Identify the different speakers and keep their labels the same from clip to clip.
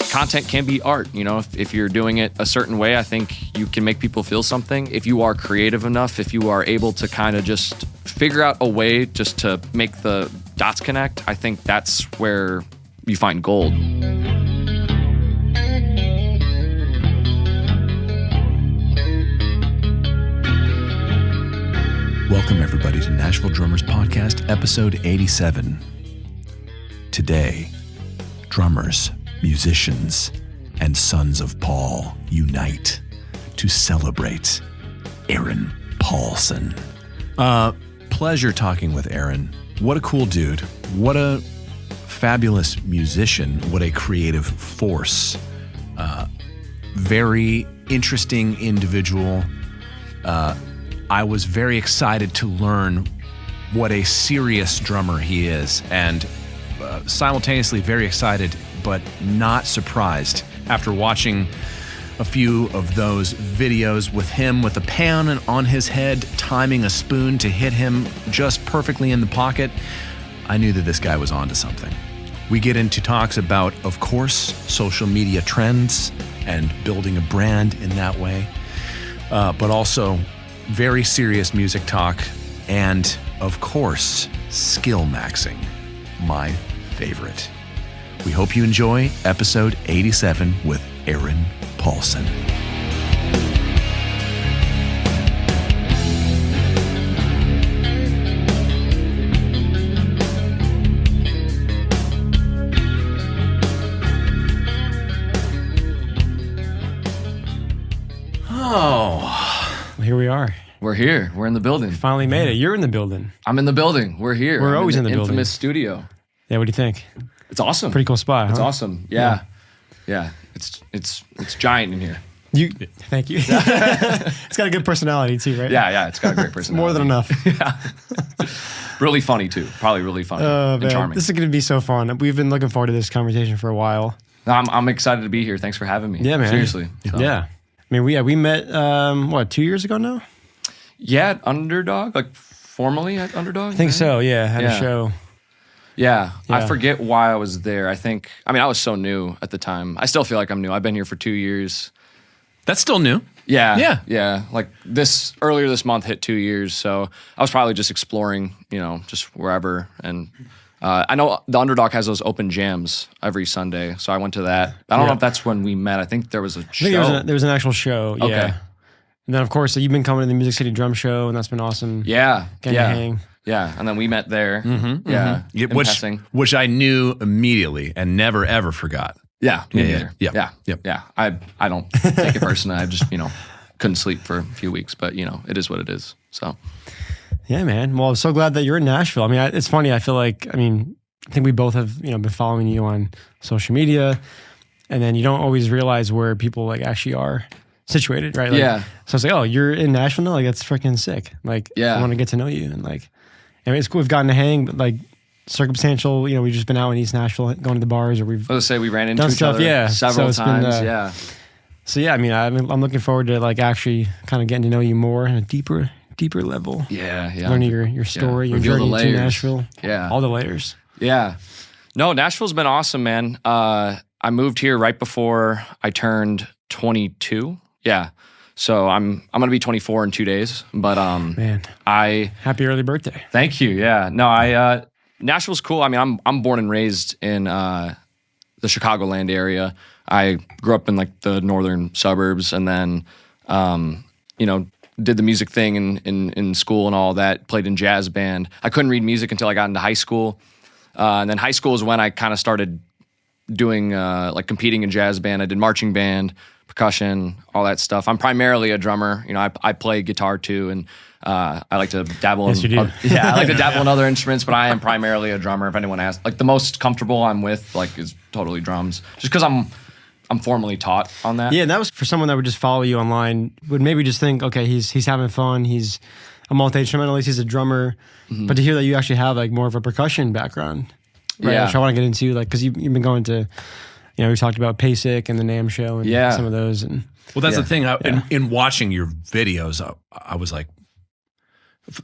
Speaker 1: content can be art. You know, if you're doing it a certain way, I think you can make people feel something. If you are creative enough, if you are able to kind of just figure out a way just to make the dots connect, I think that's where you find gold.
Speaker 2: Welcome everybody to Nashville Drummers Podcast, episode 87. Today, drummers, musicians, and sons of Paul unite to celebrate Aaron Paulsen. Pleasure talking with Aaron. What a cool dude. What a fabulous musician. What a creative force. Very interesting individual. I was very excited to learn what a serious drummer he is, and simultaneously very excited but not surprised after watching a few of those videos with him with a pan on his head, timing a spoon to hit him just perfectly in the pocket. I knew that this guy was onto something. We get into talks about, of course, social media trends and building a brand in that way, but also very serious music talk, and of course, Skillmaxxing, my favorite. We hope you enjoy episode 87 with Aaron Paulsen.
Speaker 3: Here we are.
Speaker 1: We're here. We're in the building.
Speaker 3: Finally made it. You're in the building.
Speaker 1: I'm in the building. We're here.
Speaker 3: We're always in the building.
Speaker 1: Infamous studio.
Speaker 3: Yeah, what do you think?
Speaker 1: It's awesome.
Speaker 3: Pretty cool spot,
Speaker 1: It's
Speaker 3: huh?
Speaker 1: awesome. Yeah. It's giant in here.
Speaker 3: Thank you. It's got a good personality too, right?
Speaker 1: Yeah. It's got a great personality.
Speaker 3: More than enough.
Speaker 1: Yeah. Really funny too. Probably really funny and charming.
Speaker 3: This is going to be so fun. We've been looking forward to this conversation for a while.
Speaker 1: I'm excited to be here. Thanks for having me.
Speaker 3: Yeah, man.
Speaker 1: Seriously. So.
Speaker 3: Yeah. I mean, we met, 2 years ago now?
Speaker 1: Yeah, at Underdog, like formally at Underdog?
Speaker 3: I think so, yeah. Had a show.
Speaker 1: Yeah, I forget why I was there. I was so new at the time. I still feel like I'm new. I've been here for 2 years.
Speaker 2: That's still new.
Speaker 1: Yeah. Like earlier this month hit 2 years. So I was probably just exploring, just wherever. And I know the Underdog has those open jams every Sunday. So I went to that. I don't know if that's when we met. I think there was a show.
Speaker 3: I think there was an actual show,
Speaker 1: Okay.
Speaker 3: Yeah. And then, of course, you've been coming to the Music City Drum Show, and that's been awesome.
Speaker 1: Yeah.
Speaker 3: Getting to hang.
Speaker 1: Yeah, and then we met there.
Speaker 2: Mm-hmm,
Speaker 1: Yeah.
Speaker 2: Mm-hmm. Which I knew immediately and never, ever forgot.
Speaker 1: Yeah, me neither.
Speaker 2: Yeah.
Speaker 1: Yeah. I don't take it personally. I just, couldn't sleep for a few weeks, but, it is what it is. So.
Speaker 3: Yeah, man. Well, I'm so glad that you're in Nashville. I mean, it's funny. I think we both have, been following you on social media, and then you don't always realize where people like actually are situated, right? Like,
Speaker 1: yeah.
Speaker 3: So it's like, oh, you're in Nashville now? Like, that's freaking sick. Like,
Speaker 1: yeah.
Speaker 3: I want to get to know you. And like, it's cool. We've gotten to hang, but like circumstantial, we've just been out in East Nashville going to the bars, or we
Speaker 1: ran into each other several times.
Speaker 3: So yeah, I'm looking forward to like actually kind of getting to know you more on a deeper level.
Speaker 1: Yeah.
Speaker 3: Learning your story, your journey to Nashville.
Speaker 1: Yeah.
Speaker 3: All the layers.
Speaker 1: Yeah. No, Nashville's been awesome, man. I moved here right before I turned 22. Yeah. So I'm going to be 24 in 2 days, but
Speaker 3: man, happy early birthday.
Speaker 1: Thank you. Yeah. No, Nashville's cool. I mean, I'm born and raised in the Chicagoland area. I grew up in like the northern suburbs, and then did the music thing in school and all that, played in jazz band. I couldn't read music until I got into high school. And then high school is when I kind of started doing like competing in jazz band. I did marching band, percussion, all that stuff. I'm primarily a drummer. I play guitar too, and I like to dabble I like to dabble in other instruments, but I am primarily a drummer. If anyone asks, like the most comfortable I'm with like is totally drums, just because I'm formally taught on that.
Speaker 3: Yeah, and that was for someone that would just follow you online, would maybe just think, okay, he's having fun, he's a multi-instrumentalist, he's a drummer, but to hear that you actually have like more of a percussion background, right?
Speaker 1: Yeah.
Speaker 3: Which I want to get into, like, because you've been going to, we talked about PASIC and the NAMM show and some of those. And
Speaker 2: well, that's the thing. In watching your videos, I was like,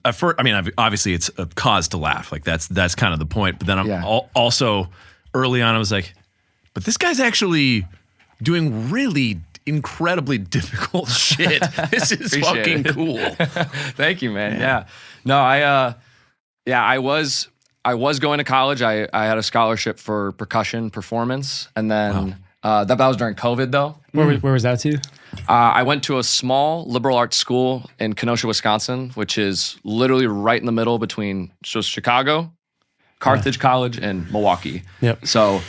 Speaker 2: at first, obviously it's a cause to laugh. Like that's kind of the point. But then I'm also early on, I was like, but this guy's actually doing really incredibly difficult shit. This is fucking cool.
Speaker 1: Thank you, man. Yeah. No, I was going to college. I had a scholarship for percussion performance, and then that was during COVID though.
Speaker 3: Where was that to?
Speaker 1: I went to a small liberal arts school in Kenosha, Wisconsin, which is literally right in the middle between Chicago, Carthage College, and Milwaukee.
Speaker 3: Yep.
Speaker 1: So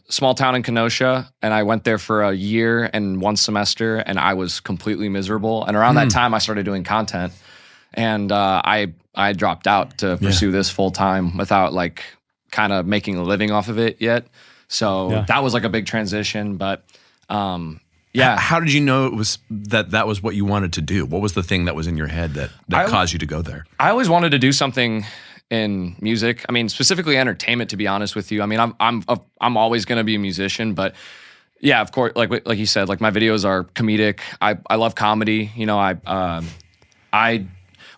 Speaker 1: small town in Kenosha, and I went there for a year and one semester, and I was completely miserable. And around that time, I started doing content, and I dropped out to pursue this full time without like kind of making a living off of it yet. So that was like a big transition, but yeah.
Speaker 2: How did you know it was that was what you wanted to do? What was the thing that was in your head that caused you to go there?
Speaker 1: I always wanted to do something in music. I mean, specifically entertainment, to be honest with you. I mean, I'm always going to be a musician, but yeah, of course, like you said, like my videos are comedic. I love comedy. You know,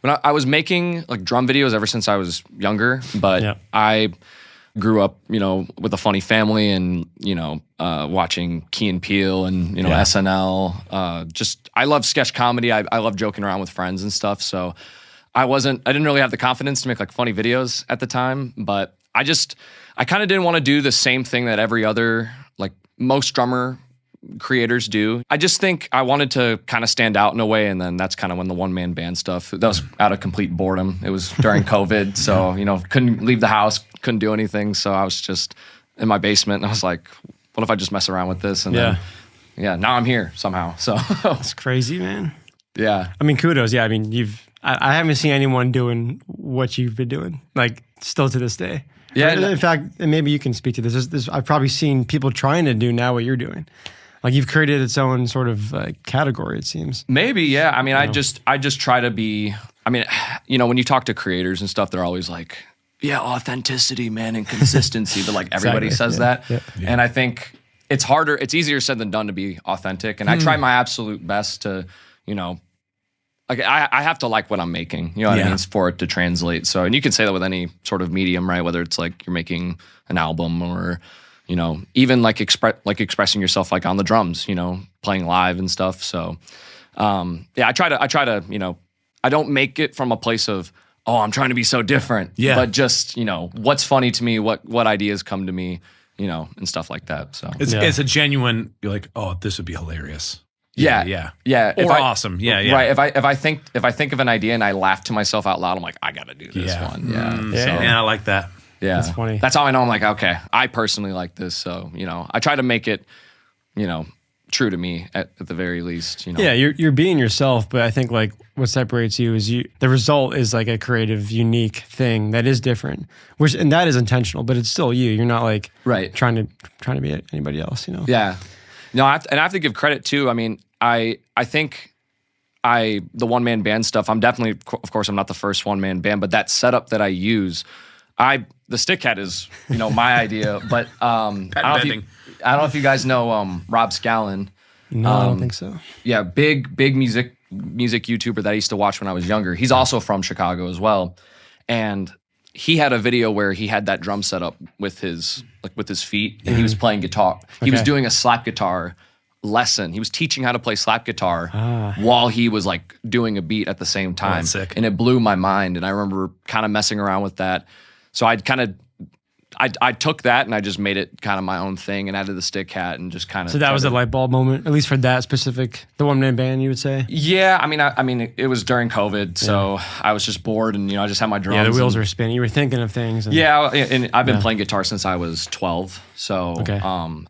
Speaker 1: when I was making like drum videos ever since I was younger, but I grew up, you know, with a funny family and, you know, watching Key and Peele and, you know, SNL. Just, I love sketch comedy. I love joking around with friends and stuff. So I didn't really have the confidence to make like funny videos at the time, but I kind of didn't want to do the same thing that every other, like most drummer creators do. I just think I wanted to kind of stand out in a way, and then that's kind of when the one-man band stuff, that was out of complete boredom. It was during COVID, so, you know, couldn't leave the house, couldn't do anything, so I was just in my basement, and I was like, what if I just mess around with this? And then, now I'm here somehow, so.
Speaker 3: That's crazy, man.
Speaker 1: Yeah.
Speaker 3: I mean, kudos, I mean, I haven't seen anyone doing what you've been doing, like, still to this day.
Speaker 1: Yeah.
Speaker 3: In fact, and maybe you can speak to this. I've probably seen people trying to do now what you're doing. Like you've created its own sort of category, it seems.
Speaker 1: Maybe, yeah. I mean, I just try to be, I mean, you know, when you talk to creators and stuff, they're always like, yeah, authenticity, man, and consistency. But like everybody says that. Yeah. And I think it's easier said than done to be authentic. And I try my absolute best to, you know, like I have to like what I'm making, you know what I mean, for it to translate. So, and you can say that with any sort of medium, right? Whether it's like you're making an album or, you know, even like expressing yourself like on the drums, you know, playing live and stuff. So, I try to, you know, I don't make it from a place of, oh, I'm trying to be so different. Yeah. But just, you know, what's funny to me, what ideas come to me, you know, and stuff like that. So
Speaker 2: it's a genuine, you're like, oh, this would be hilarious.
Speaker 1: Yeah.
Speaker 2: Or awesome. Yeah.
Speaker 1: Right. If I think of an idea and I laugh to myself out loud, I'm like, I gotta do this one.
Speaker 2: Yeah, I like that.
Speaker 1: Yeah.
Speaker 3: That's funny.
Speaker 1: That's how I know I'm like, okay, I personally like this. So, you know, I try to make it, you know, true to me at the very least, you know.
Speaker 3: Yeah, you're being yourself, but I think like what separates you is the result is like a creative, unique thing that is different. And that is intentional, but it's still you. You're not like trying to be anybody else, you know.
Speaker 1: Yeah. No, I have to give credit too. I mean, I think the one-man band stuff, I'm definitely, of course, I'm not the first one-man band, but that setup that I use, the stick hat is, you know, my idea, but I don't know if you guys know Rob Scallon.
Speaker 3: No, I don't think so.
Speaker 1: Yeah, big music YouTuber that I used to watch when I was younger. He's also from Chicago as well, and he had a video where he had that drum set up with his feet, and he was playing guitar. He was doing a slap guitar lesson. He was teaching how to play slap guitar while he was like doing a beat at the same time, and it blew my mind. And I remember kind of messing around with that. So I took that and I just made it kind of my own thing and added the stick hat and just kind of.
Speaker 3: So that was a light bulb moment, at least for that specific, the one-man band, you would say?
Speaker 1: Yeah, I mean, it was during COVID, so I was just bored and, you know, I just had my drums.
Speaker 3: Yeah, the wheels were spinning. You were thinking of things. And,
Speaker 1: and I've been playing guitar since I was 12. So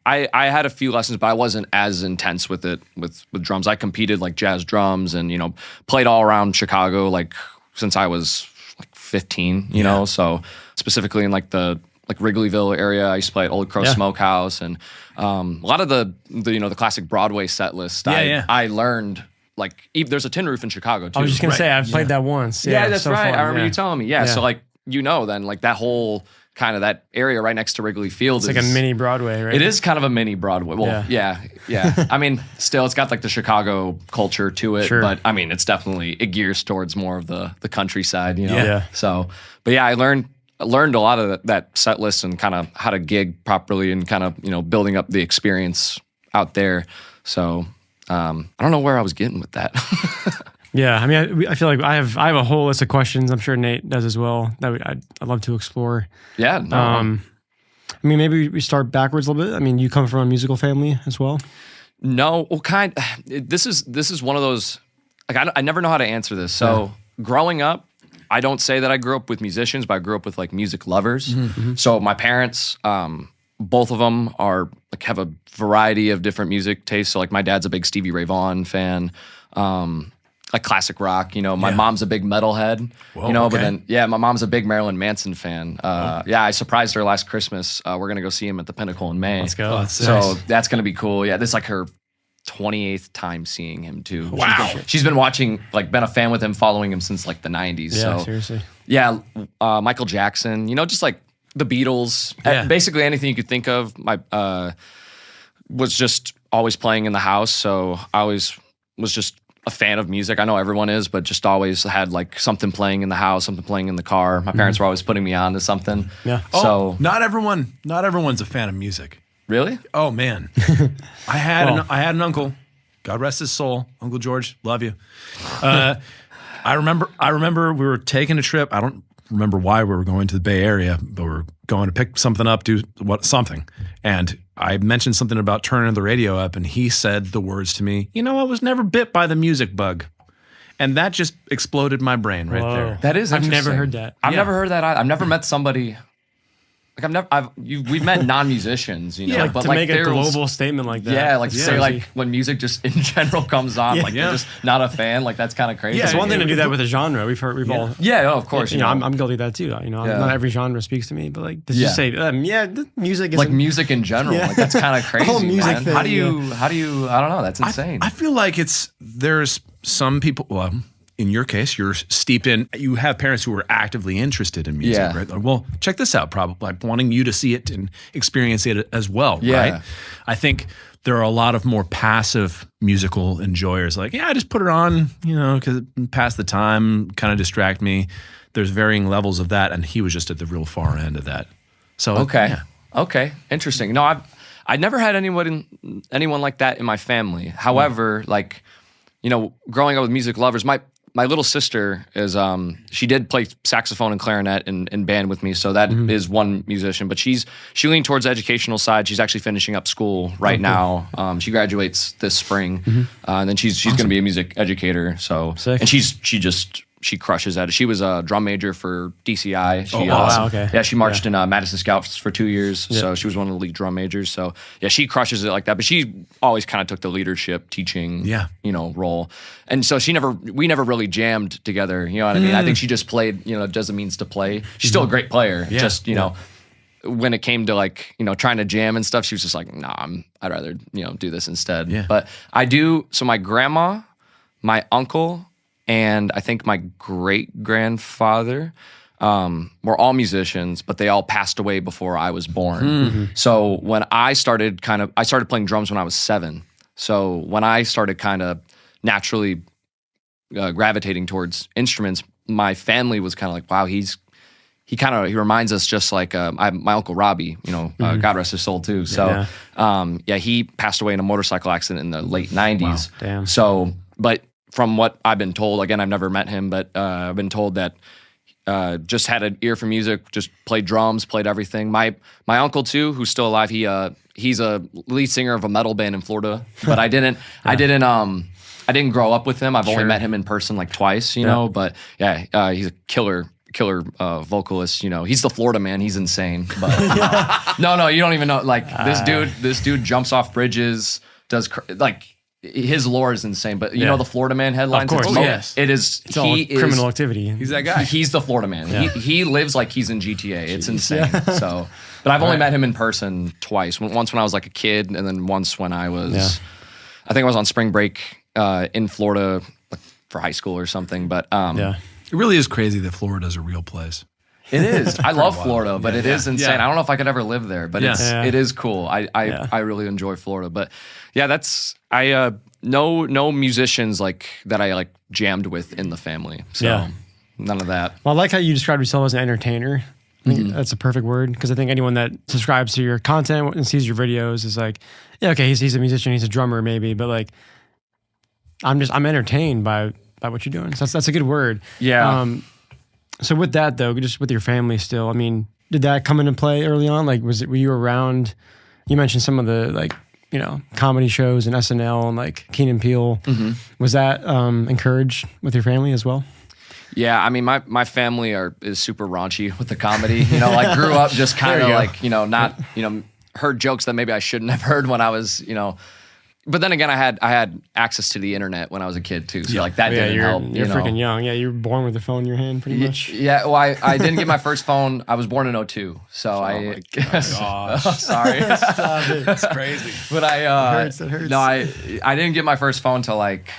Speaker 1: I had a few lessons, but I wasn't as intense with it, with drums. I competed like jazz drums and, you know, played all around Chicago like since I was like 15, you know, so specifically in like the Wrigleyville area. I used to play at Old Crow Smokehouse, and a lot of the you know, the classic Broadway set list. I learned like there's a Tin Roof in Chicago too.
Speaker 3: I was just gonna say I've played that once.
Speaker 1: Yeah, that's so right. Fun. I remember you telling me. Yeah, so like, you know, then like that whole kind of that area right next to Wrigley Field
Speaker 3: is like a mini Broadway, right?
Speaker 1: It is kind of a mini Broadway. Well, yeah. I mean, still, it's got like the Chicago culture to it, but I mean, it gears towards more of the countryside, you know. So, but yeah, I learned learned a lot of that set list and kind of how to gig properly and kind of, you know, building up the experience out there. So I don't know where I was getting with that.
Speaker 3: Yeah, I mean, I feel like I have a whole list of questions. I'm sure Nate does as well. That I'd love to explore.
Speaker 1: Yeah. No.
Speaker 3: I mean, maybe we start backwards a little bit. I mean, you come from a musical family as well.
Speaker 1: No, well, this is one of those, like, I never know how to answer this. So growing up, I don't say that I grew up with musicians, but I grew up with like music lovers.
Speaker 3: Mm-hmm.
Speaker 1: So my parents, both of them are like have a variety of different music tastes. So like my dad's a big Stevie Ray Vaughan fan, like classic rock. You know, my mom's a big metalhead.
Speaker 2: Whoa,
Speaker 1: you know,
Speaker 2: okay.
Speaker 1: but then my mom's a big Marilyn Manson fan. Yeah, I surprised her last Christmas. We're gonna go see him at the Pinnacle in May.
Speaker 3: Let's go.
Speaker 2: Oh, that's
Speaker 1: So
Speaker 2: nice.
Speaker 1: that's gonna be cool. Yeah, this is like her 28th time seeing him too.
Speaker 2: Wow.
Speaker 1: She's been watching, like, been a fan with him, following him since like the 90s.
Speaker 3: Yeah,
Speaker 1: So
Speaker 3: seriously.
Speaker 1: yeah, Michael Jackson, you know, just like the Beatles,
Speaker 2: Yeah.
Speaker 1: basically anything you could think of. My was just always playing in the house, so I always was just a fan of music. I know everyone is, but just always had like something playing in the house, something playing in the car. My parents were always putting me on to something.
Speaker 3: Yeah.
Speaker 1: So
Speaker 2: Not everyone's a fan of music.
Speaker 1: really,
Speaker 2: Oh man, I had an uncle, God rest his soul, Uncle George, love you. I remember we were taking a trip. I don't remember why we were going to the Bay Area, but we were going to pick something up, something. And I mentioned something about turning the radio up, and he said the words to me, "You know, I was never bit by the music bug." And that just exploded my brain right
Speaker 3: Whoa.
Speaker 2: there.
Speaker 1: that is.
Speaker 3: I've never
Speaker 1: interesting.
Speaker 3: heard that.
Speaker 1: I've
Speaker 2: Yeah.
Speaker 1: never heard that. I've never met somebody. Like we've met non-musicians, you know,
Speaker 3: Yeah,
Speaker 1: but
Speaker 3: to
Speaker 1: like
Speaker 3: make a
Speaker 1: there's-
Speaker 3: global statement like that.
Speaker 1: Yeah, like to
Speaker 3: That's
Speaker 1: say
Speaker 3: crazy.
Speaker 1: like when music just in general comes on, like
Speaker 2: Yeah.
Speaker 1: you're just not a fan, like that's kind of crazy.
Speaker 2: Yeah,
Speaker 3: It's one thing to
Speaker 2: it-
Speaker 3: do that with a genre. We've all,
Speaker 1: Yeah, oh, of course.
Speaker 3: you know, I'm guilty of that too. You know,
Speaker 1: Yeah.
Speaker 3: not every genre speaks to me, but like to
Speaker 1: Yeah.
Speaker 3: just say, music is
Speaker 1: like music in general.
Speaker 3: Yeah.
Speaker 1: Like that's kind of crazy.
Speaker 3: whole music
Speaker 1: man.
Speaker 3: thing,
Speaker 1: How do you? I don't know. That's insane.
Speaker 2: I feel like there's some people, well, in your case, you're steeped in, you have parents who are actively interested in music,
Speaker 1: Yeah.
Speaker 2: right? Like, well, check this out, probably like wanting you to see it and experience it as well,
Speaker 1: Yeah.
Speaker 2: right? I think there are a lot of more passive musical enjoyers, like, yeah, I just put it on, you know, because it pass the time, kind of distract me. There's varying levels of that, and he was just at the real far end of that. So
Speaker 1: okay.
Speaker 2: yeah.
Speaker 1: Okay. Interesting. No, I never had anyone like that in my family. However, like, you know, growing up with music lovers, my little sister is she did play saxophone and clarinet in band with me, so that is one musician. But she leaned towards the educational side. She's actually finishing up school right now. She graduates this spring, and then she's going to be a music educator. So
Speaker 3: Sick.
Speaker 1: and she crushes at it. She was a drum major for DCI. She,
Speaker 3: wow, okay.
Speaker 1: Yeah, she marched in Madison Scouts for 2 years, so she was one of the lead drum majors. So yeah, she crushes it like that. But she always kind of took the leadership, teaching, you know, role. And so we never really jammed together. You know what I mean? I think she just played, you know, does the means to play. She's still a great player.
Speaker 2: Yeah.
Speaker 1: Just, you know, when it came to like, you know, trying to jam and stuff, she was just like, nah, I'd rather, you know, do this instead.
Speaker 2: Yeah.
Speaker 1: But I do. So my grandma, my uncle, and I think my great-grandfather were all musicians, but they all passed away before I was born. So when I started playing drums when I was 7. So when I started kind of naturally gravitating towards instruments, my family was kind of like, wow, he reminds us just like my Uncle Robbie, you know, God rest his soul too. So he passed away in a motorcycle accident in the late 90s.
Speaker 3: Wow, damn.
Speaker 1: So, but from what I've been told, again, I've never met him, but I've been told that just had an ear for music, just played drums, played everything. My uncle too, who's still alive, he's a lead singer of a metal band in Florida, but I didn't grow up with him. I've only met him in person like twice, you know, but yeah, he's a killer vocalist. You know, he's the Florida man. He's insane. But no, you don't even know. Like this dude jumps off bridges, does like his lore is insane. But you know the Florida man headlines.
Speaker 3: Of course,
Speaker 1: Yes. It is.
Speaker 3: It's all criminal activity.
Speaker 2: He's that guy.
Speaker 1: He's the Florida man. Yeah. He lives like he's in GTA. It's insane. So, but I've only met him in person twice. Once when I was like a kid, and then once when I was, I think I was on spring break in Florida like, for high school or something. But
Speaker 2: It really is crazy that Florida's a real place.
Speaker 1: it is. I love Florida, but it is insane.
Speaker 2: Yeah.
Speaker 1: I don't know if I could ever live there, but it is cool. I really enjoy Florida. But yeah, no musicians like that I like jammed with in the family. So none of that.
Speaker 3: Well, I like how you described yourself as an entertainer. I think that's a perfect word, because I think anyone that subscribes to your content and sees your videos is like, yeah, okay, he's a musician, he's a drummer maybe, but like, I'm entertained by what you're doing. So that's a good word.
Speaker 1: Yeah.
Speaker 3: So with that though, just with your family still, I mean, did that come into play early on? Like, were you around? You mentioned some of the like, you know, comedy shows and SNL and like Key and Peele. Was that encouraged with your family as well?
Speaker 1: Yeah, I mean, my family is super raunchy with the comedy. You know, like grew up just kind of like, you know, not, you know, heard jokes that maybe I shouldn't have heard when I was, you know. But then again, I had access to the internet when I was a kid too, so like that didn't help.
Speaker 3: You're freaking young. Yeah, you were born with a phone in your hand, pretty much.
Speaker 1: Yeah, well, I didn't get my first phone. I was born in 2002, so
Speaker 2: my gosh.
Speaker 1: Sorry,
Speaker 3: Stop it.
Speaker 2: That's crazy.
Speaker 1: but
Speaker 3: It hurts.
Speaker 1: No, I didn't get my first phone till like,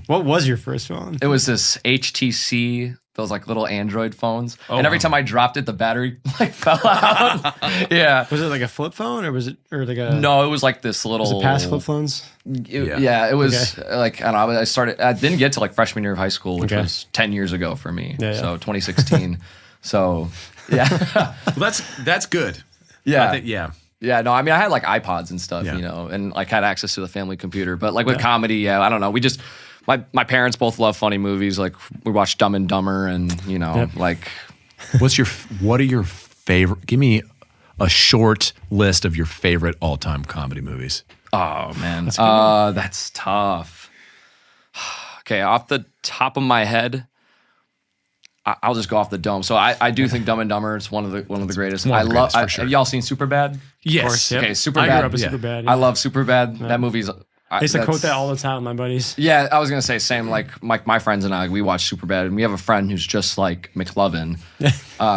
Speaker 3: What was your first phone?
Speaker 1: it was this HTC, those like little Android phones, and every
Speaker 2: wow.
Speaker 1: time I dropped it, the battery like fell out. Yeah.
Speaker 3: Was it like a flip phone, or was it like a?
Speaker 1: No, it was like this little.
Speaker 3: Was it past flip phones?
Speaker 1: Yeah, it was like, I don't know. I didn't get to like freshman year of high school, which was 10 years ago for me.
Speaker 3: Yeah.
Speaker 1: So 2016. So yeah.
Speaker 2: Well, that's good.
Speaker 1: Yeah.
Speaker 2: I think, yeah.
Speaker 1: Yeah, no, I mean, I had like iPods and stuff,
Speaker 2: Yeah.
Speaker 1: you know, and like had access to the family computer. But like with comedy, I don't know. We just, my parents both love funny movies. Like we watched Dumb and Dumber, and you know, like.
Speaker 2: What are your favorite? Give me a short list of your favorite all-time comedy movies.
Speaker 1: Oh man, that's tough. Okay, off the top of my head, I'll just go off the dome. So I do think Dumb and Dumber is one of the greatest.
Speaker 2: One of the greatest, for sure.
Speaker 1: Have y'all seen Superbad?
Speaker 2: Yes.
Speaker 3: Of course, yep.
Speaker 1: Okay, Superbad.
Speaker 3: I grew up with Superbad. Yeah.
Speaker 1: I love Superbad. That movie's.
Speaker 3: I used to quote that all the time, my buddies.
Speaker 1: Yeah, I was gonna say same. Like my friends and I, we watch Superbad, and we have a friend who's just like McLovin.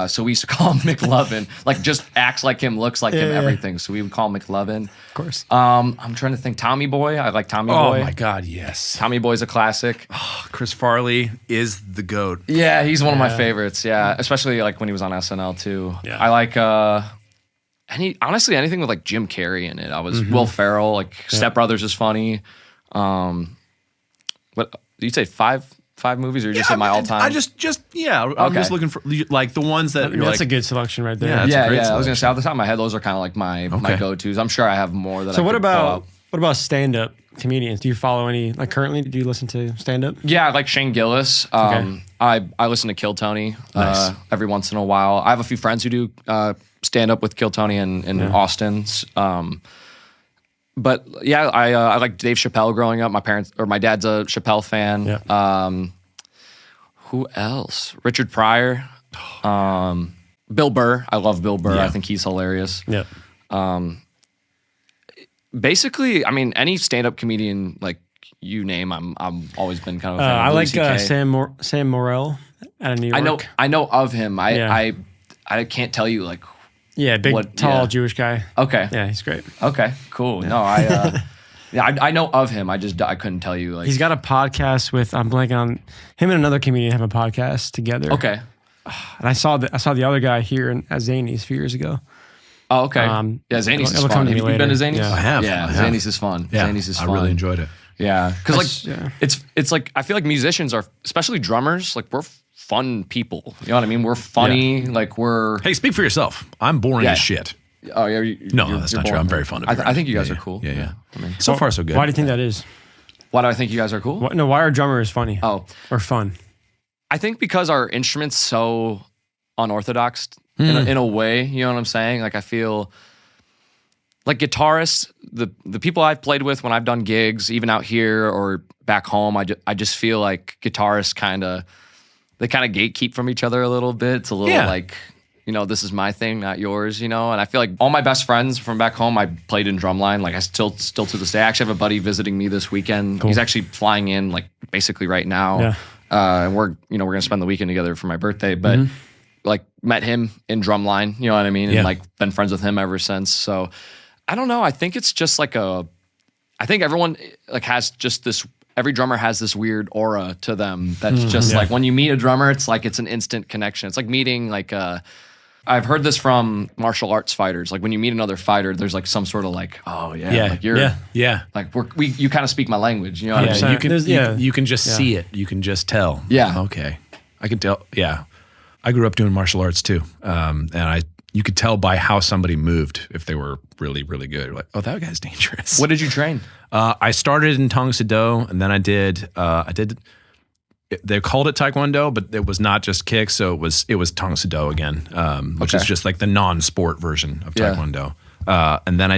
Speaker 1: So we used to call him McLovin. Like just acts like him, looks like him, everything. So we would call him McLovin.
Speaker 3: Of course.
Speaker 1: I'm trying to think. Tommy Boy. I like Tommy Boy.
Speaker 2: Oh my God, yes.
Speaker 1: Tommy Boy's a classic.
Speaker 2: Chris Farley is the GOAT.
Speaker 1: Yeah, he's one of my favorites. Yeah, especially like when he was on SNL too.
Speaker 3: Yeah.
Speaker 1: I like honestly anything with like Jim Carrey in it. I was Will Ferrell. Like Step Brothers is funny. What did you say? Five movies, or you just said my all time?
Speaker 2: I'm just I'm just looking for like the ones that you're
Speaker 3: That's
Speaker 2: like.
Speaker 3: a good selection right there.
Speaker 2: Yeah, that's a great
Speaker 1: I was gonna
Speaker 2: selection.
Speaker 1: say off the top of my head, those are kind of like my go tos. I'm sure I have more that.
Speaker 3: So
Speaker 1: I
Speaker 3: what
Speaker 1: could pull
Speaker 3: about
Speaker 1: up.
Speaker 3: what about stand up comedians? Do you follow any like currently? Do you listen to stand up?
Speaker 1: Yeah, I like Shane Gillis. I listen to Kill Tony
Speaker 2: Nice.
Speaker 1: every once in a while. I have a few friends who do stand up with Kill Tony in Austin. But yeah, I like Dave Chappelle growing up. My dad's a Chappelle fan.
Speaker 3: Yeah.
Speaker 1: Who else? Richard Pryor. Bill Burr. I love Bill Burr.
Speaker 2: Yeah.
Speaker 1: I think he's hilarious.
Speaker 3: Yeah.
Speaker 1: Basically, I mean, any stand-up comedian like you name, I'm always been kind of a fan of.
Speaker 3: I
Speaker 1: Louis
Speaker 3: like
Speaker 1: CK.
Speaker 3: Sam Morril out of New York.
Speaker 1: I know of him.
Speaker 3: Yeah.
Speaker 1: I can't tell you like.
Speaker 3: Yeah, big, tall Jewish guy.
Speaker 1: Okay.
Speaker 3: Yeah, he's great.
Speaker 1: Okay. Cool. No, I know of him. I couldn't tell you like.
Speaker 3: He's got a podcast with, I'm blanking on, him and another comedian have a podcast together.
Speaker 1: Okay.
Speaker 3: And I saw the other guy here at Zany's a few years ago.
Speaker 1: Oh, okay. Yeah, Zany's is
Speaker 3: it'll come
Speaker 1: fun.
Speaker 3: to
Speaker 1: Have
Speaker 3: me
Speaker 1: you been to
Speaker 3: later.
Speaker 1: Zany's?
Speaker 3: Yeah.
Speaker 2: I have.
Speaker 1: Yeah,
Speaker 2: I have.
Speaker 1: Zany's is fun.
Speaker 2: Yeah,
Speaker 1: Zany's is fun.
Speaker 2: I really enjoyed it.
Speaker 1: Yeah, because like
Speaker 3: Yeah.
Speaker 1: it's like I feel like musicians are, especially drummers, like we're fun people. You know what I mean? We're funny. Like we're.
Speaker 2: Hey, speak for yourself. I'm boring as shit.
Speaker 1: Oh yeah.
Speaker 2: No, that's not true. I'm very fun to be
Speaker 1: I think you
Speaker 2: around.
Speaker 1: guys
Speaker 2: Yeah,
Speaker 1: are cool.
Speaker 2: Yeah.
Speaker 1: I mean,
Speaker 2: So far, so good.
Speaker 3: Why do you think that is?
Speaker 1: why do I think you guys are cool?
Speaker 3: Why are drummers funny?
Speaker 1: Oh,
Speaker 3: Or fun?
Speaker 1: I think because our instrument's so unorthodox in a way. You know what I'm saying? Like I feel. Like guitarists, the people I've played with when I've done gigs, even out here or back home, I just feel like guitarists they kind of gatekeep from each other a little bit. It's a little like, you know, this is my thing, not yours, you know? And I feel like all my best friends from back home, I played in drumline. Like I still to this day, I actually have a buddy visiting me this weekend. Cool. He's actually flying in like basically right now.
Speaker 3: Yeah.
Speaker 1: And we're going to spend the weekend together for my birthday, but like met him in drumline, you know what I mean? And like been friends with him ever since. So I don't know. I think it's just like I think everyone like has just this, every drummer has this weird aura to them. That's just like when you meet a drummer, it's like, it's an instant connection. It's like meeting like, I've heard this from martial arts fighters. Like when you meet another fighter, there's like some sort of like, oh yeah, like you're like you kind of speak my language. You know what I mean?
Speaker 2: You can just see it. You can just tell.
Speaker 1: Yeah.
Speaker 2: Okay. I can tell. Yeah. I grew up doing martial arts too, and you could tell by how somebody moved if they were really, really good. You're like, oh, that guy's dangerous.
Speaker 1: What did you train?
Speaker 2: I started in Tong Soo Do, and then I did. They called it Taekwondo, but it was not just kicks, so it was Tong Soo Do again, which is just like the non-sport version of Taekwondo. And then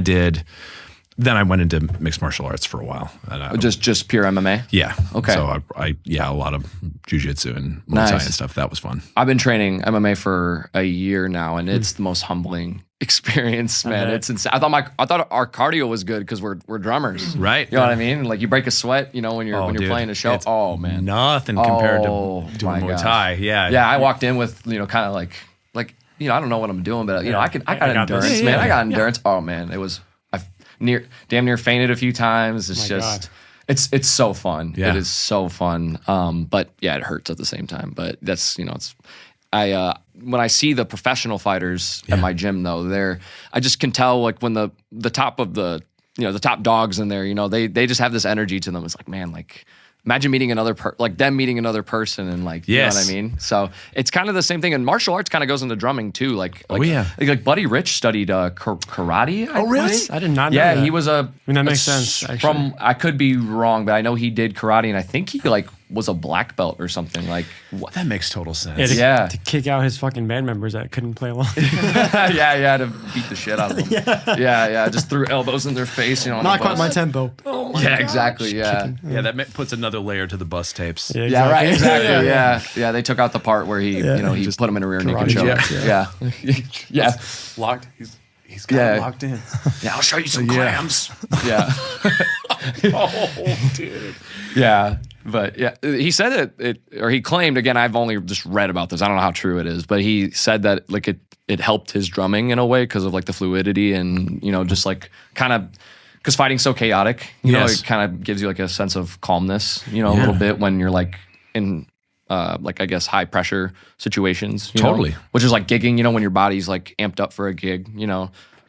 Speaker 2: Then I went into mixed martial arts for a while. And
Speaker 1: just pure MMA?
Speaker 2: Yeah.
Speaker 1: Okay.
Speaker 2: So a lot of jiu-jitsu and Muay Thai and stuff. That was fun.
Speaker 1: I've been training MMA for a year now, and it's the most humbling experience, man. It's insane. I thought our cardio was good because we're drummers,
Speaker 2: right?
Speaker 1: You know what I mean? Like you break a sweat, when you're playing a show. Oh man,
Speaker 2: nothing compared to doing Muay Thai. Yeah.
Speaker 1: Yeah. I walked in with kind of like I don't know what I'm doing, but I got endurance, man. I got endurance. Oh man, damn near fainted a few times. It's it's so fun.
Speaker 2: Yeah.
Speaker 1: It is so fun. But yeah, it hurts at the same time. But that's when I see the professional fighters at my gym though, I just can tell like when the top of the top dogs in there, they just have this energy to them. It's like, man, like imagine meeting them meeting another person and you know what I mean? So it's kind of the same thing. And martial arts kind of goes into drumming too. Like Buddy Rich studied karate.
Speaker 2: Oh, really?
Speaker 3: I did not know
Speaker 1: that.
Speaker 3: that.
Speaker 1: He was
Speaker 3: that makes sense, actually.
Speaker 1: I could be wrong, but I know he did karate and I think he was a black belt or something.
Speaker 2: That makes total sense.
Speaker 3: To kick out his fucking band members that couldn't play along.
Speaker 1: yeah, to beat the shit out of them. Yeah, just threw elbows in their face.
Speaker 3: Not quite my tempo.
Speaker 1: Oh my gosh. Exactly. Yeah,
Speaker 2: that puts another layer to the bus tapes.
Speaker 3: Yeah,
Speaker 1: exactly. Right. Exactly. Yeah. They took out the part where he just put him in a rear naked choke. Yeah.
Speaker 2: Locked. He's got it locked in.
Speaker 1: Yeah, I'll show you some clams. Yeah.
Speaker 2: Oh, dude.
Speaker 1: Yeah. But yeah, he said or he claimed, again, I've only just read about this. I don't know how true it is, but he said that it helped his drumming in a way because of the fluidity and, just kind of, because fighting's so chaotic, it kind of gives you a sense of calmness, a little bit when you're in, I guess, high pressure situations.
Speaker 2: Totally.
Speaker 1: Which is like gigging, when your body's amped up for a gig,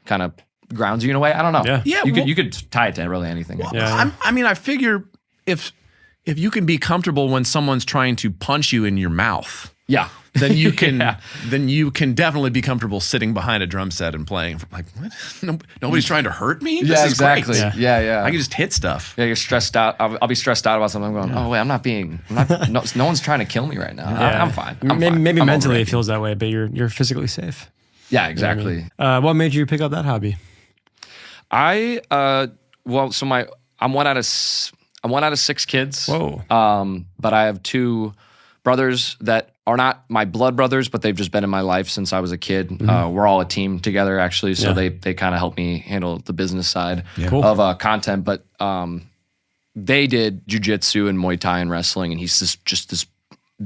Speaker 1: kind of grounds you in a way. I don't know.
Speaker 3: Yeah.
Speaker 1: You could tie it to really anything.
Speaker 2: Well, I figure if you can be comfortable when someone's trying to punch you in your mouth, then you can then you can definitely be comfortable sitting behind a drum set and playing. What? Nobody's trying to hurt me. This is
Speaker 1: exactly.
Speaker 2: Great.
Speaker 1: Yeah.
Speaker 2: I can just hit stuff.
Speaker 1: Yeah, you're stressed out. I'll be stressed out about something. I'm going, oh wait, no one's trying to kill me right now. I'm fine.
Speaker 3: Maybe mentally it feels that way, but you're physically safe.
Speaker 1: Yeah, exactly.
Speaker 3: You know what I mean? What made you pick up that hobby?
Speaker 1: I'm one out of 6 kids.
Speaker 3: Whoa.
Speaker 1: But I have 2 brothers that are not my blood brothers, but they've just been in my life since I was a kid.
Speaker 3: Mm-hmm.
Speaker 1: We're all a team together, actually. So they kind of help me handle the business side of content. But they did jiu-jitsu and Muay Thai and wrestling, and he's just this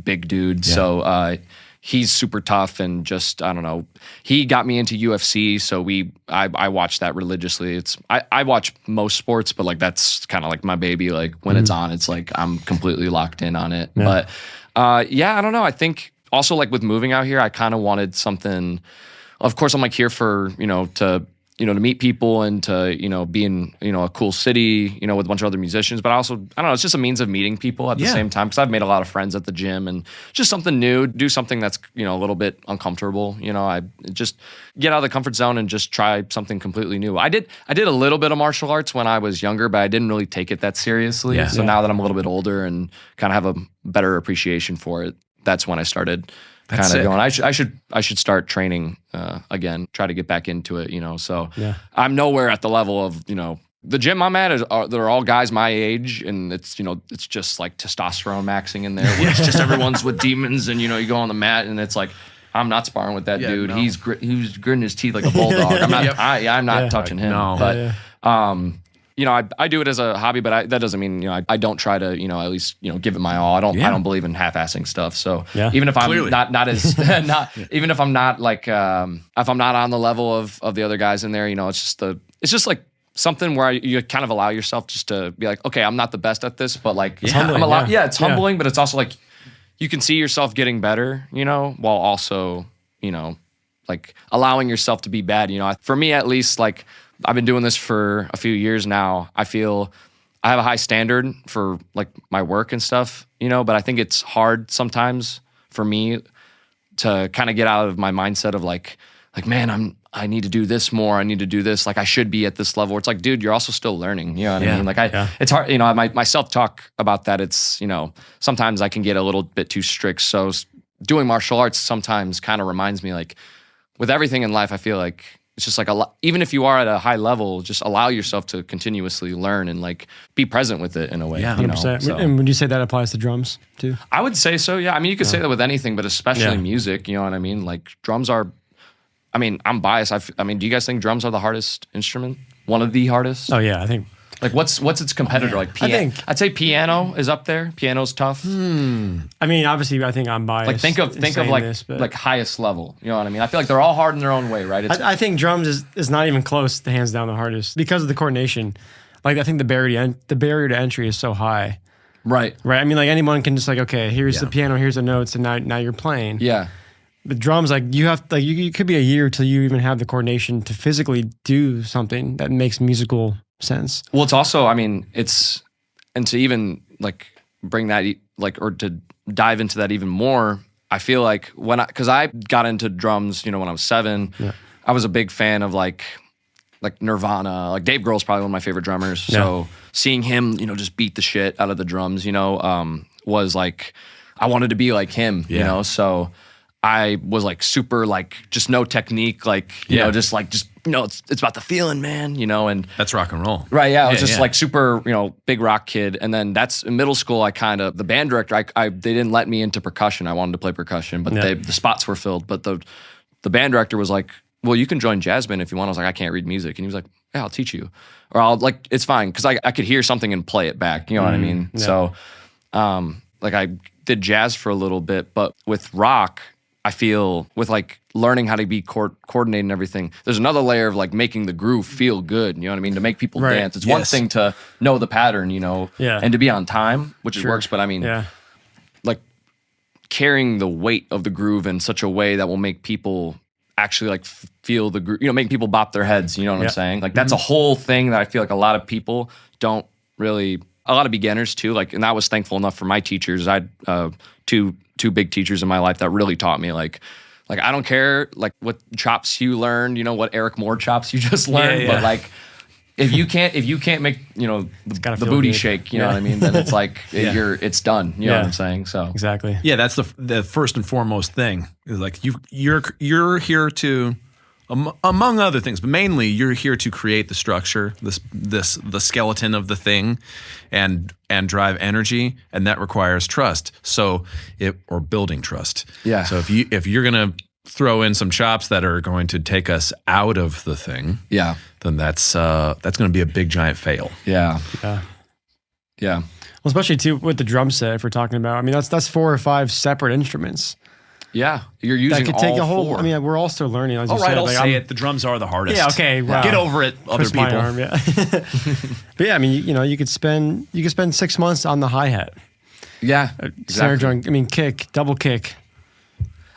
Speaker 1: big dude. Yeah. So he's super tough and just, I don't know. He got me into UFC, so I watch that religiously. I watch most sports, but that's kind of my baby. When it's on, it's I'm completely locked in on it. Yeah. But I don't know. I think also with moving out here, I kind of wanted something. Of course, I'm here for to meet people and to be in a cool city with a bunch of other musicians. But also, I don't know, it's just a means of meeting people at the same time, because I've made a lot of friends at the gym, and just something new, do something that's a little bit uncomfortable. I just get out of the comfort zone and just try something completely new. I did a little bit of martial arts when I was younger, but I didn't really take it that seriously. Yeah. So now that I'm a little bit older and kind of have a better appreciation for it, that's when I started kind of going, I should start training again, try to get back into it, So I'm nowhere at the level of, the gym I'm at they're all guys my age, and it's just testosterone maxing in there, where it's just everyone's with demons, and you go on the mat and it's I'm not sparring with that dude. No. He's gritting his teeth like a bulldog. I'm not. I'm not touching him. No. But I do it as a hobby, but that doesn't mean I don't try to at least give it my all. I don't believe in half-assing stuff. So even if I'm not as even if I'm not if I'm not on the level of the other guys in there, it's just something where you kind of allow yourself just to be okay, I'm not the best at this, but
Speaker 3: it's humbling,
Speaker 1: it's humbling, but it's also you can see yourself getting better, while also allowing yourself to be bad. For me at least, I've been doing this for a few years now. I feel I have a high standard for my work and stuff, but I think it's hard sometimes for me to kind of get out of my mindset of like, man, I need to do this more. I need to do this. Like I should be at this level. It's like, dude, you're also still learning. You know what I mean? Like it's hard, you know, my self-talk about that. It's, you know, sometimes I can get a little bit too strict. So doing martial arts sometimes kind of reminds me, like with everything in life, I feel like it's just like even if you are at a high level, just allow yourself to continuously learn and like be present with it in a way.
Speaker 3: Yeah, 100%.
Speaker 1: You know? So,
Speaker 3: and would you say that applies to drums too?
Speaker 1: I would say so. Yeah. I mean, you could say that with anything, but especially music, you know what I mean? Like drums are, I mean, I'm biased. I mean, do you guys think drums are the hardest instrument? One of the hardest?
Speaker 3: Oh yeah, I think.
Speaker 1: Like what's its competitor? Like piano? I'd say piano is up there. Piano's tough.
Speaker 3: I mean, obviously, I think I'm biased.
Speaker 1: Like think of like
Speaker 3: this,
Speaker 1: like highest level. You know what I mean? I feel like they're all hard in their own way, right?
Speaker 3: I think drums is not even close to hands down the hardest because of the coordination. Like I think the barrier to entry is so high.
Speaker 1: Right.
Speaker 3: Right. I mean, like anyone can just like, okay, here's the piano, here's the notes, and now you're playing.
Speaker 1: Yeah.
Speaker 3: The drums, like you have, like you could be a year till you even have the coordination to physically do something that makes musical sense.
Speaker 1: Well, it's also, I mean, and to even like bring that, like, or to dive into that even more, I feel like because I got into drums, you know, when I was 7, I was a big fan of like Nirvana, like Dave Grohl's probably one of my favorite drummers. So seeing him, you know, just beat the shit out of the drums, you know, was like, I wanted to be like him, you know, so I was like super like just no technique, like you know, just you know, it's about the feeling, man, you know, and
Speaker 2: That's rock and roll.
Speaker 1: right, I was just like super, you know, big rock kid, and then that's in middle school. I kind of the band director, they didn't let me into percussion. I wanted to play percussion, but the spots were filled. But the band director was like, "Well, you can join jazz band if you want." I was like, "I can't read music," and he was like, "Yeah, I'll teach you, or I'll like it's fine," because I could hear something and play it back. You know what I mean? So, like I did jazz for a little bit, but with rock, I feel with like learning how to be coordinated and everything, there's another layer of like making the groove feel good. You know what I mean? To make people dance. It's one thing to know the pattern, you know, and to be on time, which works. But I mean, like carrying the weight of the groove in such a way that will make people actually like feel the groove, you know, making people bop their heads. You know what I'm saying? Like that's a whole thing that I feel like a lot of people don't really, a lot of beginners too. Like, and I was thankful enough for my teachers. I had two big teachers in my life that really taught me like I don't care like what chops you learned, you know, what Eric Moore chops you just learned, but like if you can't make, you know, the booty shake, you know what I mean, then it's like it's done. You know what I'm saying? So
Speaker 3: exactly.
Speaker 2: Yeah, that's the first and foremost thing. Is like you're here to, among other things, but mainly you're here to create the structure, the skeleton of the thing, and drive energy, and that requires trust. So or building trust. Yeah. So if you're gonna throw in some chops that are going to take us out of the thing, then that's gonna be a big giant fail.
Speaker 1: Yeah.
Speaker 3: Well, especially too with the drum set, if we're talking about, I mean, that's 4 or 5 separate instruments.
Speaker 1: Yeah, you're using
Speaker 3: that could take
Speaker 1: all
Speaker 3: a whole.
Speaker 1: 4.
Speaker 3: I mean, we're all still learning. As you said,
Speaker 2: I'll
Speaker 3: like,
Speaker 2: say it. The drums are the hardest.
Speaker 3: Yeah, okay. Wow.
Speaker 2: Get over it, other
Speaker 3: Twist my
Speaker 2: people.
Speaker 3: arm, but yeah, I mean, you know, you could spend 6 months on the hi hat.
Speaker 1: Yeah,
Speaker 3: snare drum. I mean, kick, double kick.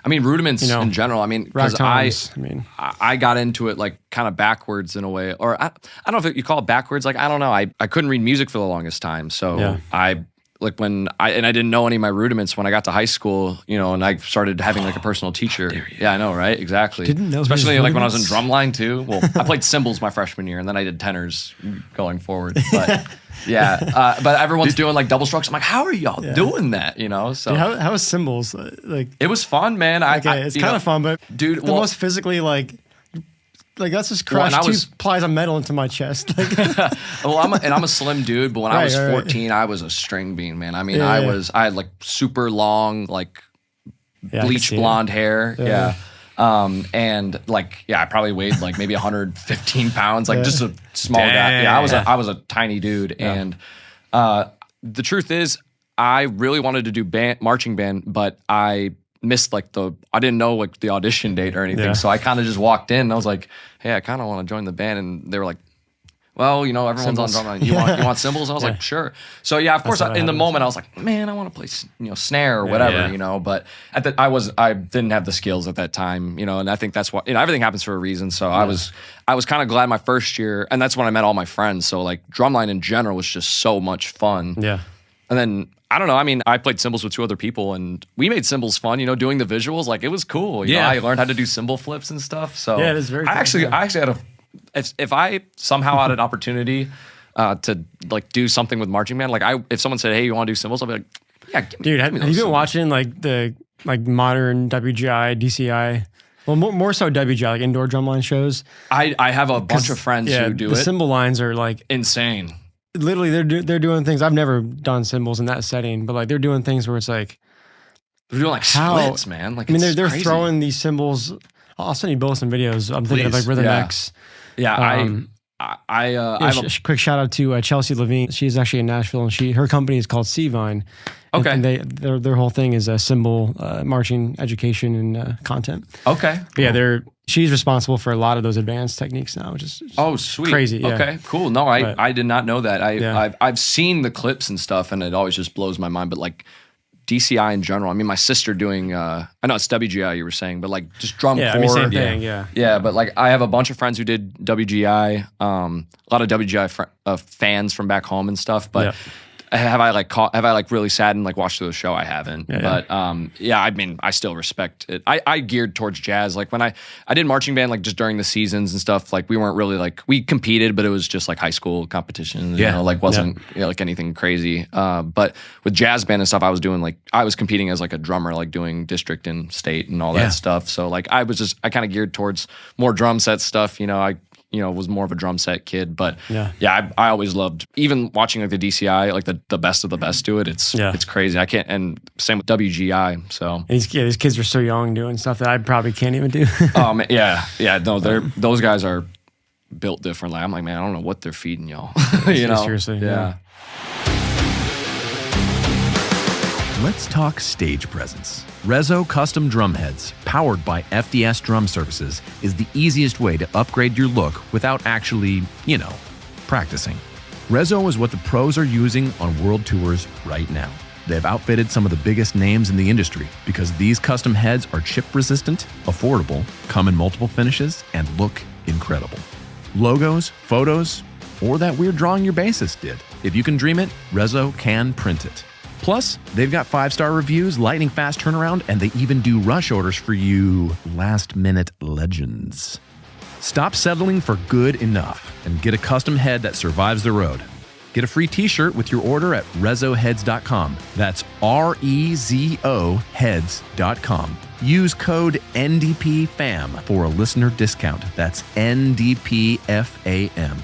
Speaker 1: I mean, rudiments in general. I mean, because I got into it like kind of backwards in a way, or I don't know if you call it backwards. Like I don't know. I couldn't read music for the longest time, so I didn't know any of my rudiments when I got to high school, you know, and I started having like a personal teacher. Yeah, I know, right? Exactly.
Speaker 3: Didn't know.
Speaker 1: Especially like when I was in drumline too. Well, I played cymbals my freshman year, and then I did tenors going forward. But but everyone's doing like double strokes. I'm like, how are y'all doing that? You know? So
Speaker 3: dude, how is cymbals like?
Speaker 1: It was fun, man.
Speaker 3: It's kind of fun, but
Speaker 1: dude,
Speaker 3: the most physically like that's just crushed 2 plies of metal into my chest.
Speaker 1: Well, I'm a slim dude, but when I was 14, I was a string bean, man. I mean, I had like super long, like bleach blonde hair. And like, I probably weighed like maybe 115 pounds, like just a small guy. Yeah, I was a tiny dude. And the truth is, I really wanted to do marching band, but I missed like I didn't know like the audition date or anything. So I kind of just walked in and I was like, hey, I kind of want to join the band. And they were like, well, you know, everyone's on drumline. You want cymbals? I was like, sure. So yeah, of course, in the moment I was like, man, I want to play, you know, snare or whatever, you know, but I didn't have the skills at that time, you know, and I think that's why, you know, everything happens for a reason. So I was kind of glad my first year, and that's when I met all my friends. So like drumline in general was just so much fun. Yeah. And then I don't know. I mean, I played cymbals with 2 other people, and we made cymbals fun. You know, doing the visuals, like it was cool. You know, I learned how to do cymbal flips and stuff. So
Speaker 3: yeah, it is very.
Speaker 1: I
Speaker 3: cool,
Speaker 1: actually had a. If I somehow had an opportunity to like do something with marching band, like if someone said, "Hey, you want to do cymbals?" I'll be like, "Yeah,
Speaker 3: dude." Have you been
Speaker 1: cymbals.
Speaker 3: watching like the modern WGI, DCI? Well, more so WGI, like indoor drumline shows.
Speaker 1: I have a bunch of friends who do
Speaker 3: the
Speaker 1: it.
Speaker 3: cymbal lines are like
Speaker 1: Insane.
Speaker 3: Literally, they're doing things. I've never done cymbals in that setting, but like they're doing things where it's like
Speaker 1: They're doing like splits, man. Like
Speaker 3: I mean,
Speaker 1: it's
Speaker 3: they're
Speaker 1: crazy.
Speaker 3: throwing these cymbals. I'll send you both some videos. I'm thinking of like
Speaker 1: Please,
Speaker 3: Rhythm
Speaker 1: yeah.
Speaker 3: X.
Speaker 1: Yeah, I have a
Speaker 3: quick shout out to Chelsea Levine. She's actually in Nashville, and her company is called C-Vine. And,
Speaker 1: Okay.
Speaker 3: and their whole thing is cymbal marching education and content.
Speaker 1: okay.
Speaker 3: But yeah, she's responsible for a lot of those advanced techniques now, which is
Speaker 1: Oh, sweet.
Speaker 3: crazy. Yeah.
Speaker 1: Okay, cool. No, I did not know that.
Speaker 3: Yeah.
Speaker 1: I've seen the clips and stuff, and it always just blows my mind. But like DCI in general, I mean, my sister doing, I know it's WGI you were saying, but like just drum
Speaker 3: Yeah,
Speaker 1: corps.
Speaker 3: I mean, same thing. Yeah.
Speaker 1: Yeah, but like I have a bunch of friends who did WGI, a lot of WGI fans from back home and stuff. But have I really sat and like watched the show? I haven't.
Speaker 3: Yeah,
Speaker 1: But I mean, I still respect it. I geared towards jazz. Like when I did marching band, like just during the seasons and stuff. Like we weren't really like we competed, but it was just like high school competition. You know, like wasn't like anything crazy. But with jazz band and stuff, I was competing as like a drummer, like doing district and state and all that stuff. So like I kind of geared towards more drum set stuff. You know, I was more of a drum set kid, but I always loved even watching like the DCI, like the best of the best do it. It's crazy. I can't, and same with WGI. So
Speaker 3: And these kids are so young doing stuff that I probably can't even do.
Speaker 1: oh man, no, those guys are built differently. I'm like, man, I don't know what they're feeding y'all. you know,
Speaker 3: seriously, yeah.
Speaker 2: Let's talk stage presence. Rezo Custom Drum Heads, powered by FDS Drum Services, is the easiest way to upgrade your look without actually, practicing. Rezo is what the pros are using on world tours right now. They've outfitted some of the biggest names in the industry because these custom heads are chip resistant, affordable, come in multiple finishes, and look incredible. Logos, photos, or that weird drawing your bassist did. If you can dream it, Rezo can print it. Plus, they've got 5-star reviews, lightning fast turnaround, and they even do rush orders for you last-minute legends. Stop settling for good enough and get a custom head that survives the road. Get a free t-shirt with your order at rezoheads.com. That's REZO heads.com. Use code NDPFAM for a listener discount. That's NDPFAM.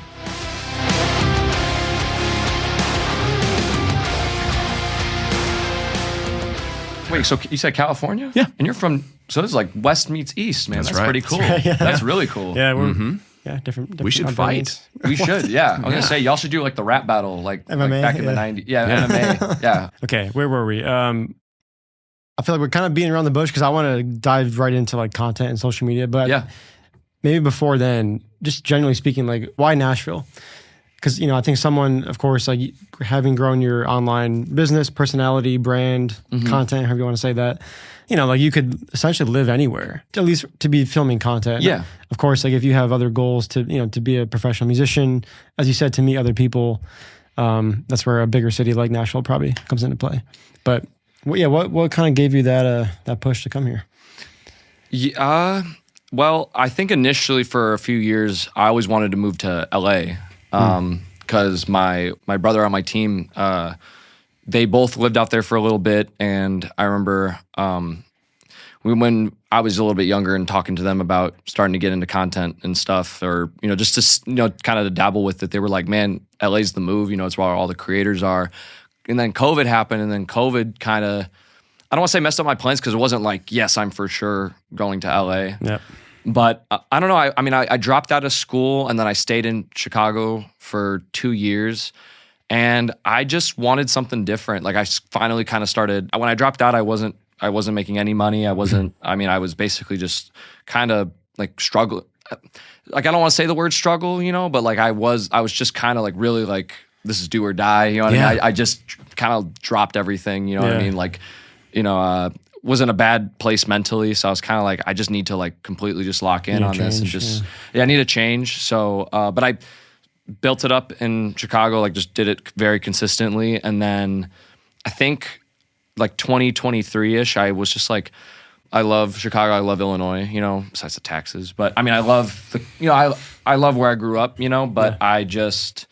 Speaker 1: wait, so you said California?
Speaker 2: Yeah.
Speaker 1: And you're from, so this is like West meets East, man. That's
Speaker 2: right.
Speaker 1: pretty cool.
Speaker 3: That's right, yeah.
Speaker 1: That's really cool.
Speaker 3: Yeah, we're different.
Speaker 2: We should
Speaker 3: upbringings.
Speaker 2: fight.
Speaker 1: We should, yeah. I was gonna say y'all should do like the rap battle, like
Speaker 3: MMA,
Speaker 1: back in the '90s. Yeah, MMA. Yeah.
Speaker 3: Okay, where were we? I feel like we're kind of beating around the bush because I want to dive right into like content and social media. But maybe before then, just generally speaking, like why Nashville? Because I think someone, of course, like having grown your online business, personality, brand, content, however you want to say that, like you could essentially live anywhere, at least to be filming content.
Speaker 1: Yeah.
Speaker 3: Of course, like if you have other goals to to be a professional musician, as you said, to meet other people, that's where a bigger city like Nashville probably comes into play. But what kind of gave you that push to come here?
Speaker 1: Yeah. Well, I think initially for a few years, I always wanted to move to LA. Because my brother on my team, they both lived out there for a little bit, and I remember when I was a little bit younger and talking to them about starting to get into content and stuff, or just to kind of to dabble with it, they were like, "Man, LA's the move. It's where all the creators are." And then COVID happened, and then COVID kind of, I don't want to say messed up my plans because it wasn't like, yes, I'm for sure going to LA.
Speaker 3: Yep.
Speaker 1: But I don't know. I mean, I dropped out of school and then I stayed in Chicago for 2 years, and I just wanted something different. Like I finally kind of started. When I dropped out, I wasn't making any money. I wasn't. I mean, I was basically just kind of like struggling. Like I don't want to say the word struggle, but like I was just kind of like really like this is do or die. You know what I mean? I just kind of dropped everything. You know what I mean? Like, was in a bad place mentally, so I was kind of like, I just need to like completely just lock in on this and just I need a change. So, but I built it up in Chicago, like just did it very consistently, and then I think like 2023-ish, I was just like, I love Chicago, I love Illinois, you know, besides the taxes. But I mean, I love I love where I grew up, you know, but I just,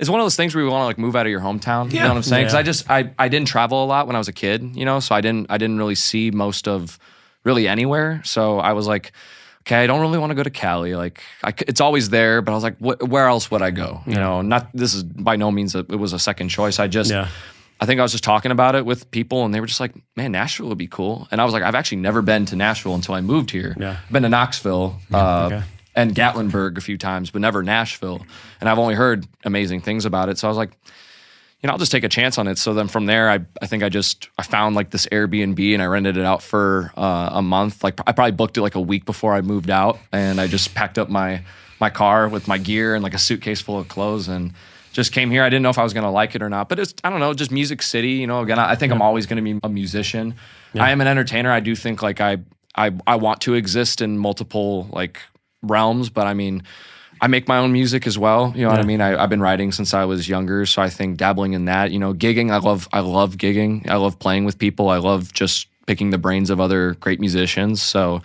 Speaker 1: it's one of those things where you want to like move out of your hometown. You know what I'm saying? Because I didn't travel a lot when I was a kid, you know, so I didn't really see most of really anywhere. So I was like, okay, I don't really want to go to Cali. Like, it's always there, but I was like, where else would I go? You know, this is by no means it was a second choice. I think I was just talking about it with people, and they were just like, man, Nashville would be cool. And I was like, I've actually never been to Nashville until I moved here. Yeah. Been to Knoxville and Gatlinburg a few times, but never Nashville. And I've only heard amazing things about it. So I was like, you know, I'll just take a chance on it. So then from there, I think I found like this Airbnb, and I rented it out for a month. Like I probably booked it like a week before I moved out, and I just packed up my car with my gear and like a suitcase full of clothes and just came here. I didn't know if I was going to like it or not, but it's, I don't know, just Music City, you know, again, I think I'm always going to be a musician. I am an entertainer. I do think like I want to exist in multiple like realms, but I mean, I make my own music as well. You know what I mean? I've been writing since I was younger. So I think dabbling in that, you know, gigging, I love gigging. I love playing with people. I love just picking the brains of other great musicians. So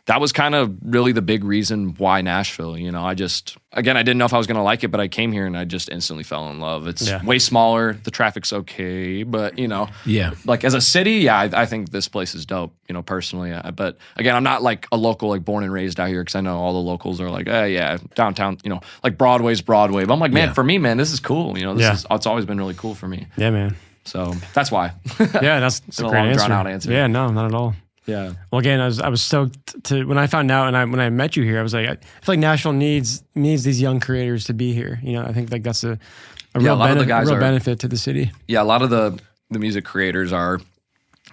Speaker 1: that was kind of really the big reason why Nashville. You know, I didn't know if I was going to like it, but I came here and I just instantly fell in love. It's way smaller. The traffic's okay, but you know, like as a city, I think this place is dope, you know, personally. But again, I'm not like a local, like born and raised out here, because I know all the locals are like, downtown, you know, like Broadway's Broadway. But I'm like, man, for me, man, this is cool. You know, it's always been really cool for me. Yeah, man. So that's why.
Speaker 3: That's a great answer.
Speaker 1: Drawn out answer.
Speaker 3: Yeah, no, not at all. Yeah. Well, again, I was stoked to when I found out, and when I met you here, I was like, I feel like Nashville needs these young creators to be here. You know, I think like that's a real benefit to the city. Yeah, a lot of the music creators are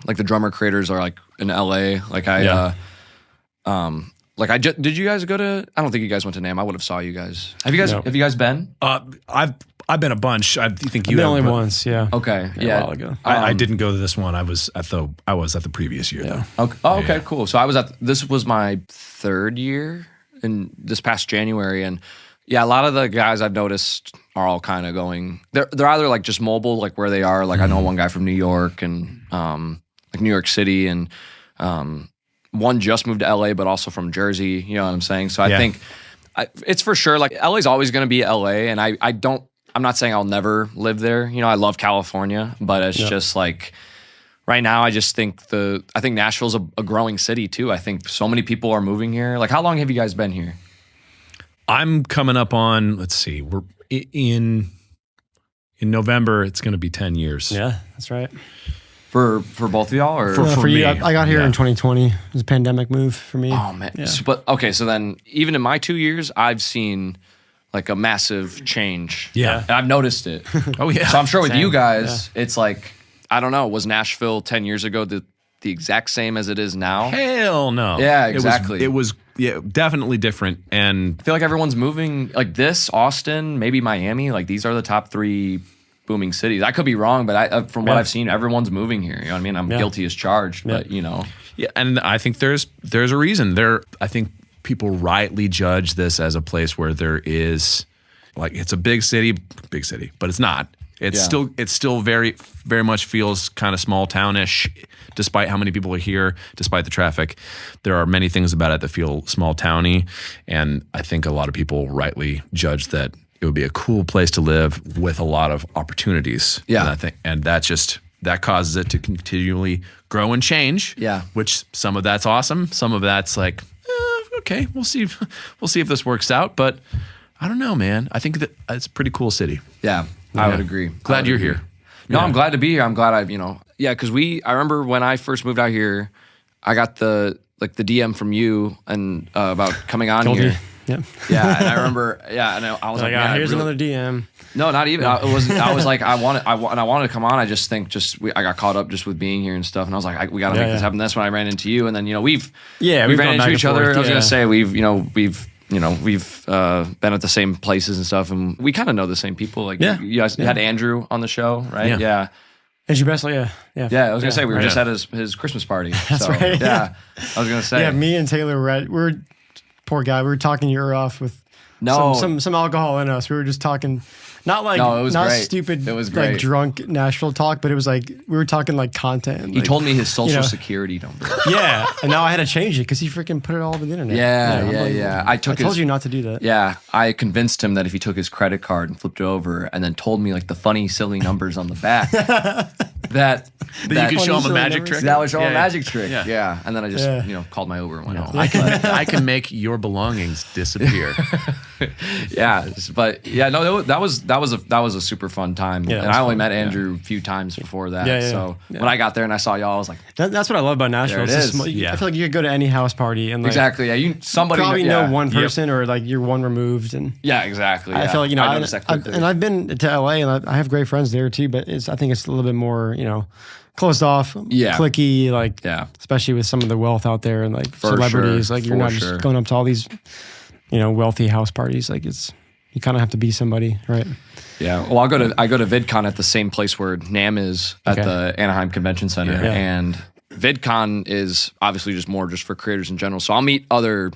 Speaker 3: like the drummer creators are like in LA. Like did you guys go to? I don't think you guys went to NAMM. I would have saw you guys. Have you guys been?
Speaker 2: I've been a bunch. I think you
Speaker 3: have only once. Yeah.
Speaker 1: Okay.
Speaker 3: A while ago.
Speaker 2: I didn't go to this one. I was at the previous year though.
Speaker 1: Okay. Oh, okay. Cool. So this was my third year in this past January, and a lot of the guys I've noticed are all kind of going. They're either like just mobile, like where they are. Like I know one guy from New York and like New York City, and one just moved to LA, but also from Jersey. You know what I'm saying? So I think it's for sure. Like LA's always going to be LA, and I'm not saying I'll never live there. You know, I love California, but it's just like right now, I just think I think Nashville's a growing city too. I think so many people are moving here. Like, how long have you guys been here?
Speaker 2: I'm coming up on, let's see, we're in November. It's going to be 10 years.
Speaker 3: Yeah, that's right.
Speaker 1: For both of y'all, or
Speaker 3: for you? I got here in 2020. It was a pandemic move for me.
Speaker 1: Oh man. Yeah. But okay, so then even in my 2 years, I've seen like a massive change. Yeah. And I've noticed it.
Speaker 2: Oh yeah.
Speaker 1: So I'm sure with you guys, it's like, I don't know, was Nashville 10 years ago the exact same as it is now?
Speaker 2: Hell no.
Speaker 1: Yeah, exactly.
Speaker 2: It was definitely different. And
Speaker 1: I feel like everyone's moving like this, Austin, maybe Miami, like these are the top 3 booming cities. I could be wrong, but from what I've seen, everyone's moving here. You know what I mean? I'm guilty as charged, but you know.
Speaker 2: Yeah, and I think there's a reason. I think people rightly judge this as a place where there is, like, it's a big city, but it's not. It's still very, very much feels kind of small townish, despite how many people are here, despite the traffic. There are many things about it that feel small towny, and I think a lot of people rightly judge that it would be a cool place to live with a lot of opportunities. Yeah, and that causes it to continually grow and change. Yeah, which some of that's awesome, some of that's like, okay, we'll see if this works out. But I don't know, man. I think that it's a pretty cool city.
Speaker 1: Yeah, I would agree.
Speaker 2: Glad you're here.
Speaker 1: No, I'm glad to be here. I'm glad because I remember when I first moved out here, I got the DM from you and about coming on here.
Speaker 3: Yep.
Speaker 1: Yeah, and I remember, and I was like, man,
Speaker 3: here's another DM.
Speaker 1: No, not even. I was like, I wanted to come on. I just think I got caught up just with being here and stuff, and I was like, we got to make this happen. That's when I ran into you, and then we've ran into each other. I was gonna say we've been at the same places and stuff, and we kind of know the same people. Like you guys had Andrew on the show, right? Yeah.
Speaker 3: As your best, yeah.
Speaker 1: I was gonna say we were just at his Christmas party.
Speaker 3: That's right.
Speaker 1: Yeah, I was gonna say.
Speaker 3: Yeah, me and Taylor were poor guy. We were talking your ear off with some alcohol in us. We were just talking Not like
Speaker 1: No, it was
Speaker 3: not
Speaker 1: great.
Speaker 3: stupid,
Speaker 1: It was
Speaker 3: like
Speaker 1: great.
Speaker 3: drunk Nashville talk, but it was like we were talking like content. And
Speaker 1: He told me his social
Speaker 3: know.
Speaker 1: security number.
Speaker 3: Yeah, and now I had to change it because he freaking put it all over the internet.
Speaker 1: Yeah,
Speaker 3: I'm like, I told you not to do that.
Speaker 1: Yeah, I convinced him that if he took his credit card and flipped it over and then told me like the funny, silly numbers on the back, that
Speaker 2: you could show him a
Speaker 3: silly
Speaker 2: magic
Speaker 3: numbers.
Speaker 2: trick.
Speaker 1: that would show
Speaker 2: Yeah,
Speaker 1: a magic trick.
Speaker 2: yeah.
Speaker 1: Yeah. And then I just,
Speaker 3: Yeah.
Speaker 1: called my Uber and went home.
Speaker 2: I can make your belongings disappear.
Speaker 1: Yeah, but yeah, no, that was a super fun time.
Speaker 3: Yeah,
Speaker 1: and
Speaker 3: that was
Speaker 1: I only
Speaker 3: fun.
Speaker 1: met Andrew a few times before that.
Speaker 3: Yeah, yeah,
Speaker 1: So
Speaker 3: yeah.
Speaker 1: when I got there and I saw y'all, I was like,
Speaker 3: That's what I love about Nashville.
Speaker 1: There it
Speaker 3: It's
Speaker 1: is.
Speaker 3: just
Speaker 2: Yeah.
Speaker 3: I feel like you could go to any house party and like
Speaker 1: exactly. Yeah, somebody
Speaker 3: probably
Speaker 1: yeah.
Speaker 3: know one
Speaker 2: Yep.
Speaker 3: person or like you're one removed and.
Speaker 1: Yeah, exactly.
Speaker 3: I
Speaker 1: yeah.
Speaker 3: feel like
Speaker 1: I noticed that quickly.
Speaker 3: and I've been to LA and I have great friends there too, but I think it's a little bit more closed off,
Speaker 1: Yeah.
Speaker 3: clicky, like
Speaker 1: Yeah.
Speaker 3: especially with some of the wealth out there and like
Speaker 1: For
Speaker 3: celebrities,
Speaker 1: sure,
Speaker 3: like you're
Speaker 1: for
Speaker 3: not
Speaker 1: sure.
Speaker 3: just going up to all these wealthy house parties. Like you kind of have to be somebody, right?
Speaker 1: Yeah. Well, I go to VidCon at the same place where NAMM is at
Speaker 3: Okay.
Speaker 1: the Anaheim Convention Center,
Speaker 3: Yeah.
Speaker 1: and VidCon is obviously just more just for creators in general. So I'll meet other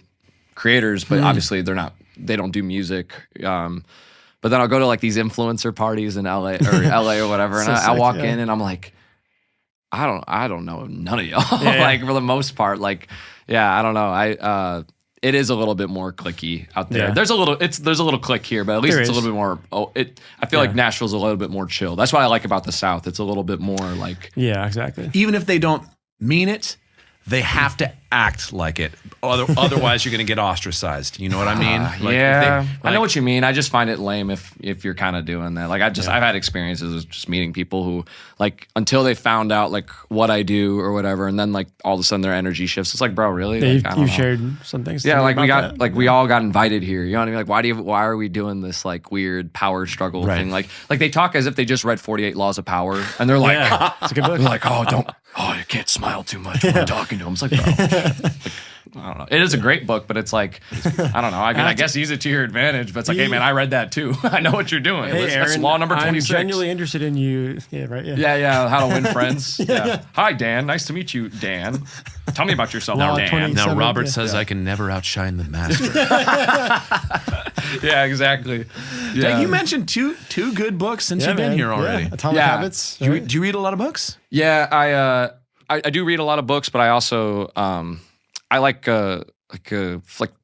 Speaker 1: creators, but obviously they don't do music. But then I'll go to like these influencer parties in LA or whatever, and
Speaker 3: So
Speaker 1: I
Speaker 3: sick,
Speaker 1: walk
Speaker 3: yeah.
Speaker 1: in and I'm like, I don't know none of y'all.
Speaker 3: Yeah.
Speaker 1: Like for the most part, like I don't know. It is a little bit more clicky out there.
Speaker 3: Yeah.
Speaker 1: There's a little click here, but at least
Speaker 3: There
Speaker 1: it's a
Speaker 3: is.
Speaker 1: little bit more. I feel like Nashville's a little bit more chill. That's what I like about the South. It's a little bit more like
Speaker 3: Yeah, exactly.
Speaker 2: Even if they don't mean it, they have to act like it. Otherwise, you're going to get ostracized. You know what I mean? Like, if they-
Speaker 1: I know what you mean. I just find it lame if you're kind of doing that. Like I've had experiences of just meeting people who like until they found out like what I do or whatever, and then like all of a sudden their energy shifts. It's like, bro, really?
Speaker 3: Yeah,
Speaker 1: Like, I don't
Speaker 3: you
Speaker 1: know.
Speaker 3: shared some things.
Speaker 1: Yeah,
Speaker 3: to me
Speaker 1: like we
Speaker 3: about
Speaker 1: got
Speaker 3: that.
Speaker 1: like we all got invited here. You know what I mean? Like why are we doing this like weird power struggle
Speaker 2: Right.
Speaker 1: thing? Like they talk as if they just read 48 Laws of Power, and they're like,
Speaker 3: Yeah, it's a good book.
Speaker 1: they're like, you can't smile too much when I'm talking to him. It's like, bro. I don't know. It is a great book, but it's like, I don't know. I mean, I guess use it to your advantage, but it's like, hey, man, I read that too. I know what you're doing.
Speaker 3: Hey,
Speaker 1: That's
Speaker 3: Aaron,
Speaker 1: law number
Speaker 3: I'm
Speaker 1: 26.
Speaker 3: genuinely interested in you. Yeah, right. Yeah.
Speaker 1: Yeah, how to win friends. Yeah. Hi, Dan. Nice to meet you, Dan. Tell me about yourself,
Speaker 3: Law
Speaker 1: Dan.
Speaker 3: 27.
Speaker 2: Now, Robert
Speaker 3: Yeah.
Speaker 2: says I can never outshine the master.
Speaker 1: Yeah, exactly.
Speaker 2: Yeah. You mentioned two good books since you've been
Speaker 3: man.
Speaker 2: here already.
Speaker 3: Yeah. Atomic
Speaker 1: Yeah.
Speaker 3: Habits.
Speaker 2: Do, you,
Speaker 3: right?
Speaker 2: do you read a lot of books?
Speaker 1: Yeah, I do read a lot of books, but I also I like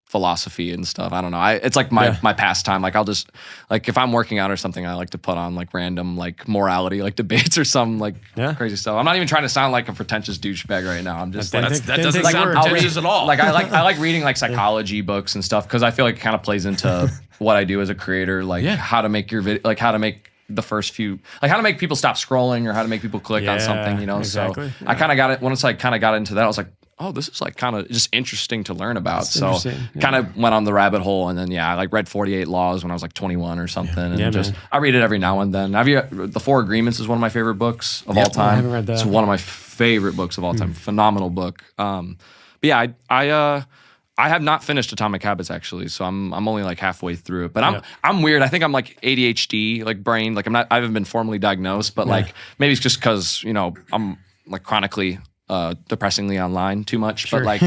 Speaker 1: philosophy and stuff. I don't know. It's like my pastime. Like I'll just like if I'm working out or something, I like to put on like random like morality like debates or some like crazy stuff. I'm not even trying to sound like a pretentious douchebag right now. I'm just like
Speaker 2: That doesn't
Speaker 3: take
Speaker 2: sound
Speaker 3: words.
Speaker 2: pretentious at all.
Speaker 1: like I like reading like psychology books and stuff because I feel like it kind of plays into what I do as a creator. Like how to make your video, like how to make the first few, like how to make people stop scrolling or how to make people click on something,
Speaker 3: exactly.
Speaker 1: So I kind of got it once I kind of got into that. I was like, oh, this is like kind of just interesting to learn about. So kind of went on the rabbit hole, and then I like read 48 Laws when I was like 21 or something, and just
Speaker 3: man.
Speaker 1: I read it every now and then. The Four Agreements is one of my favorite books of all time.
Speaker 3: I haven't read that.
Speaker 1: It's one of my favorite books of all time. Phenomenal book. But yeah, I have not finished Atomic Habits actually, so I'm only like halfway through it. But I'm weird. I think I'm like ADHD, like brain. Like I haven't been formally diagnosed, but like maybe it's just because I'm like chronically depressingly online too much. But like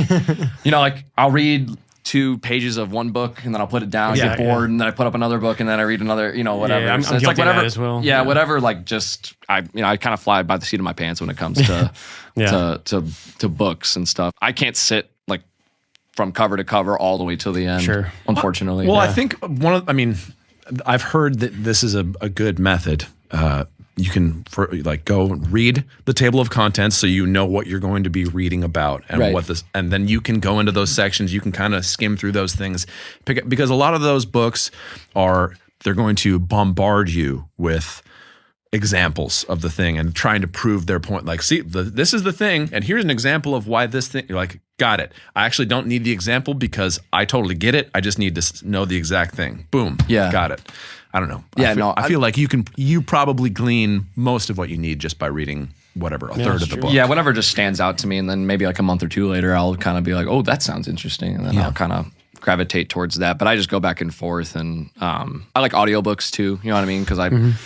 Speaker 1: like I'll read 2 pages of one book and then I'll put it down, get bored, and then I put up another book and then I read another, whatever.
Speaker 3: Yeah, I'm
Speaker 1: so it's like
Speaker 3: guilty of
Speaker 1: whatever
Speaker 3: that as well.
Speaker 1: Yeah, whatever. Like just I kind of fly by the seat of my pants when it comes to to books and stuff. I can't sit like from cover to cover all the way till the end.
Speaker 3: Sure.
Speaker 1: Unfortunately.
Speaker 2: Well, I think I've heard that this is a good method. You can go read the table of contents so you know what you're going to be reading about and and then you can go into those sections. You can kind of skim through those things, because a lot of those books they're going to bombard you with examples of the thing and trying to prove their point. Like, see, this is the thing, and here's an example of why this thing. You're like, got it. I actually don't need the example because I totally get it. I just need to know the exact thing. Boom.
Speaker 1: Yeah.
Speaker 2: Got it. I don't know.
Speaker 1: Yeah,
Speaker 2: I feel like you probably glean most of what you need just by reading whatever, a third of the book.
Speaker 1: Yeah, whatever just stands out to me, and then maybe like a month or 2 later, I'll kind of be like, oh, that sounds interesting, and then I'll kind of gravitate towards that. But I just go back and forth, and I like audiobooks too. You know what I mean? Because I don't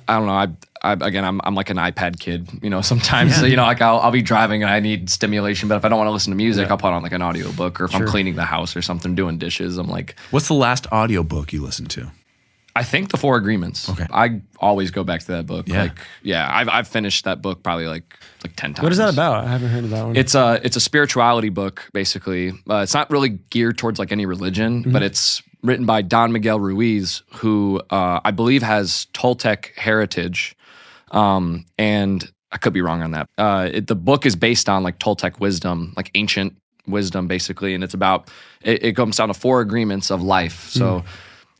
Speaker 1: know, I'm like an iPad kid. Sometimes like I'll be driving and I need stimulation, but if I don't want to listen to music, I'll put on like an audiobook, or if I'm cleaning the house or something, doing dishes, I'm like,
Speaker 2: what's the last audiobook you listened to?
Speaker 1: I think The Four Agreements.
Speaker 2: Okay.
Speaker 1: I always go back to that book.
Speaker 2: Yeah.
Speaker 1: I've finished that book probably like 10 times.
Speaker 3: What is that about? I haven't heard of that one.
Speaker 1: It's a spirituality book, basically. It's not really geared towards like any religion, but it's written by Don Miguel Ruiz, who I believe has Toltec heritage. And I could be wrong on that. The book is based on like Toltec wisdom, like ancient wisdom, basically. And it's about, it comes down to 4 agreements of life. So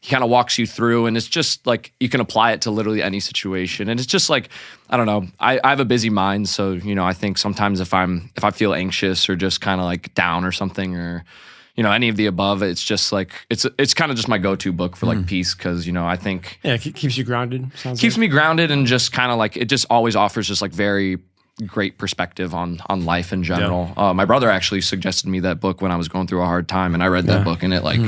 Speaker 1: he kind of walks you through, and it's just like you can apply it to literally any situation. And it's just like, I don't know, I have a busy mind, so you know, I think sometimes if I feel anxious or just kind of like down or something, or you know, any of the above, it's just like it's kind of just my go-to book for like peace, because you know, I think
Speaker 3: it keeps you grounded.
Speaker 1: Keeps me grounded, and just kind of like it just always offers just like very great perspective on life in general. My brother actually suggested me that book when I was going through a hard time, and I read that book, and it like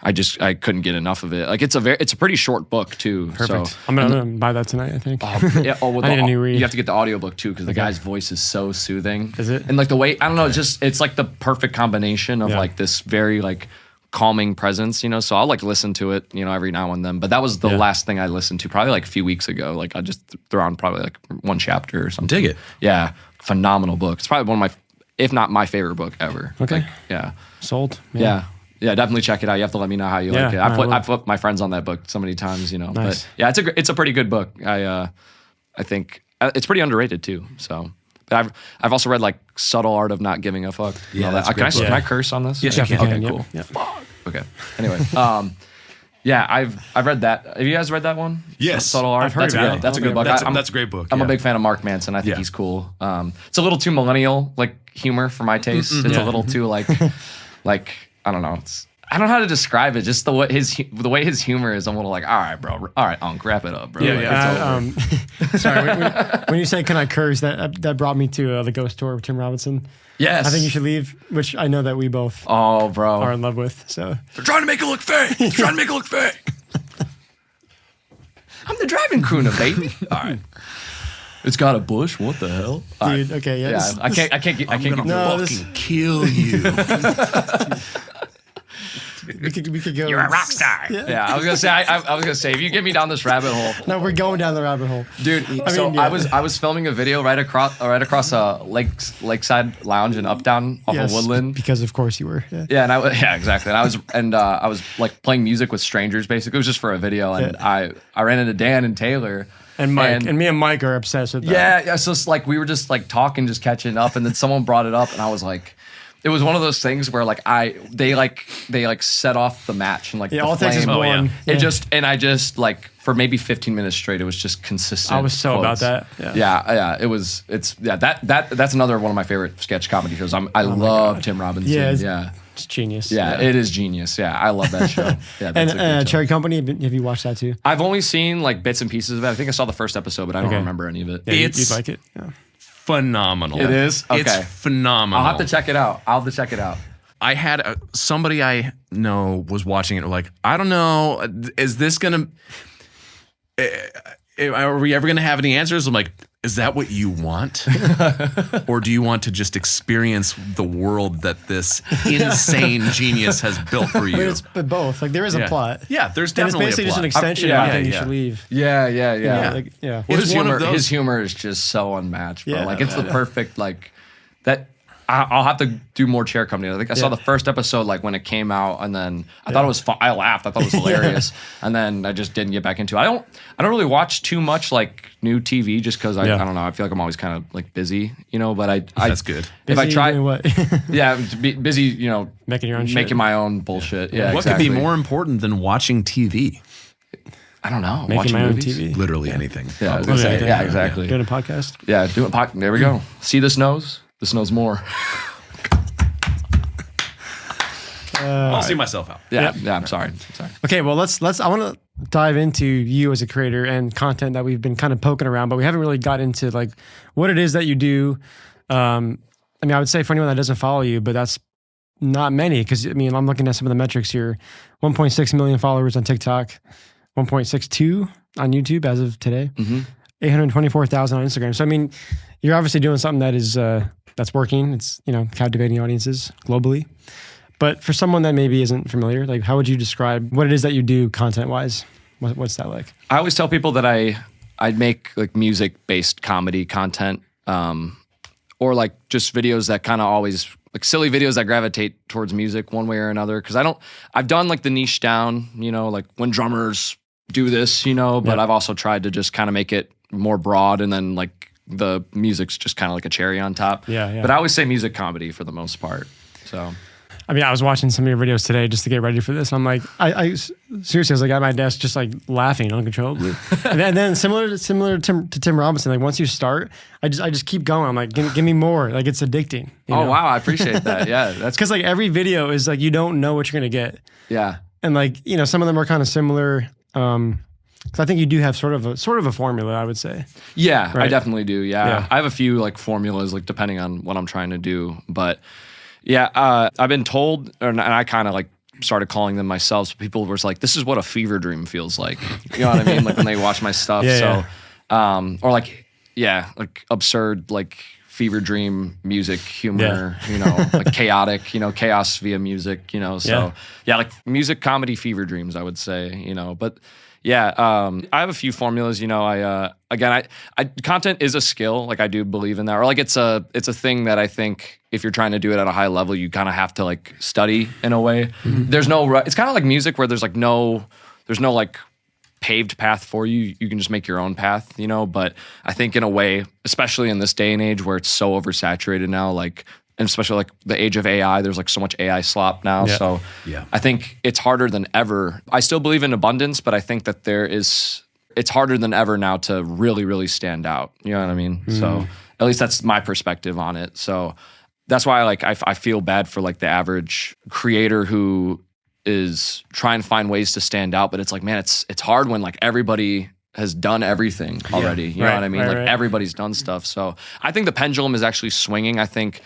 Speaker 1: I couldn't get enough of it. Like it's a pretty short book too.
Speaker 3: Perfect.
Speaker 1: So,
Speaker 3: I'm gonna buy that tonight, I think.
Speaker 1: With
Speaker 3: I need a new read.
Speaker 1: You have to get the audiobook too, because the guy's voice is so soothing.
Speaker 3: Is it?
Speaker 1: And like the way, I don't know, it's like the perfect combination of like this very like calming presence, you know. So I'll like listen to it, you know, every now and then. But that was the last thing I listened to, probably like a few weeks ago. Like I just threw on probably like one chapter or something.
Speaker 2: Dig it.
Speaker 1: Yeah, phenomenal book. It's probably one of my, if not my favorite book ever.
Speaker 3: Okay.
Speaker 1: Like, yeah.
Speaker 3: Sold. Man.
Speaker 1: Yeah. Yeah, definitely check it out. You have to let me know how you like it.
Speaker 3: I
Speaker 1: I've put my friends on that book so many times, you know.
Speaker 3: Nice.
Speaker 1: But yeah, it's a pretty good book. I think it's pretty underrated too. So, but I've also read like Subtle Art of Not Giving a Fuck.
Speaker 2: Yeah,
Speaker 1: All
Speaker 2: that's
Speaker 1: that.
Speaker 2: a great book.
Speaker 1: Can I curse on this?
Speaker 2: Yes, you can.
Speaker 1: Okay,
Speaker 3: Yep,
Speaker 1: cool.
Speaker 3: yep.
Speaker 1: Okay. Anyway, yeah, I've read that. Have you guys read that one?
Speaker 2: Yes.
Speaker 1: Subtle Art.
Speaker 3: I've heard about it.
Speaker 1: That's a good book.
Speaker 2: That's a great book.
Speaker 1: I'm a big fan of Mark Manson. I think he's cool. It's a little too millennial like humor for my taste. It's a little too like I don't know. I don't know how to describe it. Just the way his humor is, I'm a little like, all right, bro. All right, Unc, wrap it up, bro.
Speaker 3: Sorry, when you say "can I curse," that brought me to the Ghost Tour of Tim Robinson.
Speaker 1: Yes.
Speaker 3: I think you should leave, which I know that we both
Speaker 1: Oh, bro.
Speaker 3: are in love with. So
Speaker 2: They're trying to make it look fake. They're trying to make it look fake.
Speaker 1: I'm the driving crooner, baby. All right. It's got a bush. What the hell?
Speaker 3: dude, okay, yeah.
Speaker 1: I can't.
Speaker 2: I'm gonna
Speaker 3: No,
Speaker 2: fucking kill you.
Speaker 3: we could go.
Speaker 1: You're a rock star. Yeah, I was gonna say. I was gonna say, if you get me down this rabbit hole,
Speaker 3: No, we're going down the rabbit hole.
Speaker 1: dude. I was filming a video right across a lakeside lounge in Uptown off of Woodland.
Speaker 3: Because of course you were. Yeah.
Speaker 1: Yeah, exactly. And I was like playing music with strangers. Basically, it was just for a video, and I ran into Dan and Taylor.
Speaker 3: And Mike and me and Mike are obsessed with that.
Speaker 1: Yeah. So it's like we were just like talking, just catching up, and then someone brought it up, and I was like. It was one of those things where like they set off the match and like the
Speaker 3: all it takes is
Speaker 1: flame.
Speaker 3: one.
Speaker 1: I just like for maybe 15 minutes straight, it was just consistent.
Speaker 3: I was so about
Speaker 1: quotes.
Speaker 3: that.
Speaker 1: Yeah. That's another one of my favorite sketch comedy shows. I love Tim Robinson.
Speaker 3: Yeah, it's genius.
Speaker 1: Yeah, it is genius. Yeah, I love that show. Yeah, that's a good
Speaker 3: and
Speaker 1: show.
Speaker 3: Cherry Company, have you watched that too?
Speaker 1: I've only seen like bits and pieces of it. I think I saw the first episode, but I don't remember any of it.
Speaker 3: Yeah,
Speaker 2: It's-
Speaker 3: you'd like it. Yeah.
Speaker 2: Phenomenal.
Speaker 1: It is? Okay.
Speaker 2: It's phenomenal.
Speaker 1: I'll have to check it out.
Speaker 2: I had somebody I know was watching it. Like, I don't know, is this gonna? Are we ever gonna have any answers? I'm like, is that what you want, or do you want to just experience the world that this insane genius has built for you?
Speaker 3: But both. Like there is a plot.
Speaker 2: Yeah, there's
Speaker 3: And it's
Speaker 2: definitely
Speaker 3: basically
Speaker 2: a
Speaker 3: just
Speaker 2: plot.
Speaker 3: an extension
Speaker 1: Yeah,
Speaker 3: of I think
Speaker 2: yeah,
Speaker 3: you should leave.
Speaker 1: Yeah.
Speaker 3: Yeah.
Speaker 1: Well,
Speaker 2: It's one of those-
Speaker 1: his humor is just so unmatched, bro.
Speaker 3: Yeah.
Speaker 1: Like it's the perfect like that. I'll have to do more Chair Company. I think I saw the first episode like when it came out, and then I thought it was fun. I laughed. I thought it was hilarious, and then I just didn't get back into it. I don't really watch too much like new TV just because I don't know. I feel like I'm always kind of like busy, you know. But I
Speaker 2: That's good.
Speaker 1: If I
Speaker 3: Busy
Speaker 1: try,
Speaker 3: doing what?
Speaker 1: yeah, to be busy, you know,
Speaker 3: Making your own shit.
Speaker 1: making my own bullshit. Yeah,
Speaker 2: What
Speaker 1: exactly.
Speaker 2: could be more important than watching TV?
Speaker 1: I don't know.
Speaker 3: Making
Speaker 1: watching
Speaker 3: my own
Speaker 1: movies?
Speaker 3: TV.
Speaker 2: Literally anything.
Speaker 1: Yeah, I was gonna say,
Speaker 3: Okay,
Speaker 1: yeah, exactly.
Speaker 3: Doing a podcast.
Speaker 1: Yeah, do it. There we go. See this nose? This knows more.
Speaker 2: I'll see myself out.
Speaker 1: Yeah, I'm sorry.
Speaker 3: Okay, well let's I want to dive into you as a creator and content that we've been kind of poking around, but we haven't really got into like what it is that you do. I mean, I would say for anyone that doesn't follow you, but that's not many because I mean I'm looking at some of the metrics here: 1.6 million followers on TikTok, 1.62 on YouTube as of today, 824,000 on Instagram. So I mean, you're obviously doing something that is that's working. It's captivating audiences globally. But for someone that maybe isn't familiar, like how would you describe what it is that you do content-wise? What's that like?
Speaker 1: I always tell people that I'd make like music-based comedy content, or like just videos that kind of always like silly videos that gravitate towards music one way or another. Because I've done like the niche down, like when drummers do this, but I've also tried to just kind of make it more broad, and then like the music's just kind of like a cherry on top.
Speaker 3: Yeah.
Speaker 1: But I always say music comedy for the most part. So.
Speaker 3: I mean, I was watching some of your videos today just to get ready for this. And I'm like, I seriously, I was like at my desk just like laughing uncontrollably. and then similar to Tim Robinson, like once you start, I just keep going. I'm like, give me more. Like it's addicting. You know?
Speaker 1: Wow, I appreciate that. Yeah, that's
Speaker 3: because like every video is like you don't know what you're gonna get.
Speaker 1: Yeah,
Speaker 3: and like some of them are kind of similar. Because I think you do have sort of a formula, I would say.
Speaker 1: Yeah,
Speaker 3: right?
Speaker 1: I definitely do. Yeah, I have a few like formulas, like depending on what I'm trying to do, but. Yeah, I've been told, and I kind of like started calling them myself. So people were like, "This is what a fever dream feels like." You know what I mean? Like when they watch my stuff. Or like absurd, like fever dream music humor. Like chaotic. Chaos via music. So like music comedy fever dreams, I would say. But. Yeah, I have a few formulas. I content is a skill. Like I do believe in that, or like it's a thing that I think if you're trying to do it at a high level, you kind of have to like study in a way. Mm-hmm. There's no. It's kind of like music where there's no like paved path for you. You can just make your own path. But I think in a way, especially in this day and age where it's so oversaturated now, like. And especially like the age of AI, there's like so much AI slop now. Yeah. So I think it's harder than ever. I still believe in abundance, but I think that it's harder than ever now to really, really stand out. You know what I mean? Mm. So at least that's my perspective on it. So that's why I feel bad for like the average creator who is trying to find ways to stand out. But it's like, man, it's hard when like everybody has done everything already. You know what I mean? Right. Everybody's done stuff. So I think the pendulum is actually swinging. I think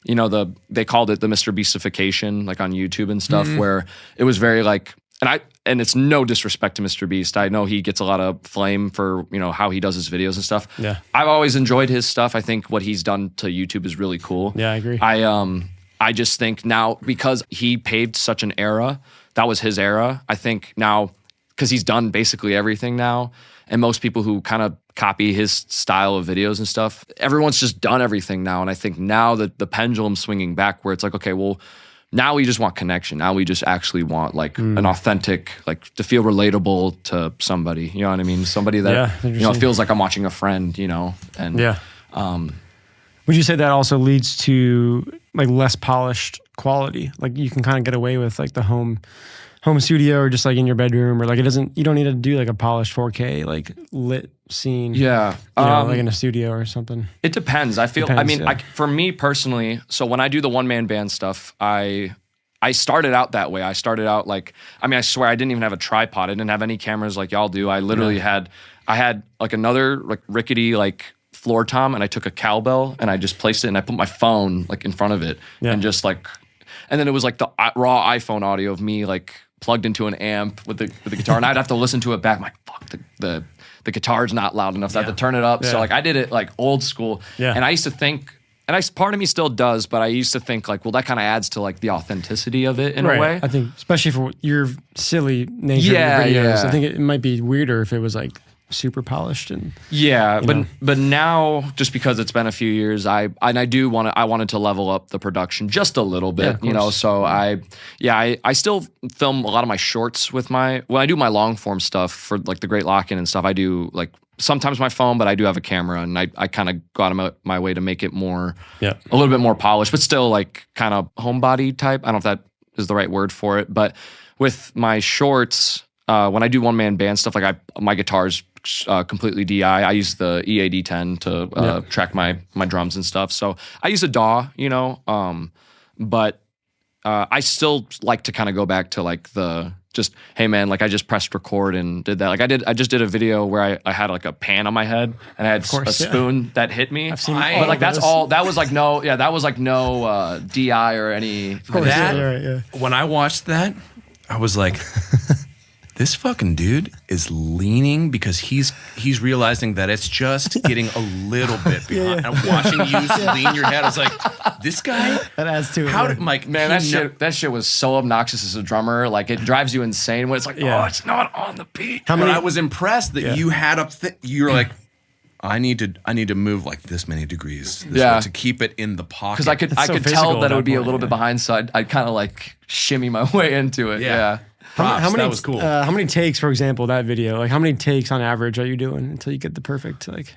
Speaker 1: they called it the Mr. Beastification, like on YouTube and stuff, where it was very like, and it's no disrespect to Mr. Beast. I know he gets a lot of flame for, how he does his videos and stuff. Yeah. I've always enjoyed his stuff. I think what he's done to YouTube is really cool.
Speaker 3: Yeah, I agree.
Speaker 1: I just think now, because he paved such an era, that was his era. I think now, because he's done basically everything now, and most people who kind of copy his style of videos and stuff, everyone's just done everything now. And I think now that the pendulum's swinging back where it's like, okay, well, now we just want connection. Now we just actually want like an authentic, like to feel relatable to somebody. You know what I mean? Somebody that, feels like I'm watching a friend, and
Speaker 3: would you say that also leads to like less polished quality? Like you can kind of get away with like the home studio or just like in your bedroom, or like you don't need to do like a polished 4K like lit scene.
Speaker 1: Yeah.
Speaker 3: Like in a studio or something.
Speaker 1: It depends. For me personally, so when I do the one-man band stuff, I started out that way. I started out like, I swear I didn't even have a tripod. I didn't have any cameras like y'all do. I literally had like another like rickety like floor tom, and I took a cowbell and I just placed it and I put my phone like in front of it and just like, and then it was like the raw iPhone audio of me like plugged into an amp with the guitar, and I'd have to listen to it back. I'm like, fuck, the guitar's not loud enough. So I have to turn it up. So like I did it like old school. Yeah. And I used to think, and part of me still does, but I used to think like, well, that kind of adds to like the authenticity of it in a way.
Speaker 3: I think, especially for your silly nature of your videos, I think it might be weirder if it was like super polished and
Speaker 1: but now, just because it's been a few years, I wanted to level up the production just a little bit, so I still film a lot of my shorts with when I do my long form stuff for like the Great Lock-In and stuff. I do like sometimes my phone, but I do have a camera, and I kind of go out of my way to make it more a little bit more polished, but still like kind of homebody type. I don't know if that is the right word for it, but with my shorts, when I do one-man band stuff, like my guitar's completely DI. I use the EAD10 to track my drums and stuff. So I use a DAW, but I still like to kind of go back to like hey man, like I just pressed record and did that. Like I just did a video where I had like a pan on my head and I had a spoon that hit me.
Speaker 3: I've seen
Speaker 1: but like that's all. That was like no DI or any.
Speaker 2: When I watched that, I was like, this fucking dude is leaning because he's realizing that it's just getting a little bit behind. I'm watching you lean your head. I was like, this guy.
Speaker 3: That adds to it.
Speaker 2: How did Mike?
Speaker 1: Man, that shit was so obnoxious as a drummer. Like it drives you insane when it's like, oh, it's not on the beat.
Speaker 2: But I was impressed that you had up. You're like, I need to move like this many degrees way to keep it in the pocket.
Speaker 1: Because I could tell that it would be a little bit behind, so I'd kind of like shimmy my way into it. Yeah.
Speaker 3: How many,
Speaker 2: that was cool.
Speaker 3: How many takes, for example, that video? Like, how many takes on average are you doing until you get the perfect like?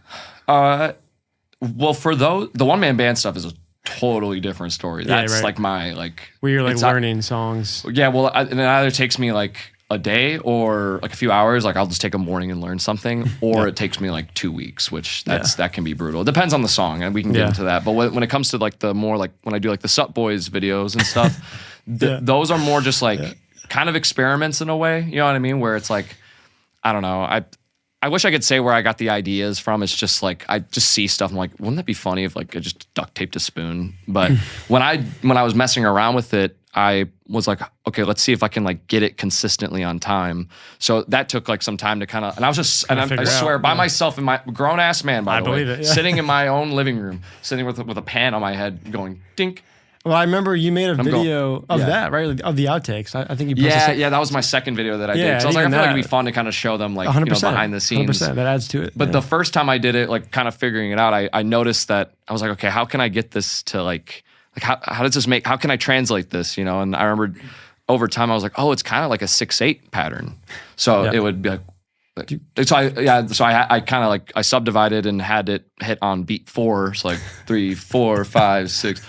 Speaker 1: Well, for the one man band stuff is a totally different story. That's like my
Speaker 3: where you're like learning songs.
Speaker 1: Yeah, well, and it either takes me like a day or like a few hours. Like I'll just take a morning and learn something, or it takes me like 2 weeks, which that can be brutal. It depends on the song, and we can get into that. But when it comes to like the more like when I do like the Sup Boys videos and stuff, those are more just like kind of experiments in a way. You know what I mean? Where it's like, I don't know. I wish I could say where I got the ideas from. It's just like I just see stuff. I'm like, wouldn't that be funny if like I just duct taped a spoon? But when I was messing around with it, I was like, okay, let's see if I can like get it consistently on time. So that took like some time to kind of, and I was just, and I swear by myself in my grown ass man, by the way, sitting in my own living room, sitting with a pan on my head going dink.
Speaker 3: Well, I remember you made a video of that, right? Like, of the outtakes. I think you posted
Speaker 1: that was my second video that I did. So I was like, I feel like it'd be fun to kind of show them like,
Speaker 3: 100%,
Speaker 1: behind the scenes.
Speaker 3: 100%, that adds to it.
Speaker 1: But the first time I did it, like kind of figuring it out, I noticed that I was like, okay, how can I get this to like how does this how can I translate this, And I remember over time I was like, oh, it's kind of like a 6/8 pattern. So it would be like, so I kind of like, I subdivided and had it hit on beat 4. So like 3, 4, 5, 6.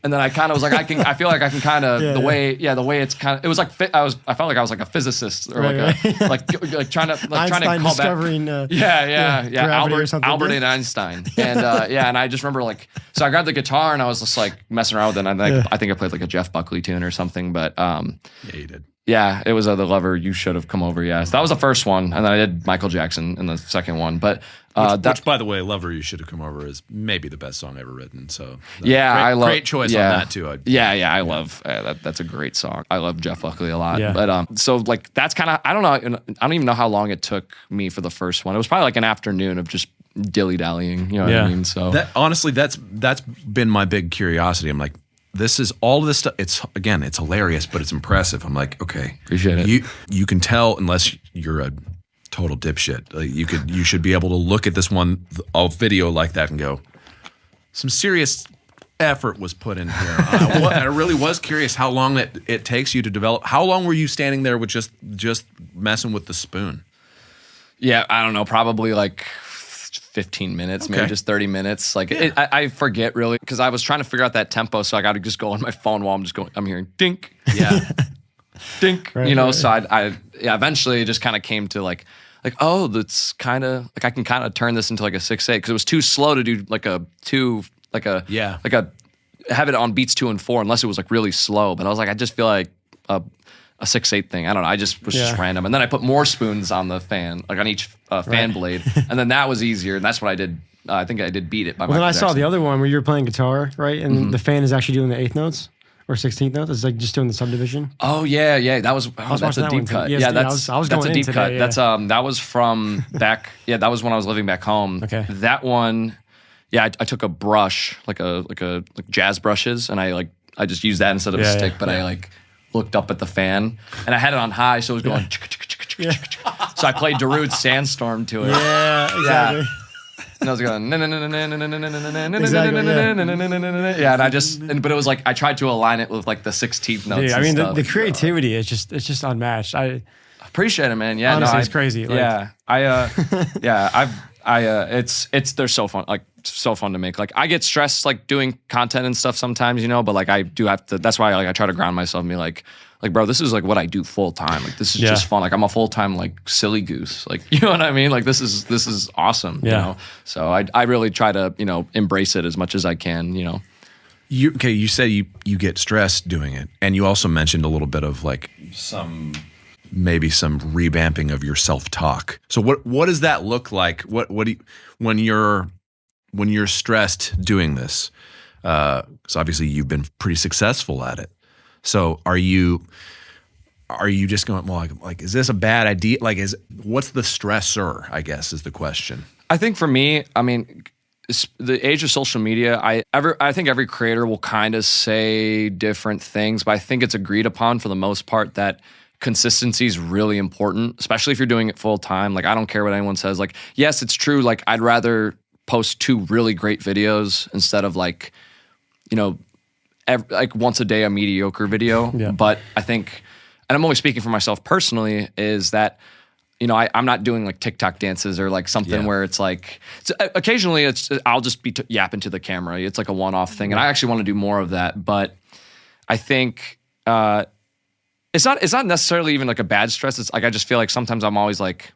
Speaker 1: And then I kind of was like, I feel like I can kind of the way it's kind of, it was like I felt like I was like a physicist or like trying to call
Speaker 3: discovering,
Speaker 1: back. Albert and Einstein, and and I just remember like, so I grabbed the guitar and I was just like messing around with it. And I think I played like a Jeff Buckley tune or something, but
Speaker 2: yeah, you did.
Speaker 1: Yeah, it was The Lover You Should Have Come Over. Yes, that was the first one, and then I did Michael Jackson in the second one. But
Speaker 2: which, by the way, Lover You Should Have Come Over is maybe the best song ever written. So
Speaker 1: I love
Speaker 2: great choice on that too.
Speaker 1: I love that. That's a great song. I love Jeff Buckley a lot. Yeah. But so like that's kind of I don't even know how long it took me for the first one. It was probably like an afternoon of just dilly dallying. You know what I mean? So
Speaker 2: honestly, that's been my big curiosity. I'm like, this is all of this stuff. It's hilarious, but it's impressive. I'm like, okay,
Speaker 1: appreciate it.
Speaker 2: You can tell unless you're a total dipshit. Like you should be able to look at this a video like that and go, some serious effort was put in here. I really was curious how long it takes you to develop. How long were you standing there with just messing with the spoon?
Speaker 1: Yeah, I don't know, probably like 15 minutes, maybe just 30 minutes. Like I forget really because I was trying to figure out that tempo, so I got to just go on my phone while I'm hearing dink, dink, So I eventually it just kind of came to like oh, that's kind of like I can kind of turn this into like a 6/8 because it was too slow to do like a have it on beats 2 and 4 unless it was like really slow. But I was like, I just feel like a 6/8 thing. I don't know. I just was just random. And then I put more spoons on the fan, like on each fan blade. And then that was easier. And that's what I did. I think I did Beat It by Michael
Speaker 3: Then I
Speaker 1: Jackson.
Speaker 3: saw the other one where you were playing guitar, right? And the fan is actually doing the 8th notes or 16th notes. It's like just doing the subdivision.
Speaker 1: Oh, yeah. That's a deep cut.
Speaker 3: Yes,
Speaker 1: that's a deep cut.
Speaker 3: Yeah.
Speaker 1: That's that was from back. That was when I was living back home.
Speaker 3: Okay.
Speaker 1: That one, I took a brush, like jazz brushes, and I just used that instead of a stick, but I looked up at the fan, and I had it on high, so it was going. So I played Darude's Sandstorm to it.
Speaker 3: Yeah, exactly.
Speaker 1: And I was going.
Speaker 3: Exactly,
Speaker 1: Yeah, and I just, but it was like I tried to align it with like the 16th notes.
Speaker 3: Dude, I mean, the creativity is just unmatched. I
Speaker 1: appreciate it, man. Yeah,
Speaker 3: honestly, it's crazy.
Speaker 1: They're so fun, like so fun to make. Like I get stressed like doing content and stuff sometimes, but like I do have to. That's why I try to ground myself and be like bro, this is like what I do full time. Like this is just fun. Like I'm a full time like silly goose. Like you know what I mean? Like this is awesome.
Speaker 3: Yeah.
Speaker 1: So I really try to embrace it as much as I can.
Speaker 2: You said you get stressed doing it, and you also mentioned a little bit of like maybe some revamping of your self-talk. So what does that look like? What do you, when you're stressed doing this? Because obviously you've been pretty successful at it. So are you are you just going, well, like, is this a bad idea? Like, what's the stressor, I guess, is the question.
Speaker 1: I think for me, I mean, the age of social media, I think every creator will kind of say different things, but I think it's agreed upon for the most part that consistency is really important, especially if you're doing it full time. Like, I don't care what anyone says. Like, yes, it's true. Like, I'd rather post 2 really great videos instead of like, you know, like once a day a mediocre video.
Speaker 3: Yeah.
Speaker 1: But I think, and I'm only speaking for myself personally, is that, you know, I'm not doing like TikTok dances or like something where it's like, occasionally I'll just be yapping to the camera. It's like a one-off thing. And I actually want to do more of that. But I think it's not necessarily even like a bad stress. It's like, I just feel like sometimes I'm always like,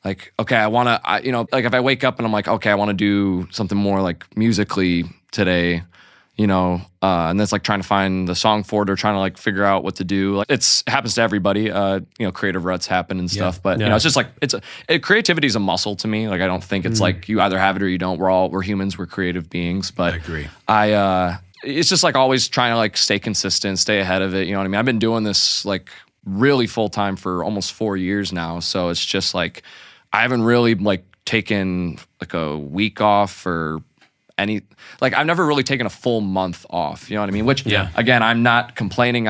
Speaker 1: okay, I want to, you know, like if I wake up and I'm like, okay, I want to do something more like musically today, you know, and that's like trying to find the song for it or trying to like figure out what to do. Like it happens to everybody, you know, creative ruts happen and stuff, but you know, it's just like, creativity is a muscle to me. Like, I don't think it's like you either have it or you don't. We're humans, we're creative beings, but
Speaker 2: I agree.
Speaker 1: It's just like always trying to like stay consistent, stay ahead of it. You know what I mean? I've been doing this like really full time for almost 4 years now. So it's just like, I haven't really like taken like a week off or like I've never really taken a full month off, you know what I mean? Which again, I'm not complaining.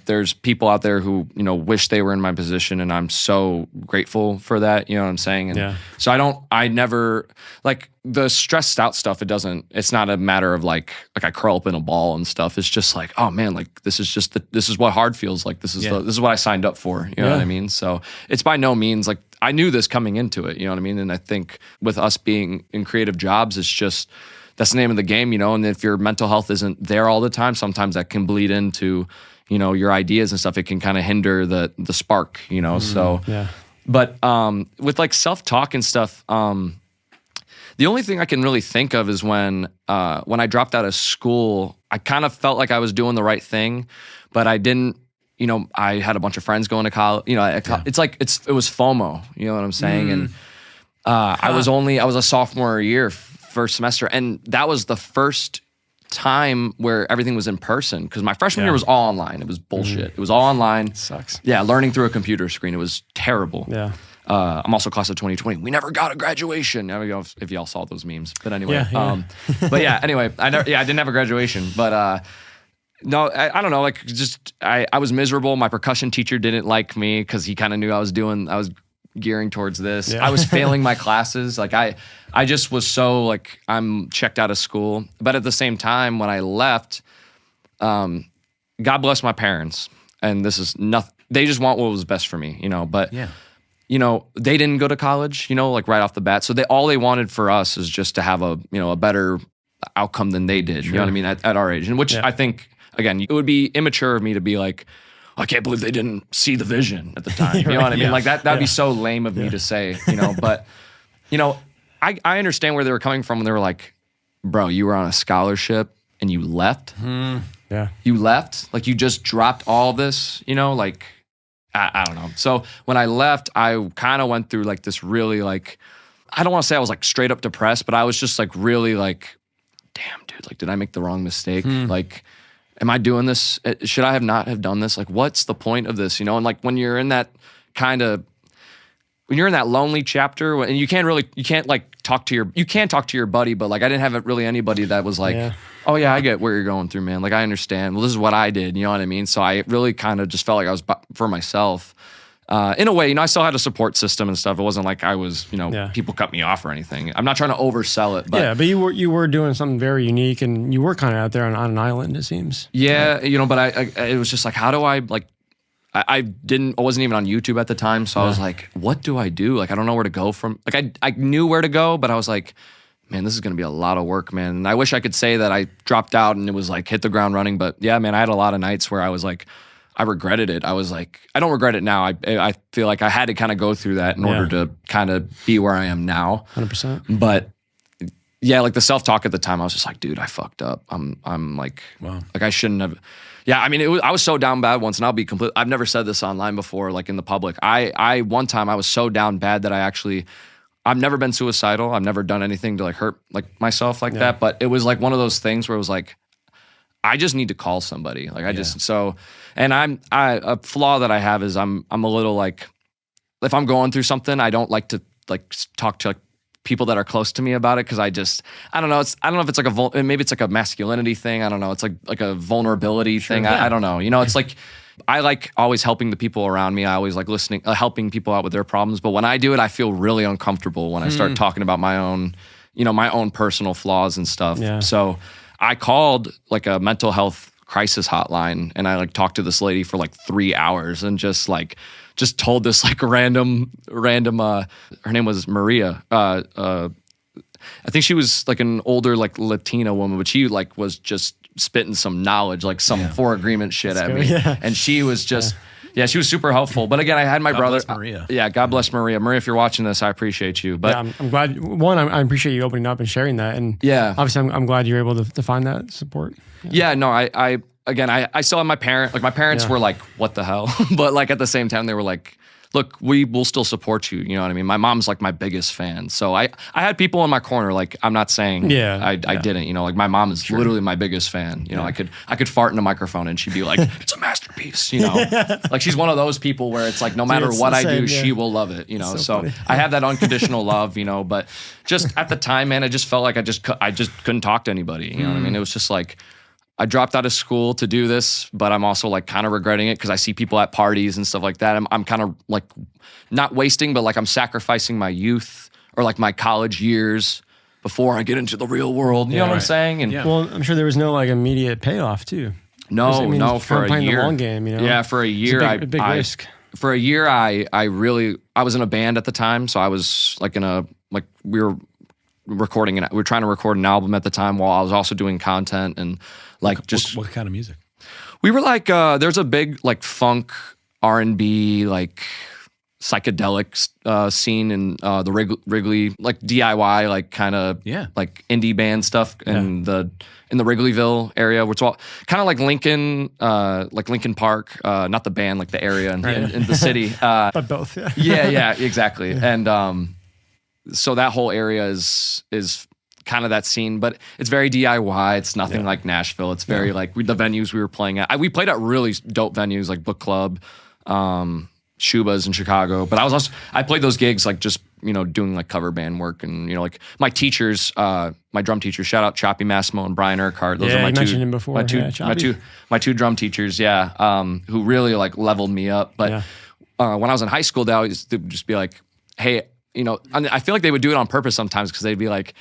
Speaker 1: There's people out there who, you know, wish they were in my position, and I'm so grateful for that. You know what I'm saying? And so I never like the stressed out stuff. It's not a matter of like I curl up in a ball and stuff. It's just like, oh man, like this is what hard feels like. This is what I signed up for. You know what I mean? So it's by no means like I knew this coming into it, you know what I mean? And I think with us being in creative jobs, it's just, that's the name of the game, you know? And if your mental health isn't there all the time, sometimes that can bleed into, you know, your ideas and stuff. It can kind of hinder the spark, you know? So, but with like self-talk and stuff, the only thing I can really think of is when I dropped out of school, I kind of felt like I was doing the right thing, but I didn't, you know, I had a bunch of friends going to college, you know, it's like, it was FOMO, you know what I'm saying? And I was a sophomore year, first semester, and that was the first time where everything was in person, because my freshman year was all online. It was bullshit. It was all online.
Speaker 3: Sucks.
Speaker 1: Yeah, learning through a computer screen. It was terrible.
Speaker 3: Yeah.
Speaker 1: I'm also class of 2020. We never got a graduation. I don't know if y'all saw those memes, but anyway. But yeah, anyway, I didn't have a graduation, but no, I don't know. Like, just I was miserable. My percussion teacher didn't like me because he kind of knew I was gearing towards this. I was failing my classes. Like I just was so like, I'm checked out of school. But at the same time, when I left, God bless my parents. And this is nothing. They just want what was best for me, you know, but you know, they didn't go to college, you know, like right off the bat. So all they wanted for us is just to have a better outcome than they did. You know what I mean? At our age. And which I think, again, it would be immature of me to be like, I can't believe they didn't see the vision at the time. You know what I mean? Like that'd be so lame of me to say, you know, but you know, I understand where they were coming from when they were like, bro, you were on a scholarship and you left.
Speaker 3: Yeah.
Speaker 1: You left, like you just dropped all this, you know, like, I don't know. So when I left, I kind of went through like this really like, I don't want to say I was like straight up depressed, but I was just like really like, damn dude, like, did I make the wrong mistake? Like, am I doing this? Should I not have done this? Like, what's the point of this? You know? And like when you're in that when you're in that lonely chapter and you can't like talk to your buddy, but like I didn't have really anybody that was like, oh yeah, I get where you're going through, man. Like I understand. Well, this is what I did. You know what I mean? So I really kind of just felt like I was for myself. In a way, you know, I still had a support system and stuff. It wasn't like I was, you know, people cut me off or anything. I'm not trying to oversell it, but
Speaker 3: but you were doing something very unique, and you were kind of out there on an island, it seems.
Speaker 1: Yeah, you know, but it was just like, how do I like? I wasn't even on YouTube at the time, so I was like, what do I do? Like, I don't know where to go from. Like, I knew where to go, but I was like, man, this is gonna be a lot of work, man. And I wish I could say that I dropped out and it was like hit the ground running, but yeah, man, I had a lot of nights where I was like, I regretted it. I was like, I don't regret it now. I feel like I had to kind of go through that in order to kind of be where I am now.
Speaker 3: 100%.
Speaker 1: But yeah, like the self-talk at the time, I was just like, dude, I fucked up. I'm like, wow. Like I shouldn't have. Yeah, I mean, I was so down bad once, and I've never said this online before, like in the public. One time I was so down bad that I've never been suicidal. I've never done anything to like hurt like myself like that. But it was like one of those things where it was like, I just need to call somebody. Like and a flaw that I have is I'm a little like, if I'm going through something, I don't like to like talk to like people that are close to me about it, because I don't know. I don't know if it's like maybe it's like a masculinity thing. I don't know. It's like a vulnerability thing.
Speaker 3: Yeah.
Speaker 1: I don't know. You know, it's like I like always helping the people around me. I always like listening, helping people out with their problems. But when I do it, I feel really uncomfortable when I start talking about my own, my own personal flaws and stuff.
Speaker 3: Yeah.
Speaker 1: So I called like a mental health crisis hotline, and I like talked to this lady for like 3 hours and just told this like random her name was Maria. I think she was like an older like Latina woman, but she like was just spitting some knowledge, like some four agreement shit at me.
Speaker 3: Yeah.
Speaker 1: And she was just she was super helpful. But again, I had my brother.
Speaker 2: Bless Maria.
Speaker 1: God bless Maria. Maria, if you're watching this, I appreciate you. But
Speaker 3: I'm glad. One, I appreciate you opening up and sharing that. And obviously, I'm glad you're able to find that support.
Speaker 1: No, I still have my parents. Like my parents were like, "What the hell?" But like at the same time, they were like, "Look, we will still support you." You know what I mean? My mom's like my biggest fan, so I had people in my corner. Like I'm not saying I didn't. Like my mom is literally my biggest fan. You know, I could fart in a microphone and she'd be like, "It's a masterpiece." You know, like she's one of those people where it's like no matter what I do, she will love it. You know, so I have that unconditional love. You know, but just at the time, man, I just felt like I just couldn't talk to anybody. You know what I mean? It was just like, I dropped out of school to do this, but I'm also like kind of regretting it because I see people at parties and stuff like that. I'm kind of like not wasting, but like I'm sacrificing my youth or like my college years before I get into the real world. You know what I'm saying? And
Speaker 3: well, I'm sure there was no like immediate payoff too.
Speaker 1: No, for a
Speaker 3: playing
Speaker 1: year.
Speaker 3: The long game,
Speaker 1: Yeah, for a year,
Speaker 3: it's a big risk.
Speaker 1: For a year, I was in a band at the time, so I was like we were trying to record an album at the time while I was also doing content and like
Speaker 2: what kind of music?
Speaker 1: We were like there's a big like funk R&B like psychedelic scene in the Wrigley like DIY like kind of like indie band stuff in the Wrigleyville area, which all kind of like Lincoln Park, not the band, like the area in the city,
Speaker 3: but both.
Speaker 1: Yeah, exactly. And so that whole area is kind of that scene, but it's very DIY. It's nothing like Nashville. It's very like the venues we were playing at. We played at really dope venues like Book Club, Shuba's in Chicago. But I played those gigs like just doing like cover band work, and like my teachers, my drum teachers. Shout out Choppy Massimo and Brian Urquhart. Those are my
Speaker 3: mentioned him before.
Speaker 1: My two drum teachers. Who really like leveled me up. But when I was in high school, they would just be like, hey. I feel like they would do it on purpose sometimes because they'd be like,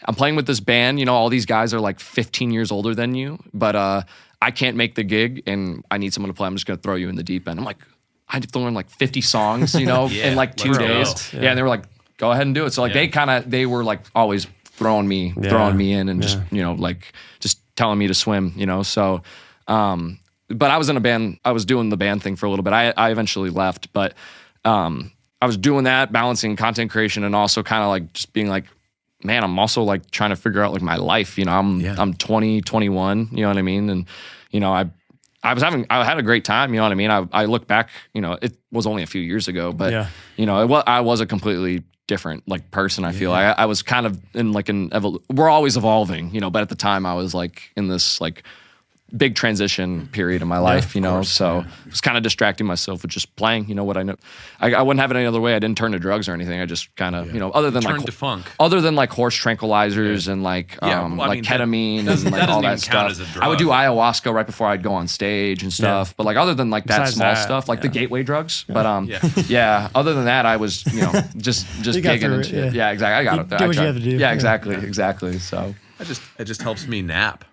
Speaker 1: I'm playing with this band, all these guys are like 15 years older than you, but I can't make the gig and I need someone to play. I'm just going to throw you in the deep end. I'm like, I have to learn like 50 songs, in like 2 days. And they were like, go ahead and do it. So like they were like always throwing me in and just, like just telling me to swim, So, but I was in a band, I was doing the band thing for a little bit. I eventually left, but I was doing that, balancing content creation and also kind of like just being like, man, I'm also like trying to figure out like my life. I'm 20, 21, you know what I mean? And, I had a great time, you know what I mean? I look back, it was only a few years ago, but I was a completely different like person. I feel I was kind of in like we're always evolving, but at the time I was like in this like big transition period in my life, so I was kind of distracting myself with just playing, what I know. I wouldn't have it any other way. I didn't turn to drugs or anything. I just kind of, other than
Speaker 2: turned to funk.
Speaker 1: Other than like horse tranquilizers and like ketamine and like all that stuff. I would do ayahuasca right before I'd go on stage and stuff. But like other than like that small stuff, like the gateway drugs. But other than that, I was, just gigging and shit. Yeah, exactly. I got it there.
Speaker 3: Do what you have to do.
Speaker 1: Yeah, exactly. So
Speaker 2: it just helps me nap.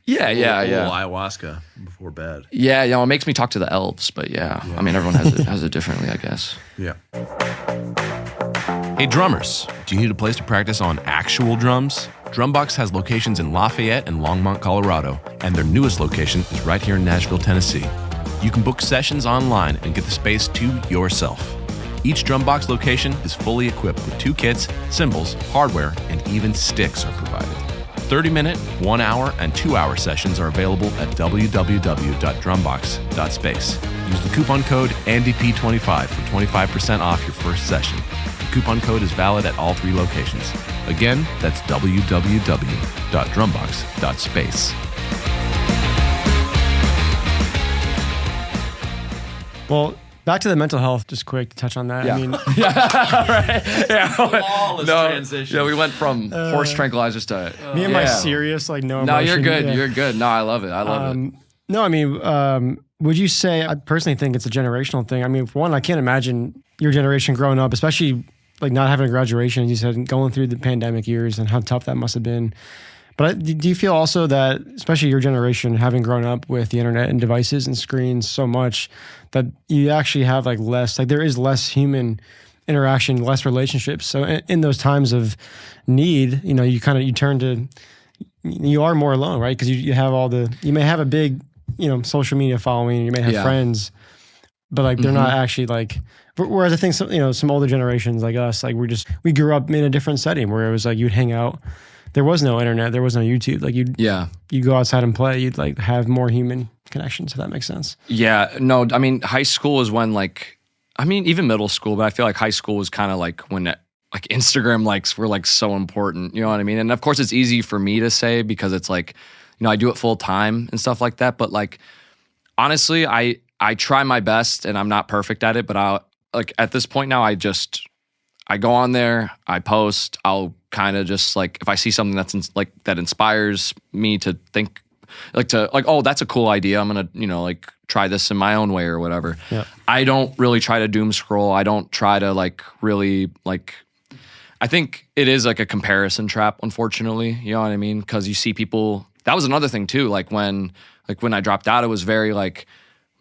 Speaker 1: Yeah.
Speaker 2: A little ayahuasca before bed.
Speaker 1: Yeah, it makes me talk to the elves, but I mean, everyone has it differently, I guess.
Speaker 2: Yeah. Hey, drummers, do you need a place to practice on actual drums? Drumbox has locations in Lafayette and Longmont, Colorado, and their newest location is right here in Nashville, Tennessee. You can book sessions online and get the space to yourself. Each Drumbox location is fully equipped with 2 kits, cymbals, hardware, and even sticks are provided. 30-minute, 1 hour, and 2 hour sessions are available at www.drumbox.space. Use the coupon code ANDP25 for 25% off your first session. The coupon code is valid at all 3 locations. Again, that's www.drumbox.space.
Speaker 3: Well, back to the mental health, just quick to touch on that.
Speaker 1: Yeah.
Speaker 3: I mean,
Speaker 2: Flawless transition.
Speaker 1: Yeah, we went from horse tranquilizers to
Speaker 3: me and my serious, like, no
Speaker 1: No,
Speaker 3: emotion.
Speaker 1: you're good.
Speaker 3: Yeah.
Speaker 1: You're good. No, I love it. I love it.
Speaker 3: No, I mean, would you say, I personally think it's a generational thing. I mean, for one, I can't imagine your generation growing up, especially like not having a graduation, as you said, going through the pandemic years and how tough that must have been. But do you feel also that, especially your generation, having grown up with the internet and devices and screens so much, that you actually have like less, like there is less human interaction, less relationships. So in those times of need, you know, you turn to, you are more alone, right? Because you have you may have a big, you know, social media following, you may have friends, but like they're not actually like, whereas I think some older generations like us, like we grew up in a different setting where it was like you'd hang out. There was no internet, there was no YouTube. Like you'd go outside and play, you'd like have more human connections, if that makes sense.
Speaker 1: Yeah, no, I mean, high school is when like, I mean, even middle school, but I feel like high school was kind of like when like Instagram likes were like so important, you know what I mean? And of course it's easy for me to say because it's like, you know, I do it full time and stuff like that. But like, honestly, I try my best and I'm not perfect at it, but like at this point now, I go on there, I post, I'll kind of just like, if I see something that inspires me to think oh, that's a cool idea. I'm going to, you know, like try this in my own way or whatever. Yeah. I don't really try to doom scroll. I don't try to like really like, I think it is like a comparison trap, unfortunately. You know what I mean? Because you see people, that was another thing too. Like when I dropped out, it was very like,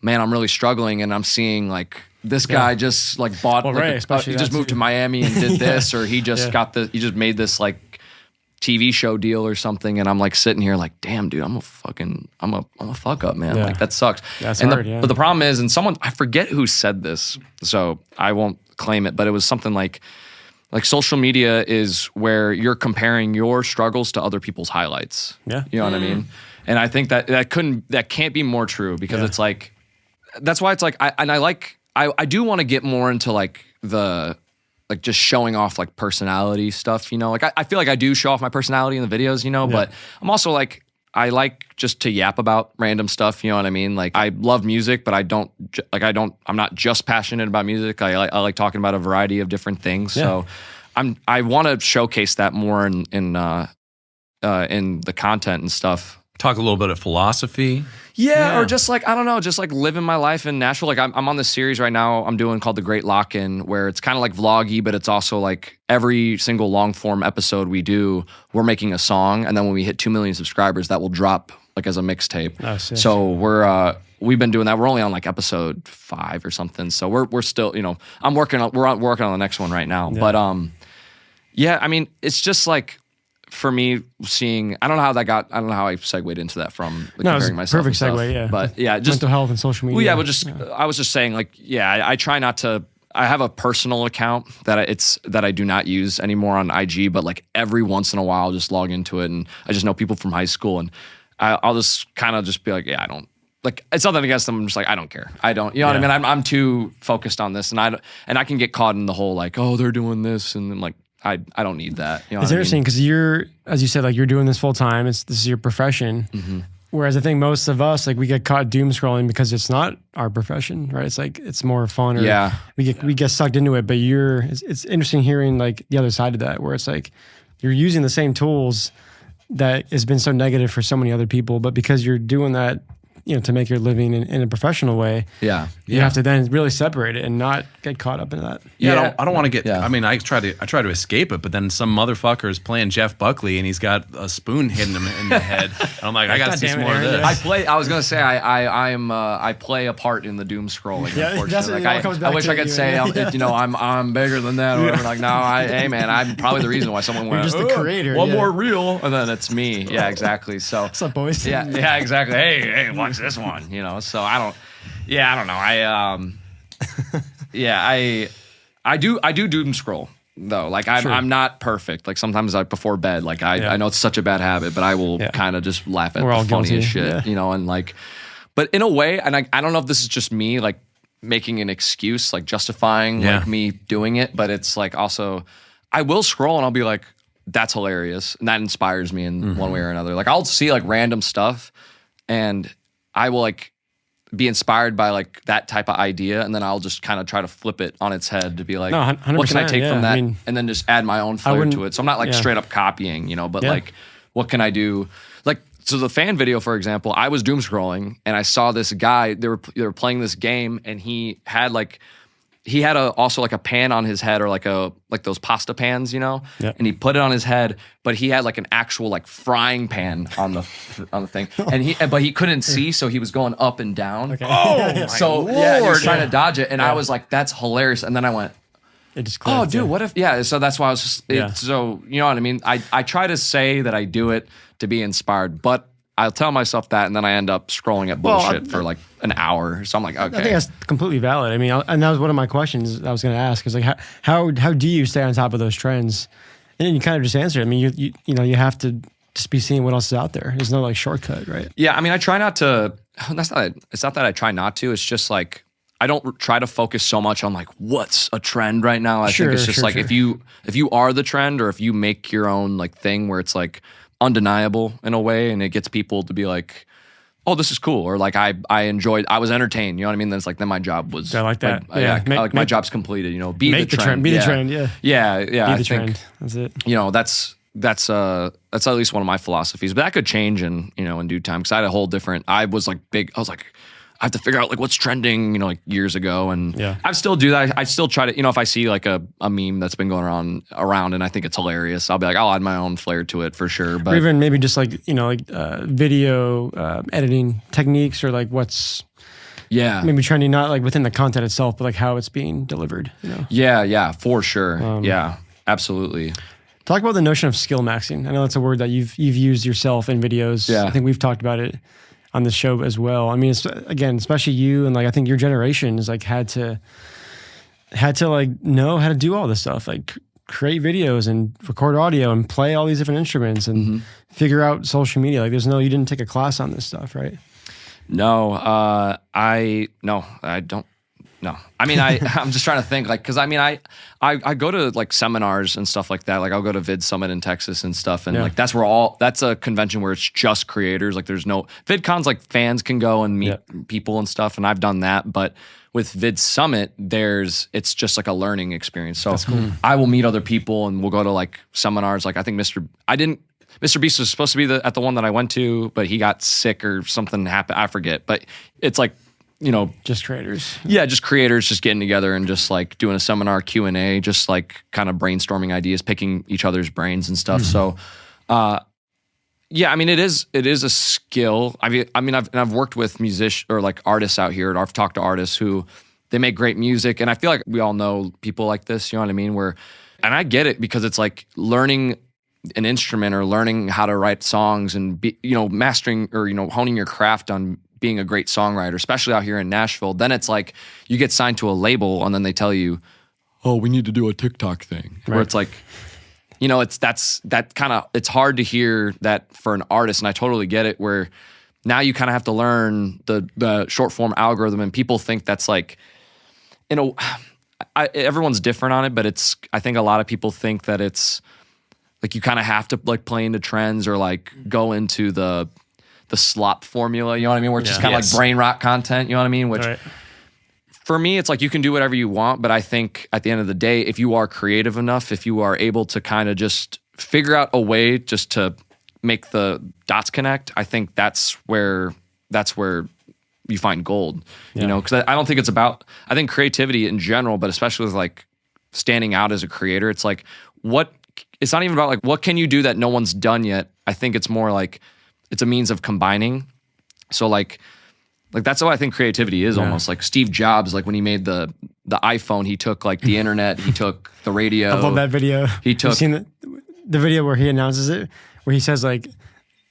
Speaker 1: man, I'm really struggling and I'm seeing like, this guy just like bought, he just moved to Miami and did this, or he just he just made this like TV show deal or something. And I'm like sitting here like, damn, dude, I'm a fuck up, man. Yeah. Like that sucks. That's hard, But the problem is, and I forget who said this, so I won't claim it, but it was something like social media is where you're comparing your struggles to other people's highlights. Yeah. You know what I mean? And I think that can't be more true because it's like, that's why it's like, I do want to get more into like just showing off like personality stuff, you know, like I feel like I do show off my personality in the videos, you know, but I'm also like, I like just to yap about random stuff, you know what I mean? Like I love music, but I'm not just passionate about music. I like talking about a variety of different things. Yeah. So I want to showcase that more in the content and stuff.
Speaker 2: Talk a little bit of philosophy.
Speaker 1: Yeah, or just like, I don't know, just like living my life in Nashville. Like I'm on this series right now I'm doing called The Great Lock-In, where it's kind of like vloggy, but it's also like every single long form episode we're making a song. And then when we hit 2 million subscribers, that will drop like as a mixtape. Oh, so we've been doing that. We're only on like episode 5 or something. So we're still, you know, we're working on the next one right now. Yeah. But yeah, I mean, it's just like, for me, I don't know how I segued into that from comparing myself.
Speaker 3: Perfect segue, yeah.
Speaker 1: But yeah, just
Speaker 3: mental health and social media.
Speaker 1: Well, yeah, I was just saying, like, yeah, I try not to. I have a personal account that I do not use anymore on IG, but like every once in a while, I'll just log into it, and I just know people from high school, and I'll just kind of just be like, yeah, I don't. Like, it's nothing against them. I'm just like, I don't care. I don't, you know what I mean? I'm too focused on this, and I can get caught in the whole like, oh, they're doing this, and then like. I don't need that. You know
Speaker 3: it's interesting because you're, as you said, like you're doing this full time. This is your profession. Mm-hmm. Whereas I think most of us, like we get caught doom scrolling because it's not our profession, right? It's like, it's more fun or we get sucked into it. But it's interesting hearing like the other side of that, where it's like you're using the same tools that has been so negative for so many other people, but because you're doing that, you know, to make your living in a professional way, you have to then really separate it and not get caught up in that.
Speaker 2: Yeah, I don't want to get. I mean, I try to escape it, but then some motherfucker is playing Jeff Buckley and he's got a spoon hitting him in the head. And I'm like, I got to see some more of this.
Speaker 1: I was gonna say I play a part in the doom scrolling. Yeah, unfortunately, like, I wish I could say I'm bigger than that. Or whatever. Like, no, hey man, I'm probably the reason why someone went.
Speaker 3: You're just the creator.
Speaker 1: One more reel, and then it's me. Yeah, exactly. So
Speaker 3: what's up, boys?
Speaker 1: Yeah, exactly. Hey, watch this one. You know, so I don't know. I do doom scroll though. Like I'm not perfect. Like sometimes before bed, like I know it's such a bad habit, but I will kind of just laugh at the funniest shit, you know, and like, but in a way, and I don't know if this is just me like making an excuse, like justifying like me doing it, but it's like also I will scroll and I'll be like, that's hilarious. And that inspires me in one way or another. Like I'll see like random stuff and I will like be inspired by like that type of idea, and then I'll just kind of try to flip it on its head to be like,
Speaker 3: No,
Speaker 1: what can I
Speaker 3: 100%,
Speaker 1: take
Speaker 3: yeah.
Speaker 1: from that,
Speaker 3: I mean,
Speaker 1: and then just add my own flair to it. So I'm not like
Speaker 3: yeah.
Speaker 1: straight up copying, you know, but
Speaker 3: Yeah.
Speaker 1: like, what can I do? Like, so the fan video, for example, I was doom scrolling and I saw this guy. They were playing this game, and he had also like a pan on his head, or like those pasta pans, you know.
Speaker 3: Yep.
Speaker 1: And he put it on his head, but he had like an actual like frying pan on the thing, but he couldn't see, so he was going up and down.
Speaker 3: Okay.
Speaker 2: Oh, my
Speaker 1: So
Speaker 2: Lord.
Speaker 1: yeah, he was trying to dodge it, and I was like, "That's hilarious." And then I went,
Speaker 3: It just
Speaker 1: "Oh,
Speaker 3: clicked,
Speaker 1: dude,
Speaker 3: yeah.
Speaker 1: what if?" Yeah. So that's why I was just.
Speaker 3: Yeah.
Speaker 1: So you know what I mean. I try to say that I do it to be inspired, but I'll tell myself that, and then I end up scrolling at bullshit for like an hour. So I'm like, okay.
Speaker 3: I think that's completely valid. I mean, and that was one of my questions I was going to ask. Is like, how do you stay on top of those trends? And then you kind of just answered. I mean, you know, you have to just be seeing what else is out there. There's no like shortcut, right?
Speaker 1: Yeah, I mean, I try not to. It's not that I try not to. It's just like I don't try to focus so much on like what's a trend right now. I think it's just like if you are the trend, or if you make your own like thing where it's like undeniable in a way, and it gets people to be like, oh, this is cool, or like I was entertained, you know what I mean? Then it's like, then my job was,
Speaker 3: I like that.
Speaker 1: my job's completed, you know, be
Speaker 3: Make
Speaker 1: the trend.
Speaker 3: Be the trend, yeah.
Speaker 1: Yeah.
Speaker 3: Be
Speaker 1: I
Speaker 3: the
Speaker 1: think,
Speaker 3: trend. That's it.
Speaker 1: you know, that's at least one of my philosophies, but that could change in due time. Cause I had a whole different, I was like, I have to figure out like what's trending, you know, like years ago. And
Speaker 3: Yeah.
Speaker 1: I still do that. I still try to, you know, if I see like a meme that's been going around and I think it's hilarious, I'll be like, I'll add my own flair to it for sure. But
Speaker 3: Or even maybe just like, you know, like video editing techniques, or like what's
Speaker 1: yeah,
Speaker 3: maybe trending, not like within the content itself, but like how it's being delivered, you know?
Speaker 1: yeah, for sure. Yeah, absolutely.
Speaker 3: Talk about the notion of skill maxing. I know that's a word that you've used yourself in videos.
Speaker 1: Yeah.
Speaker 3: I think we've talked about it on the show as well. I mean, again, especially you, and like I think your generation is like had to like know how to do all this stuff, like create videos and record audio and play all these different instruments and figure out social media. Like you didn't take a class on this stuff, right?
Speaker 1: No, I don't. No, I mean, I'm just trying to think, like, cause I mean, I go to like seminars and stuff like that. Like I'll go to Vid Summit in Texas and stuff. And like, that's a convention where it's just creators. Like there's no VidCon's, like fans can go and meet people and stuff. And I've done that. But with Vid Summit, it's just like a learning experience. So I will meet other people and we'll go to like seminars. Like I think Mr. Beast was supposed to be at the one that I went to, but he got sick or something happened. I forget, but it's like, you know,
Speaker 3: just creators.
Speaker 1: Yeah, just creators just getting together and just like doing a seminar Q&A, just like kind of brainstorming ideas, picking each other's brains and stuff. So, yeah, I mean, it is a skill. I mean, I've worked with musicians or like artists out here, and I've talked to artists who they make great music, and I feel like we all know people like this. You know what I mean? And I get it, because it's like learning an instrument or learning how to write songs and mastering or honing your craft on being a great songwriter, especially out here in Nashville. Then it's like you get signed to a label and then they tell you, oh, we need to do a TikTok thing. Right. Where it's like, it's hard to hear that for an artist. And I totally get it, where now you kind of have to learn the short form algorithm, and people think that's like, everyone's different on it, but I think a lot of people think that it's like you kind of have to like play into trends or like go into the slop formula, you know what I mean? Where it's just kind of like brain rot content, you know what I mean? Which for me, it's like you can do whatever you want, but I think at the end of the day, if you are creative enough, if you are able to kind of just figure out a way just to make the dots connect, I think that's where you find gold, you know? Because I don't think it's about, I think creativity in general, but especially with like standing out as a creator, it's like it's not even about like what can you do that no one's done yet. I think it's more like it's a means of combining. So like that's what I think creativity is almost. Like Steve Jobs, like when he made the iPhone, he took like the internet, he took the radio.
Speaker 3: I love that video.
Speaker 1: He took.
Speaker 3: You've seen the video where he announces it, where he says like,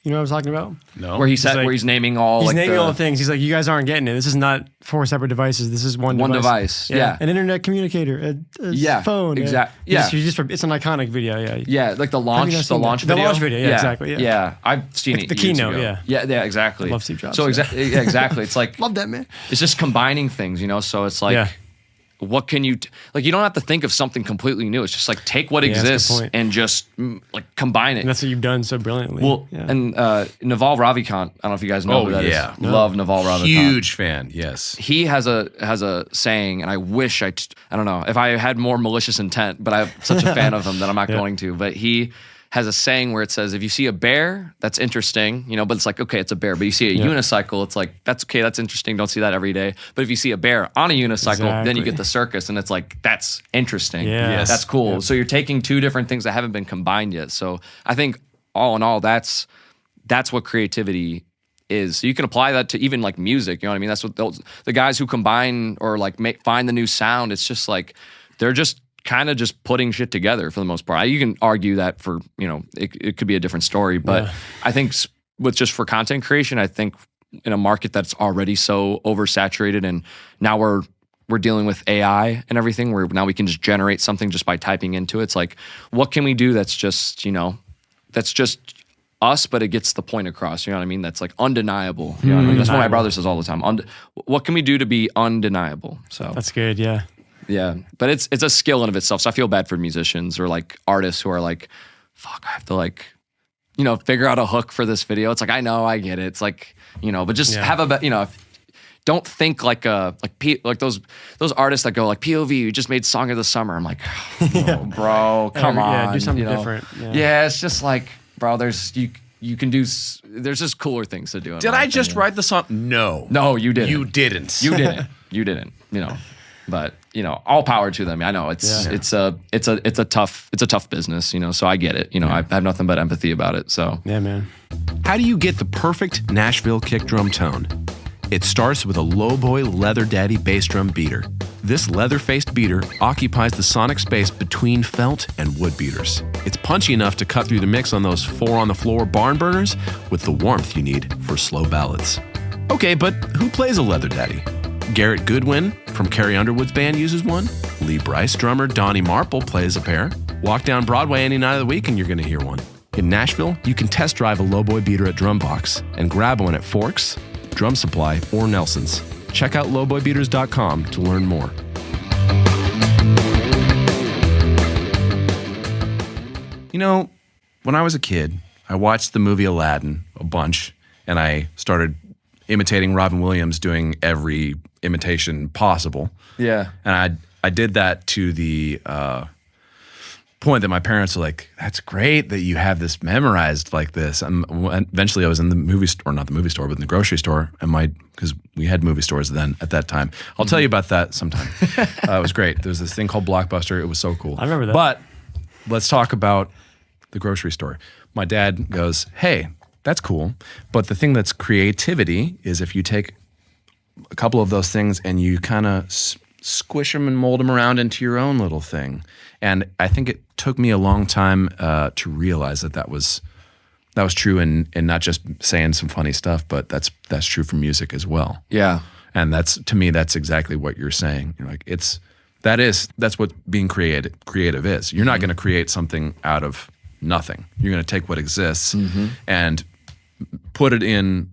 Speaker 3: you know what I'm talking about?
Speaker 2: No.
Speaker 1: Where he's naming all.
Speaker 3: He's naming all the things. He's like, you guys aren't getting it. This is not 4 separate devices. This is one
Speaker 1: device. Yeah.
Speaker 3: An internet communicator. A phone.
Speaker 1: Exactly.
Speaker 3: Yeah. It's an iconic video. Yeah.
Speaker 1: Yeah. Like the launch video.
Speaker 3: The launch video. Yeah. Exactly. Yeah.
Speaker 1: Yeah. I've seen it.
Speaker 3: The keynote.
Speaker 1: Ago.
Speaker 3: Yeah.
Speaker 1: Yeah. Exactly.
Speaker 3: I love Steve Jobs.
Speaker 1: So exactly. It's like
Speaker 3: love that, man.
Speaker 1: It's just combining things, you know. So it's like what can you like? You don't have to think of something completely new. It's just like take what
Speaker 3: Yeah, that's a good
Speaker 1: exists
Speaker 3: point.
Speaker 1: and just like combine it.
Speaker 3: And that's what you've done so brilliantly.
Speaker 1: Well, and Naval Ravikant, I don't know if you guys know who that is. Love Naval Ravikant.
Speaker 2: Huge fan, yes.
Speaker 1: He has a saying, and I wish I don't know if I had more malicious intent, but I'm such a fan of him that I'm not going to. But he has a saying where it says, if you see a bear, that's interesting, you know, but it's like, okay, it's a bear. But you see a unicycle, it's like, that's okay, that's interesting. Don't see that every day. But if you see a bear on a unicycle, then you get the circus, and it's like, that's interesting.
Speaker 3: Yeah. Yes.
Speaker 1: That's cool.
Speaker 3: Yep.
Speaker 1: So you're taking two different things that haven't been combined yet. So I think all in all, that's what creativity is. So you can apply that to even like music, you know what I mean? That's what the guys who combine or like find the new sound, it's just like, they're just kind of just putting shit together for the most part. You can argue that for, you know, it could be a different story, but I think with just for content creation, I think in a market that's already so oversaturated, and now we're dealing with AI and everything, where now we can just generate something just by typing into it. It's like, what can we do that's just, you know, that's just us, but it gets the point across, you know what I mean? That's like undeniable. You know what I mean? That's what my brother says all the time. What can we do to be undeniable? So
Speaker 3: that's good, yeah.
Speaker 1: Yeah, but it's a skill in of itself. So I feel bad for musicians or like artists who are like, fuck, I have to like, you know, figure out a hook for this video. It's like, I know, I get it. It's like, you know, but just have a, you know, don't think like those artists that go like, POV, you just made Song of the Summer. I'm like, oh, bro, come on.
Speaker 3: Yeah, do something
Speaker 1: you know?
Speaker 3: different.
Speaker 1: Yeah, it's just like, bro, there's just cooler things to do.
Speaker 2: Did I just write the song? No.
Speaker 1: No, you didn't.
Speaker 2: You didn't.
Speaker 1: You didn't. You didn't, you know. But you know, all power to them. I know it's a tough business, you know. So I get it. You know, I have nothing but empathy about it. So
Speaker 3: yeah, man.
Speaker 2: How do you get the perfect Nashville kick drum tone? It starts with a Lowboy Leather Daddy bass drum beater. This leather-faced beater occupies the sonic space between felt and wood beaters. It's punchy enough to cut through the mix on those 4-on-the-floor barn burners with the warmth you need for slow ballads. Okay, but who plays a Leather Daddy? Garrett Goodwin from Carrie Underwood's band uses one. Lee Brice drummer Donnie Marple plays a pair. Walk down Broadway any night of the week and you're going to hear one. In Nashville, you can test drive a Lowboy beater at Drumbox and grab one at Forks, Drum Supply, or Nelson's. Check out lowboybeaters.com to learn more. You know, when I was a kid, I watched the movie Aladdin a bunch, and I started imitating Robin Williams, doing every imitation possible. Yeah. And I did that to the point that my parents were like, that's great that you have this memorized like this. And eventually I was in the movie store, not the movie store, but in the grocery store, and because we had movie stores then at that time. I'll tell you about that sometime. It was great. There was this thing called Blockbuster. It was so cool.
Speaker 3: I remember that.
Speaker 2: But let's talk about the grocery store. My dad goes, hey, that's cool. But the thing that's creativity is if you take a couple of those things and you kind of squish them and mold them around into your own little thing. And I think it took me a long time to realize that was true, and not just saying some funny stuff, but that's true for music as well. Yeah. And to me, that's exactly what you're saying. You're like, that's what being creative is. You're not going to create something out of nothing. You're going to take what exists and put it in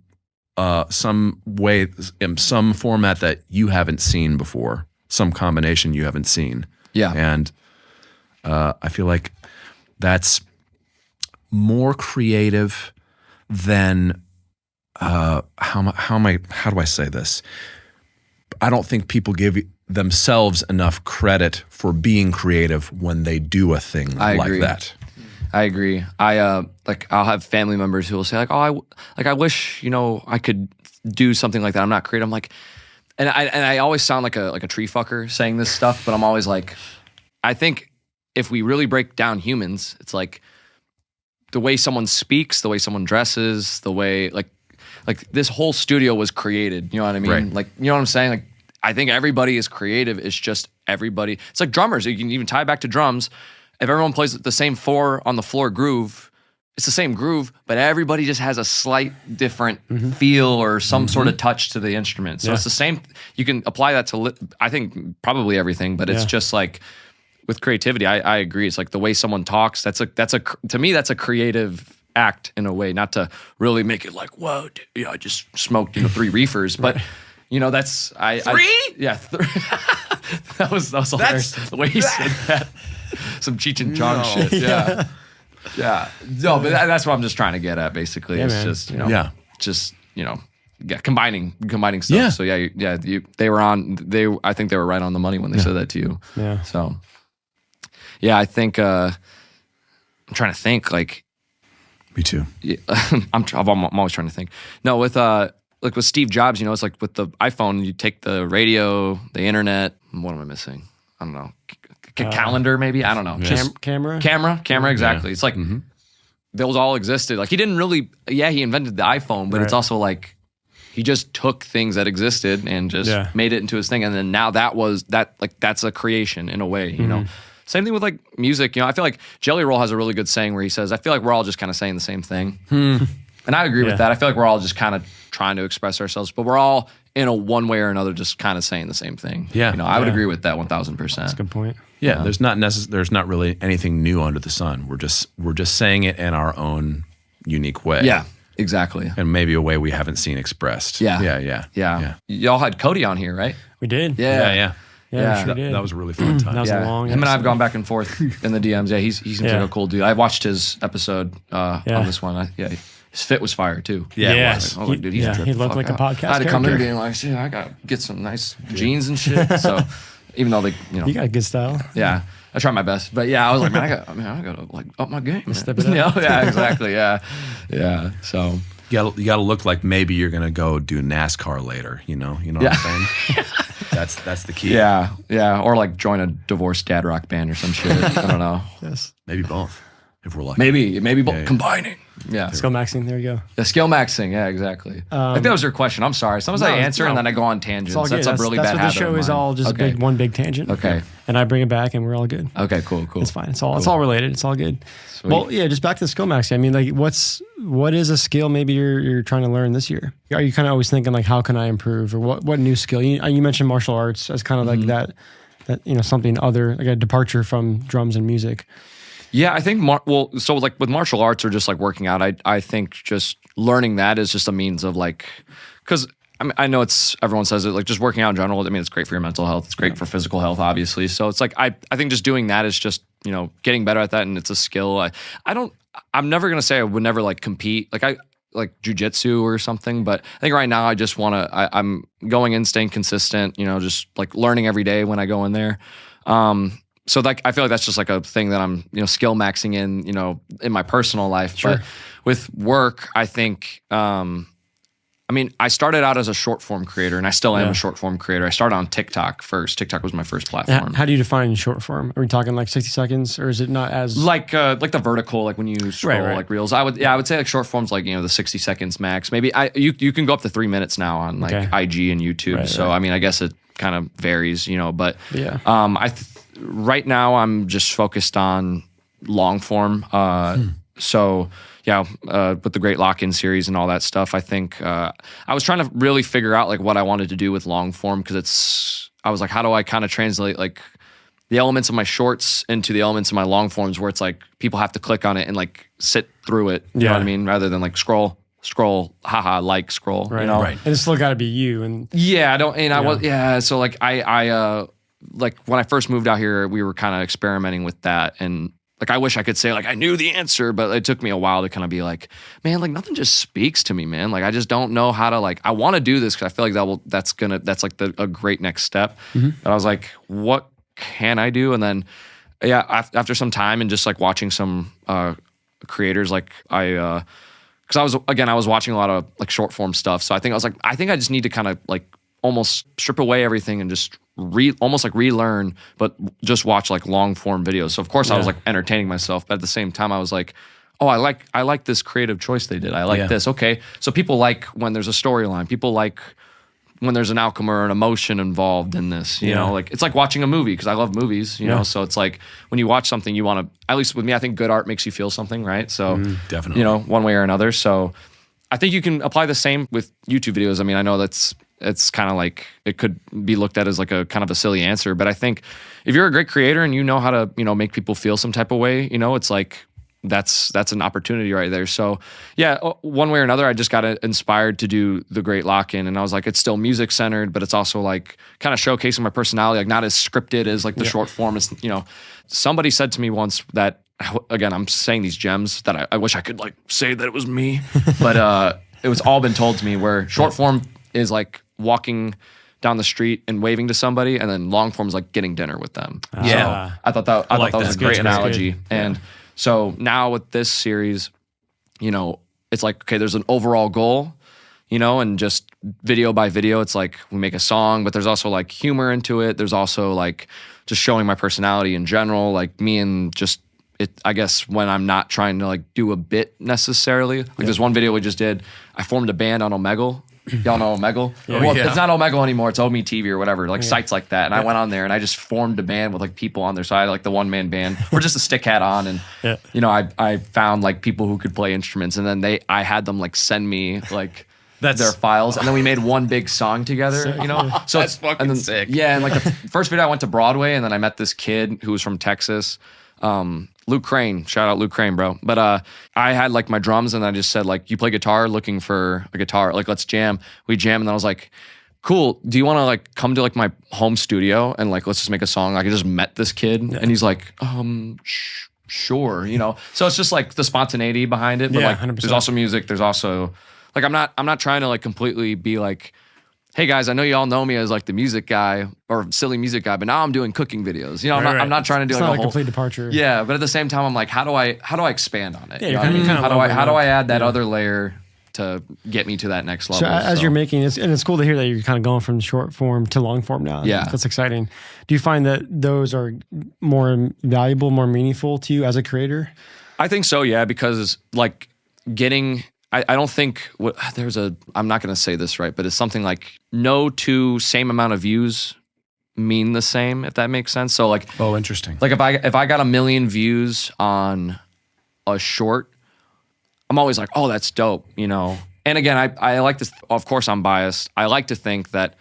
Speaker 2: some way, in some format that you haven't seen before, some combination you haven't seen. Yeah. And I feel like that's more creative than how do I say this? I don't think people give themselves enough credit for being creative when they do a thing like that.
Speaker 1: I agree. I'll have family members who will say like, oh, I wish, you know, I could do something like that. I'm not creative. I'm like, and I always sound like a tree fucker saying this stuff, but I'm always like, I think if we really break down humans, it's like the way someone speaks, the way someone dresses, the way like this whole studio was created. You know what I mean? Right. Like, you know what I'm saying? Like, I think everybody is creative. It's just everybody. It's like drummers. You can even tie it back to drums. If everyone plays the same 4-on-the-floor groove, it's the same groove, but everybody just has a slight different feel or some sort of touch to the instrument. So it's the same. You can apply that to, I think, probably everything, but it's just like with creativity, I agree. It's like the way someone talks. To me, that's a creative act in a way, not to really make it like, whoa, I just smoked 3 reefers, but You know, that's yeah. that was hilarious. The way he said that. Some Cheech and Chong shit. Yeah. Yeah. No, but that's what I'm just trying to get at. Basically, it's
Speaker 3: man.
Speaker 1: just combining stuff.
Speaker 2: Yeah.
Speaker 1: So they were on. I think they were right on the money when they said that to you.
Speaker 3: Yeah.
Speaker 1: So, yeah, I think I'm trying to think like.
Speaker 2: Me too.
Speaker 1: Yeah, I'm always trying to think. No, with with Steve Jobs, you know, it's like with the iPhone, you take the radio, the internet. What am I missing? I don't know. Calendar, maybe? I don't know.
Speaker 3: Camera,
Speaker 1: exactly. It's like those all existed. Like he didn't really, he invented the iPhone, but it's also like he just took things that existed and just made it into his thing. And then now that's a creation in a way, you know? Same thing with like music. You know, I feel like Jelly Roll has a really good saying where he says, I feel like we're all just kind of saying the same thing. And I agree with that. I feel like we're all just kind of trying to express ourselves, but we're all in a one way or another just kind of saying the same thing.
Speaker 2: Yeah.
Speaker 1: You know, I would agree with that 1,000%.
Speaker 3: That's a good point.
Speaker 2: Yeah, there's not really anything new under the sun. We're just saying it in our own unique way.
Speaker 1: Yeah, exactly.
Speaker 2: And maybe a way we haven't seen expressed.
Speaker 1: Yeah. Y'all had Cody on here, right?
Speaker 3: We did.
Speaker 2: Yeah.
Speaker 3: We sure did.
Speaker 2: That was a really fun time.
Speaker 3: That was a long
Speaker 1: Him and I have
Speaker 3: episode.
Speaker 1: gone back and forth in the DMs. Yeah, he seems like a cool dude. I watched his episode on this one. His fit was fire too.
Speaker 2: Yeah,
Speaker 3: Yeah.
Speaker 2: it was.
Speaker 1: I was like, dude, he's a trip
Speaker 3: he
Speaker 1: the
Speaker 3: looked
Speaker 1: fuck
Speaker 3: like a
Speaker 1: out.
Speaker 3: podcast
Speaker 1: I had to come in
Speaker 3: character.
Speaker 1: being like, shit, I gotta get some nice jeans and shit. So even though they,
Speaker 3: You got good style.
Speaker 1: yeah, I tried my best, but yeah, I was like, man, I gotta like up my game.
Speaker 3: Step it up.
Speaker 1: Yeah, exactly. Yeah. So
Speaker 2: You gotta look like maybe you're gonna go do NASCAR later. You know what I'm saying? That's the key.
Speaker 1: yeah, or like join a divorced dad rock band or some shit. I don't know.
Speaker 3: Yes.
Speaker 2: Maybe both, if we're lucky.
Speaker 1: Maybe combining. Yeah.
Speaker 3: Skillmaxxing. There you go.
Speaker 1: The Skillmaxxing, yeah, exactly. I think that was your question. I'm sorry. Sometimes I answer and then I go on tangents.
Speaker 3: It's all good.
Speaker 1: That's a really
Speaker 3: that's
Speaker 1: bad
Speaker 3: what
Speaker 1: habit.
Speaker 3: the show
Speaker 1: of
Speaker 3: is
Speaker 1: mine.
Speaker 3: all just
Speaker 1: okay.
Speaker 3: one big tangent.
Speaker 1: Okay.
Speaker 3: And I bring it back and we're all good.
Speaker 1: Okay, cool.
Speaker 3: It's fine. It's all related. It's all good.
Speaker 1: Sweet.
Speaker 3: Well, yeah, just back to the Skillmaxxing. I mean, like what is a skill maybe you're trying to learn this year? Are you kind of always thinking like, how can I improve, or what new skill? You mentioned martial arts as kind of like that something other, like a departure from drums and music.
Speaker 1: Yeah, I think, so like with martial arts or just like working out, I think just learning that is just a means of like, because I know everyone says it, like just working out in general, I mean, it's great for your mental health. It's great for physical health, obviously. So it's like, I think just doing that is just, getting better at that, and it's a skill. I'm never going to say I would never like compete. Like I like jujitsu or something, but I think right now I just want to, I'm going in, staying consistent, just like learning every day when I go in there. So like, I feel like that's just like a thing that I'm, skill maxing in my personal life.
Speaker 3: Sure.
Speaker 1: But with work, I think, I started out as a short form creator, and I still am a short form creator. I started on TikTok first. TikTok was my first platform.
Speaker 3: How do you define short form? Are we talking like 60 seconds, or is it not as
Speaker 1: like the vertical, like when you scroll like reels? I would say like short form's like the 60 seconds max. Maybe you can go up to 3 minutes now on like IG and YouTube. So I mean, I guess it kind of varies, but right now I'm just focused on long form. So with the Great Lock-In series and all that stuff, I think I was trying to really figure out like what I wanted to do with long form, because I was like, how do I kind of translate like the elements of my shorts into the elements of my long forms, where it's like people have to click on it and like sit through it. You know what I mean? Rather than like scroll, scroll.
Speaker 3: right?
Speaker 2: Right.
Speaker 3: And it's still got to be you. And
Speaker 1: So like I like when I first moved out here, we were kind of experimenting with that, and like I wish I could say like I knew the answer, but it took me a while to kind of be like, man, like nothing just speaks to me, man. Like I just don't know how to like. I want to do this because I feel like that's like a great next step. But I was like, what can I do? And then after some time and just like watching some creators, like because I was watching a lot of like short form stuff. So I think I just need to kind of like almost strip away everything and just almost like relearn, but just watch like long form videos. So of course I was like entertaining myself, but at the same time I was like, oh, I like this creative choice they did. I like this. Okay. So people like when there's a storyline. People like when there's an outcome or an emotion involved in this, you know, like it's like watching a movie, because I love movies, you know, so it's like when you watch something, you want to, at least with me, I think good art makes you feel something, right? So
Speaker 2: definitely,
Speaker 1: one way or another. So I think you can apply the same with YouTube videos. I mean, I know it's kind of like, it could be looked at as like a kind of a silly answer, but I think if you're a great creator and you know how to, make people feel some type of way, it's like, that's an opportunity right there. So yeah, one way or another, I just got inspired to do the Great Lock-In, and I was like, it's still music centered, but it's also like kind of showcasing my personality, like not as scripted as like the short form is. Somebody said to me once that, again, I'm saying these gems that I wish I could like say that it was me, but it was all been told to me, where short form is like walking down the street and waving to somebody, and then long form is like getting dinner with them.
Speaker 2: Yeah.
Speaker 1: So I thought that was a great analogy. And so now with this series, it's like, okay, there's an overall goal, and just video by video, it's like we make a song, but there's also like humor into it. There's also like just showing my personality in general, like me and just it, I guess when I'm not trying to like do a bit necessarily. Like there's one video we just did, I formed a band on Omegle. Y'all know Omegle? It's not Omegle anymore. It's Omi TV or whatever, like sites like that. And I went on there and I just formed a band with like people on their side, like the one-man band. We're just a stick hat on. And, I found like people who could play instruments. And then I had them like send me like their files. And then we made one big song together, So
Speaker 2: that's fucking sick.
Speaker 1: Yeah. And like the first video I went to Broadway, and then I met this kid who was from Texas. Luke Crane, shout out Luke Crane, bro. But I had like my drums, and I just said like, you play guitar, looking for a guitar, like let's jam. We jam, and then I was like, cool, do you want to like come to like my home studio and like let's just make a song? Like I just met this kid, and he's like, sure, So it's just like the spontaneity behind it, but like
Speaker 3: 100%.
Speaker 1: there's also music, there's also like I'm not trying to like completely be like, hey guys, I know you all know me as like the music guy or silly music guy, but now I'm doing cooking videos. I'm not trying to do
Speaker 3: it's
Speaker 1: like
Speaker 3: not
Speaker 1: a
Speaker 3: a
Speaker 1: whole
Speaker 3: complete departure.
Speaker 1: Yeah, but at the same time, I'm like, how do I expand on it?
Speaker 3: Yeah,
Speaker 1: You know
Speaker 3: you're
Speaker 1: what I mean?
Speaker 3: kinda
Speaker 1: How do I
Speaker 3: leveling
Speaker 1: add that other layer to get me to that next level?
Speaker 3: So as you're making it, and it's cool to hear that you're kind of going from short form to long form now.
Speaker 1: Yeah.
Speaker 3: That's exciting. Do you find that those are more valuable, more meaningful to you as a creator?
Speaker 1: I think so, yeah, because like getting. I don't think I'm not going to say this right, but it's something like no two same amount of views mean the same, if that makes sense. So like,
Speaker 2: oh, interesting.
Speaker 1: Like if I got 1 million views on a short, I'm always like, oh, that's dope, And again, I like to, of course I'm biased. I like to think that,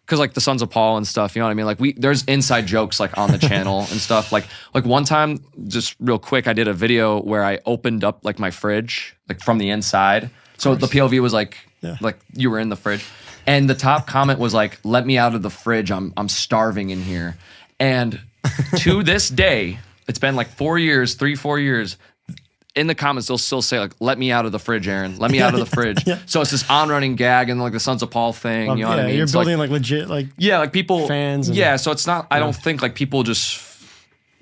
Speaker 1: because like the Sons of Paul and stuff, you know what I mean? Like there's inside jokes like on the channel and stuff. Like one time, just real quick, I did a video where I opened up like my fridge, like from the inside. So the POV was like you were in the fridge. And the top comment was like, let me out of the fridge. I'm starving in here. And to this day, it's been like 4 years, in the comments, they'll still say like, let me out of the fridge, Aaron. Let me out of the fridge. So it's this on-running gag and like the Sons of Paul thing, you know what I mean?
Speaker 3: You're
Speaker 1: It's
Speaker 3: building like legit, like
Speaker 1: like people,
Speaker 3: fans.
Speaker 1: So it's not, I don't think like people just,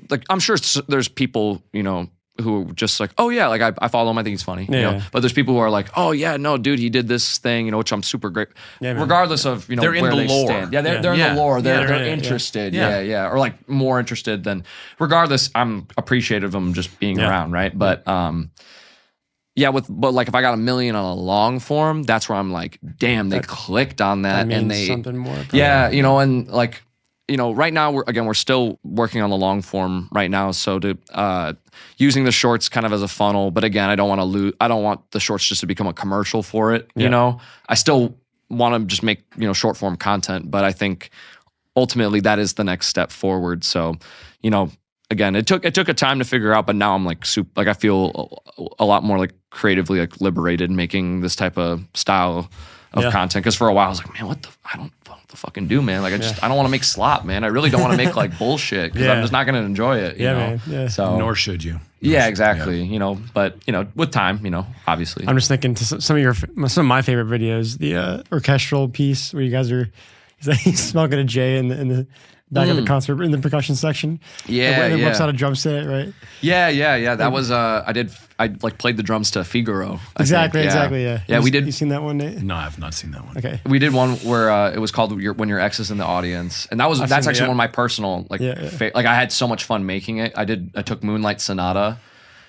Speaker 1: like I'm sure there's people, who are just like, oh yeah, like I follow him, I think he's funny. But there's people who are like, oh yeah, no, dude, he did this thing, which I'm super great. Yeah, regardless of
Speaker 2: they're
Speaker 1: where
Speaker 2: in the
Speaker 1: they
Speaker 2: lore.
Speaker 1: stand. Yeah, they're in the lore. They're interested. Yeah. Or like more interested than. Regardless, I'm appreciative of them just being around, right? But but like if I got 1 million on a long form, that's where I'm like, damn, they clicked on that
Speaker 3: means
Speaker 1: and they
Speaker 3: something more.
Speaker 1: and like. Right now we're still working on the long form right now. So to using the shorts kind of as a funnel, but again, I don't want the shorts just to become a commercial for it. I still want to just make short form content, but I think ultimately that is the next step forward. So again, it took a time to figure out, but now I'm like super, like I feel a lot more like creatively like liberated making this type of style of content. Because for a while I was like, man, I don't know what to fucking do, man. Like I don't want to make slop, man. I really don't want to make like bullshit because I'm just not going to enjoy it. You know?
Speaker 3: Man. Yeah.
Speaker 2: So nor should you.
Speaker 1: Exactly. Yeah. But with time, obviously.
Speaker 3: I'm just thinking to some of my favorite videos, the orchestral piece where you guys are he's smoking a J in the back of the concert in the percussion section. And whips out a drum set, right?
Speaker 1: Yeah. That was I like played the drums to Figaro.
Speaker 3: Exactly.
Speaker 1: Yeah, we did.
Speaker 3: You seen that one, Nate?
Speaker 2: No, I've not seen that one.
Speaker 3: Okay.
Speaker 1: We did one where it was called When Your Ex Is in the Audience, and that's actually one of my personal like like I had so much fun making it. I took Moonlight Sonata.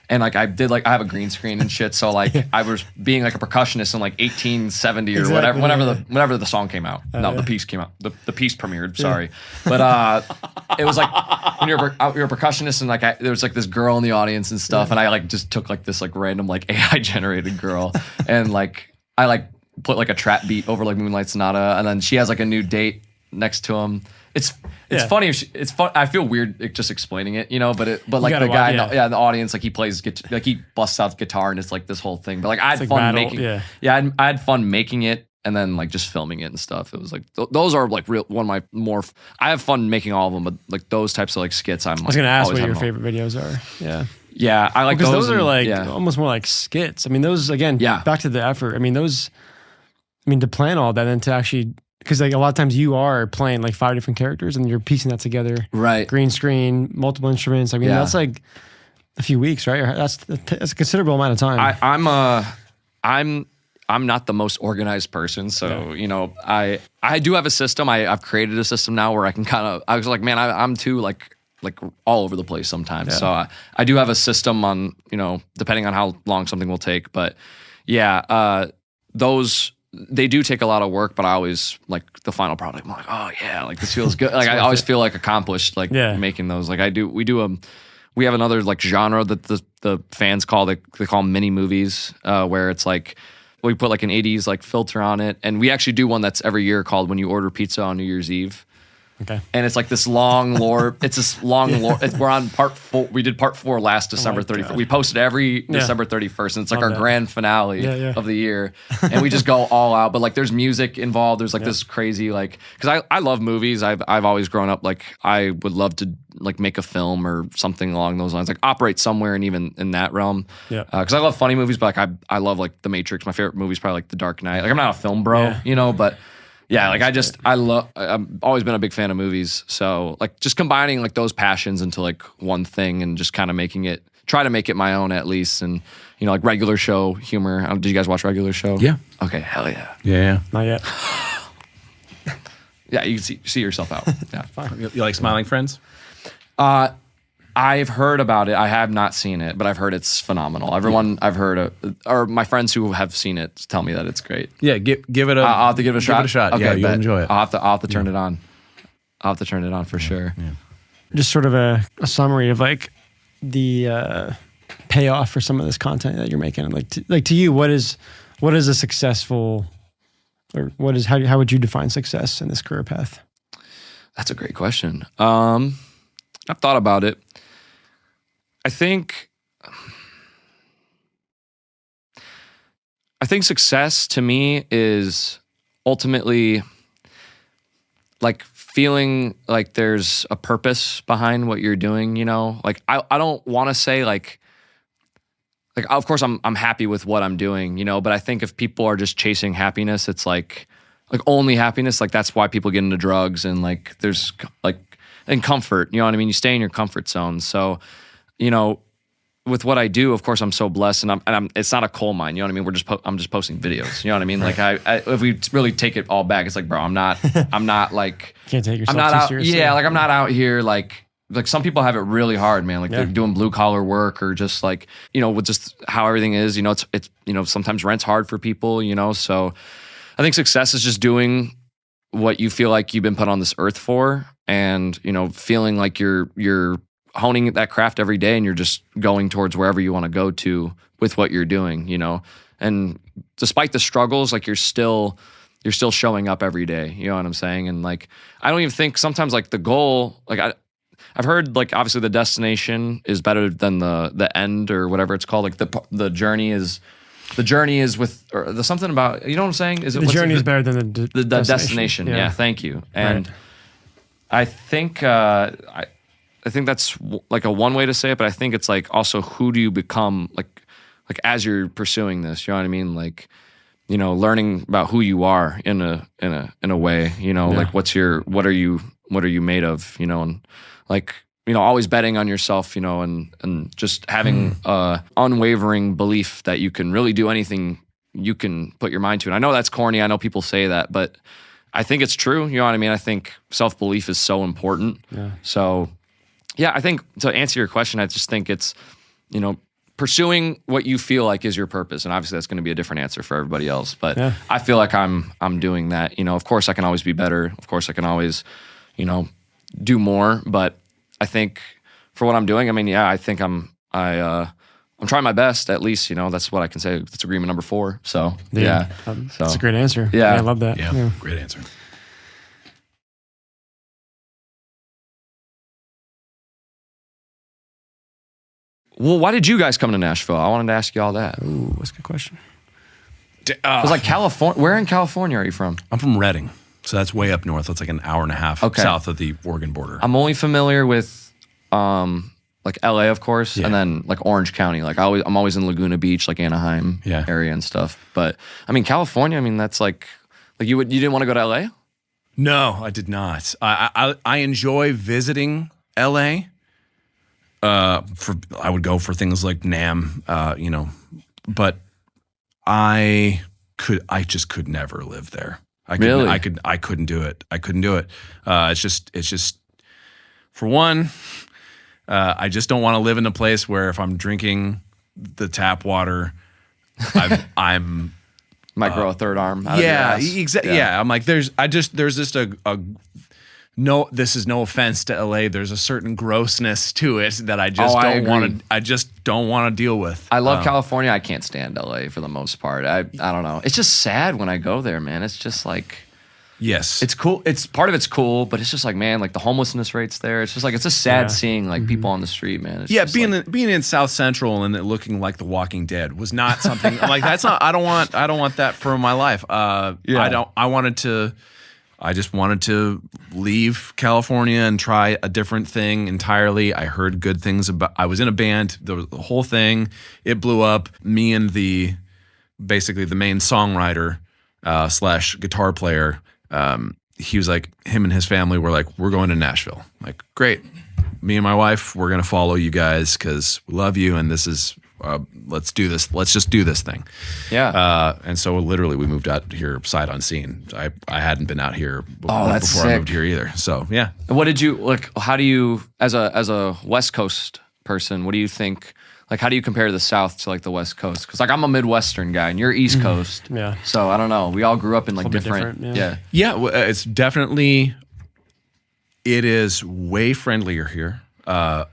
Speaker 1: And like I have a green screen and shit, so like I was being like a percussionist in like 1870 or whatever, whenever the song came out. The piece came out. The piece premiered. Sorry, but it was like when you're a percussionist and like there was like this girl in the audience and stuff, and I like just took like this like random like AI generated girl, and like I like put like a trap beat over like Moonlight Sonata, and then she has like a new date next to him. It's funny. It's fun. I feel weird just explaining it, but like the guy, in the audience, like he plays, like he busts out the guitar and it's like this whole thing. But like I had fun making, I had fun making it and then like just filming it and stuff. It was like those are like one of my more. I have fun making all of them, but like those types of like skits, I was
Speaker 3: gonna ask what your favorite videos are. Yeah.
Speaker 1: Yeah, I like
Speaker 3: those are like almost more like skits. I mean, those again.
Speaker 1: Yeah.
Speaker 3: Back to the effort. I mean, to plan all that and to actually. Because like a lot of times you are playing like 5 different characters and you're piecing that together. Right. Green screen, multiple instruments. I mean, that's like a few weeks, right? That's a considerable amount of time.
Speaker 1: I'm not the most organized person, so I do have a system. I've created a system now where I can kind of. I was like, man, I'm too like all over the place sometimes. Yeah. So I do have a system on depending on how long something will take. But yeah, those. They do take a lot of work, but I always like the final product. I'm like, oh yeah, like this feels good. Like I always feel like accomplished, like making those. Like we have another like genre that the fans call they call mini movies, where it's like we put like an 80s like filter on it, and we actually do one that's every year called When You Order Pizza on New Year's Eve. Okay. And it's like this long lore. It's this long lore. We're on part 4. We did part 4 last December 31st. We posted every December 31st, and it's like our grand finale of the year. And we just go all out. But like, there's music involved. There's like this crazy because I love movies. I've always grown up like I would love to like make a film or something along those lines. Like operate somewhere and even in that realm. Yeah. Because I love funny movies, but like I love like The Matrix. My favorite movie is probably like The Dark Knight. Like I'm not a film bro, but. Yeah, like I've always been a big fan of movies. So like just combining like those passions into like one thing and just kind of try to make it my own at least. And, like regular show humor. Did you guys watch Regular Show?
Speaker 2: Yeah.
Speaker 1: Okay, hell yeah.
Speaker 2: Yeah.
Speaker 3: Not yet.
Speaker 1: Yeah, you can see yourself out. Yeah.
Speaker 2: Fine. You like Smiling Friends?
Speaker 1: I've heard about it. I have not seen it, but I've heard it's phenomenal. Everyone I've heard, or my friends who have seen it, tell me that it's great.
Speaker 2: Yeah, give it a.
Speaker 1: I'll have to give it a shot.
Speaker 2: Give it a shot. Okay, yeah, you'll enjoy it.
Speaker 1: I'll have to turn it on. I'll have to turn it on for sure.
Speaker 2: Yeah.
Speaker 3: Just sort of a summary of like the payoff for some of this content that you're making. Like to you, what is a successful, or how would you define success in this career path?
Speaker 1: That's a great question. I've thought about it. I think success to me is ultimately like feeling like there's a purpose behind what you're doing, Like I don't want to say like of course I'm happy with what I'm doing, but I think if people are just chasing happiness, it's like only happiness, like that's why people get into drugs and like there's like and comfort, you know what I mean? You stay in your comfort zone. So, with what I do, of course, I'm so blessed, and I'm it's not a coal mine, you know what I mean? I'm just posting videos, you know what I mean? Like I if we really take it all back, it's like, bro, I'm not like
Speaker 3: can't take yourself
Speaker 1: I'm not
Speaker 3: too
Speaker 1: out,
Speaker 3: seriously.
Speaker 1: yeah, like I'm not out here like some people have it really hard, man. Like they're doing blue collar work or just like with just how everything is, it's sometimes rent's hard for people, So I think success is just doing what you feel like you've been put on this earth for, and feeling like you're honing that craft every day, and you're just going towards wherever you want to go to with what you're doing, and despite the struggles, like you're still showing up every day, you know what I'm saying? And like I don't even think sometimes like the goal, like I've heard like obviously the destination is better than the end or whatever it's called, like the journey is with, or the something about, you know what I'm saying? Is it
Speaker 3: the journey is better than the
Speaker 1: destination? Yeah, thank you. And I think I think that's like a one way to say it, but I think it's like also who do you become like as you're pursuing this? You know what I mean? Like learning about who you are in a way. Like what are you made of? And like. Always betting on yourself, and just having unwavering belief that you can really do anything you can put your mind to. And I know that's corny. I know people say that, but I think it's true. You know what I mean? I think self-belief is so important. Yeah. So, yeah, I think to answer your question, I just think it's, pursuing what you feel like is your purpose. And obviously that's going to be a different answer for everybody else. But I feel like I'm doing that. Of course I can always be better. Of course I can always, do more. But I think for what I'm doing, I mean, yeah, I think I'm trying my best, at least, that's what I can say. That's agreement number 4. So, yeah.
Speaker 3: That's a great answer.
Speaker 1: Yeah.
Speaker 3: I love that.
Speaker 2: Yeah. Great answer.
Speaker 1: Well, why did you guys come to Nashville? I wanted to ask you all that.
Speaker 3: Ooh, that's a good question.
Speaker 1: It was like California. Where in California are you from?
Speaker 2: I'm from Redding, so that's way up north. That's like an hour and a half south of the Oregon border.
Speaker 1: I'm only familiar with like LA, of course, and then like Orange County. Like I'm always in Laguna Beach, like Anaheim area and stuff. But I mean, California. I mean, that's like you didn't want to go to LA?
Speaker 2: No, I did not. I enjoy visiting LA. I would go for things like NAMM, you know, but I just could never live there. I couldn't do it. I couldn't do it. It's just for one, I just don't want to live in a place where if I'm drinking the tap water, I'm
Speaker 1: might grow a third arm. Out
Speaker 2: yeah,
Speaker 1: of your ass.
Speaker 2: exactly. Yeah, I'm like, there's just a no. This is no offense to LA. There's a certain grossness to it that I just don't want to. I just don't want to deal with.
Speaker 1: I love California. I can't stand LA for the most part. I don't know. It's just sad when I go there, man. It's just like.
Speaker 2: Yes,
Speaker 1: it's cool. It's part of it's cool, but it's just like, man, like the homelessness rates there. It's just like it's just sad seeing like people on the street, man. It's
Speaker 2: being in South Central and it looking like The Walking Dead was not something. I'm like, that's not. I don't want that for my life. I just wanted to leave California and try a different thing entirely. I heard good things about. I was in a band. The whole thing, it blew up. Me and basically the main songwriter / guitar player. He was like, him and his family were like, we're going to Nashville. I'm like, great. Me and my wife, we're going to follow you guys because we love you. And this is, let's do this. Let's just do this thing.
Speaker 1: Yeah.
Speaker 2: And so literally we moved out here sight unseen. I hadn't been out here before
Speaker 1: I
Speaker 2: moved here either. So yeah.
Speaker 1: What did you like? How do you, as a West Coast person, what do you think? Like, how do you compare the South to like the West Coast? Because like I'm a Midwestern guy and you're East Coast.
Speaker 3: Yeah.
Speaker 1: So I don't know. We all grew up in like different.
Speaker 2: Yeah. Well, it's definitely. It is way friendlier here.
Speaker 1: For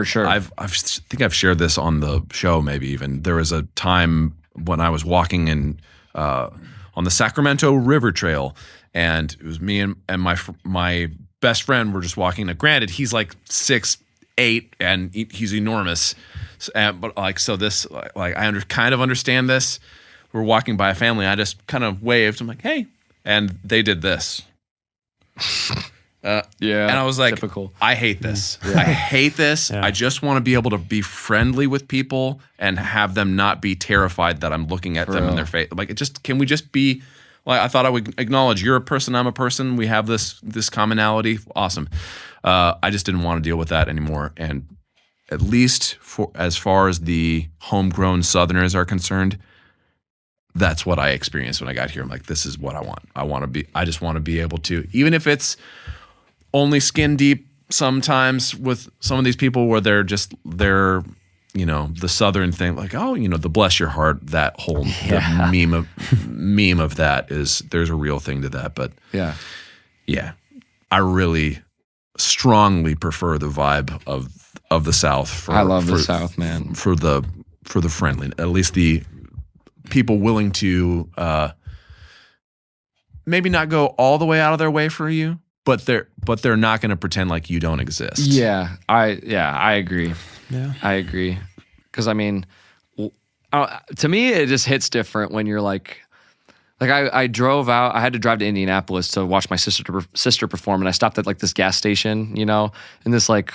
Speaker 1: sure.
Speaker 2: I think I've shared this on the show. Maybe even there was a time when I was walking in on the Sacramento River Trail, and it was me and my best friend were just walking. Now, granted, he's like 6'8" and he's enormous, but like so this like I kind of understand this. We're walking by a family. I just kind of waved. I'm like, hey, and they did this. And I was like,
Speaker 1: typical.
Speaker 2: I hate this. I hate this. I just want to be able to be friendly with people and have them not be terrified that I'm looking at them in their face. Like, can we just be? Like, I thought I would acknowledge you're a person, I'm a person. We have this commonality. Awesome. I just didn't want to deal with that anymore. And at least as far as the homegrown Southerners are concerned, that's what I experienced when I got here. I'm like, this is what I want. I just want to be able to, even if it's only skin deep sometimes with some of these people where they're you know, the Southern thing, like, oh, you know, the bless your heart, that whole the meme of that is, there's a real thing to that. But yeah, I really strongly prefer the vibe of the South.
Speaker 1: I love the South, man.
Speaker 2: For the friendly, at least the people willing to maybe not go all the way out of their way for you, but they're not going to pretend like you don't exist.
Speaker 1: Yeah, I agree.
Speaker 3: Yeah,
Speaker 1: I agree. Because I mean, to me, it just hits different when you're like I drove out. I had to drive to Indianapolis to watch my sister perform, and I stopped at like this gas station, you know, and this like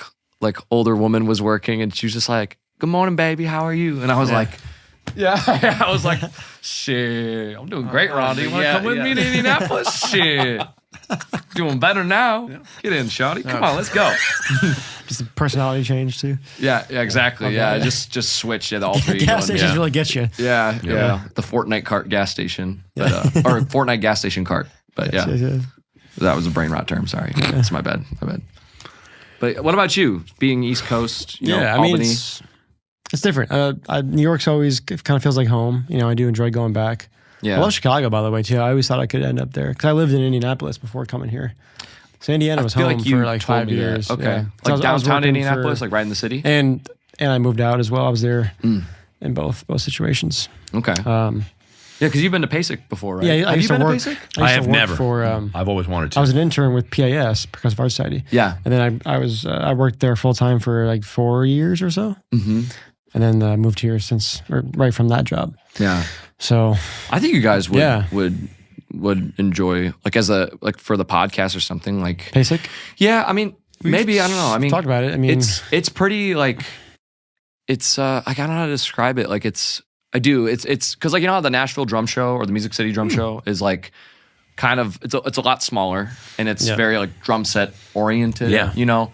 Speaker 1: older woman was working, and she was just like, "Good morning, baby. How are you?" And I was like. Yeah, I was like, shit, I'm doing great, Ronnie. You want to come with me to Indianapolis? Shit. Doing better now. Yeah. Get in, shawty. Come on, let's go.
Speaker 3: Just a personality change, too.
Speaker 1: Yeah, exactly. Okay. Yeah, just switch. Yeah, the alter ego.
Speaker 3: Gas stations really get you.
Speaker 1: Yeah. The Fortnite cart gas station. But, or Fortnite gas station cart. But yes. That was a brain rot term. Sorry. That's my bad. But what about you? Being East Coast, you know, Albany?
Speaker 3: Mean, it's different. New York's always kind of feels like home. You know, I do enjoy going back. Yeah. I love Chicago, by the way, too. I always thought I could end up there because I lived in Indianapolis before coming here. So Indiana was home for like 5 years.
Speaker 1: Okay. Yeah. Like downtown Indianapolis, like right in the city?
Speaker 3: And I moved out as well. I was there in both situations.
Speaker 1: Okay. Yeah, because you've been to PASIC before, right?
Speaker 3: Yeah,
Speaker 1: have you been to PASIC?
Speaker 2: I have
Speaker 3: work
Speaker 2: never.
Speaker 3: For,
Speaker 2: I've always wanted to.
Speaker 3: I was an intern with PAS, Percussive Art Society.
Speaker 1: Yeah.
Speaker 3: And then I worked there full time for like 4 years or so.
Speaker 1: Mm-hmm.
Speaker 3: And then moved here right from that job.
Speaker 1: Yeah.
Speaker 3: So
Speaker 1: I think you guys would enjoy like for the podcast or something like
Speaker 3: PASIC.
Speaker 1: Yeah, I mean maybe I don't know. I mean
Speaker 3: talked about it. I mean
Speaker 1: it's pretty like it's I don't know how to describe it. Like it's because like you know how the Nashville drum show or the Music City drum show is like kind of it's a lot smaller and it's very like drum set oriented.
Speaker 2: Yeah.
Speaker 1: You know,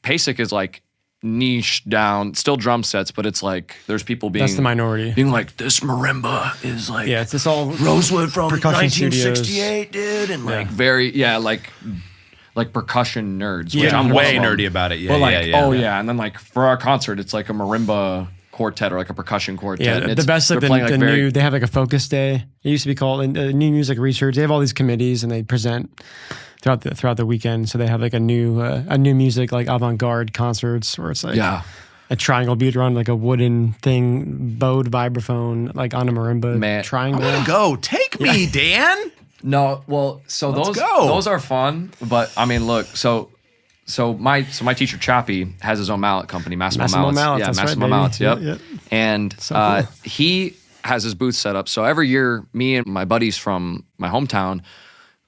Speaker 1: PASIC is like niche down, still drum sets, but it's like there's people being
Speaker 3: that's the minority.
Speaker 1: being like this marimba is like
Speaker 3: it's just all
Speaker 1: Rosewood from
Speaker 3: percussion
Speaker 1: 1968, dude, and like very like percussion nerds. Which
Speaker 2: I'm
Speaker 1: one
Speaker 2: way
Speaker 1: of them.
Speaker 2: nerdy about it. Yeah,
Speaker 1: But like,
Speaker 2: yeah.
Speaker 1: and then like for our concert, it's like a marimba quartet or like a percussion quartet.
Speaker 3: Yeah,
Speaker 1: and
Speaker 3: the best like
Speaker 1: they're
Speaker 3: the
Speaker 1: playing,
Speaker 3: new. They have like a focus day. It used to be called New Music Research. They have all these committees and they present throughout the weekend. So they have like a new music like avant-garde concerts where it's like a triangle beat around like a wooden thing, bowed vibraphone like on a marimba triangle.
Speaker 2: I'm gonna go. Take me, Dan.
Speaker 1: No, well, so those are fun, but I mean, look, so my teacher Choppy has his own mallet company, Massimo Mallets.
Speaker 3: Yeah,
Speaker 1: Massimo Mallets. Yep. And
Speaker 3: cool.
Speaker 1: he has his booth set up. So every year, me and my buddies from my hometown,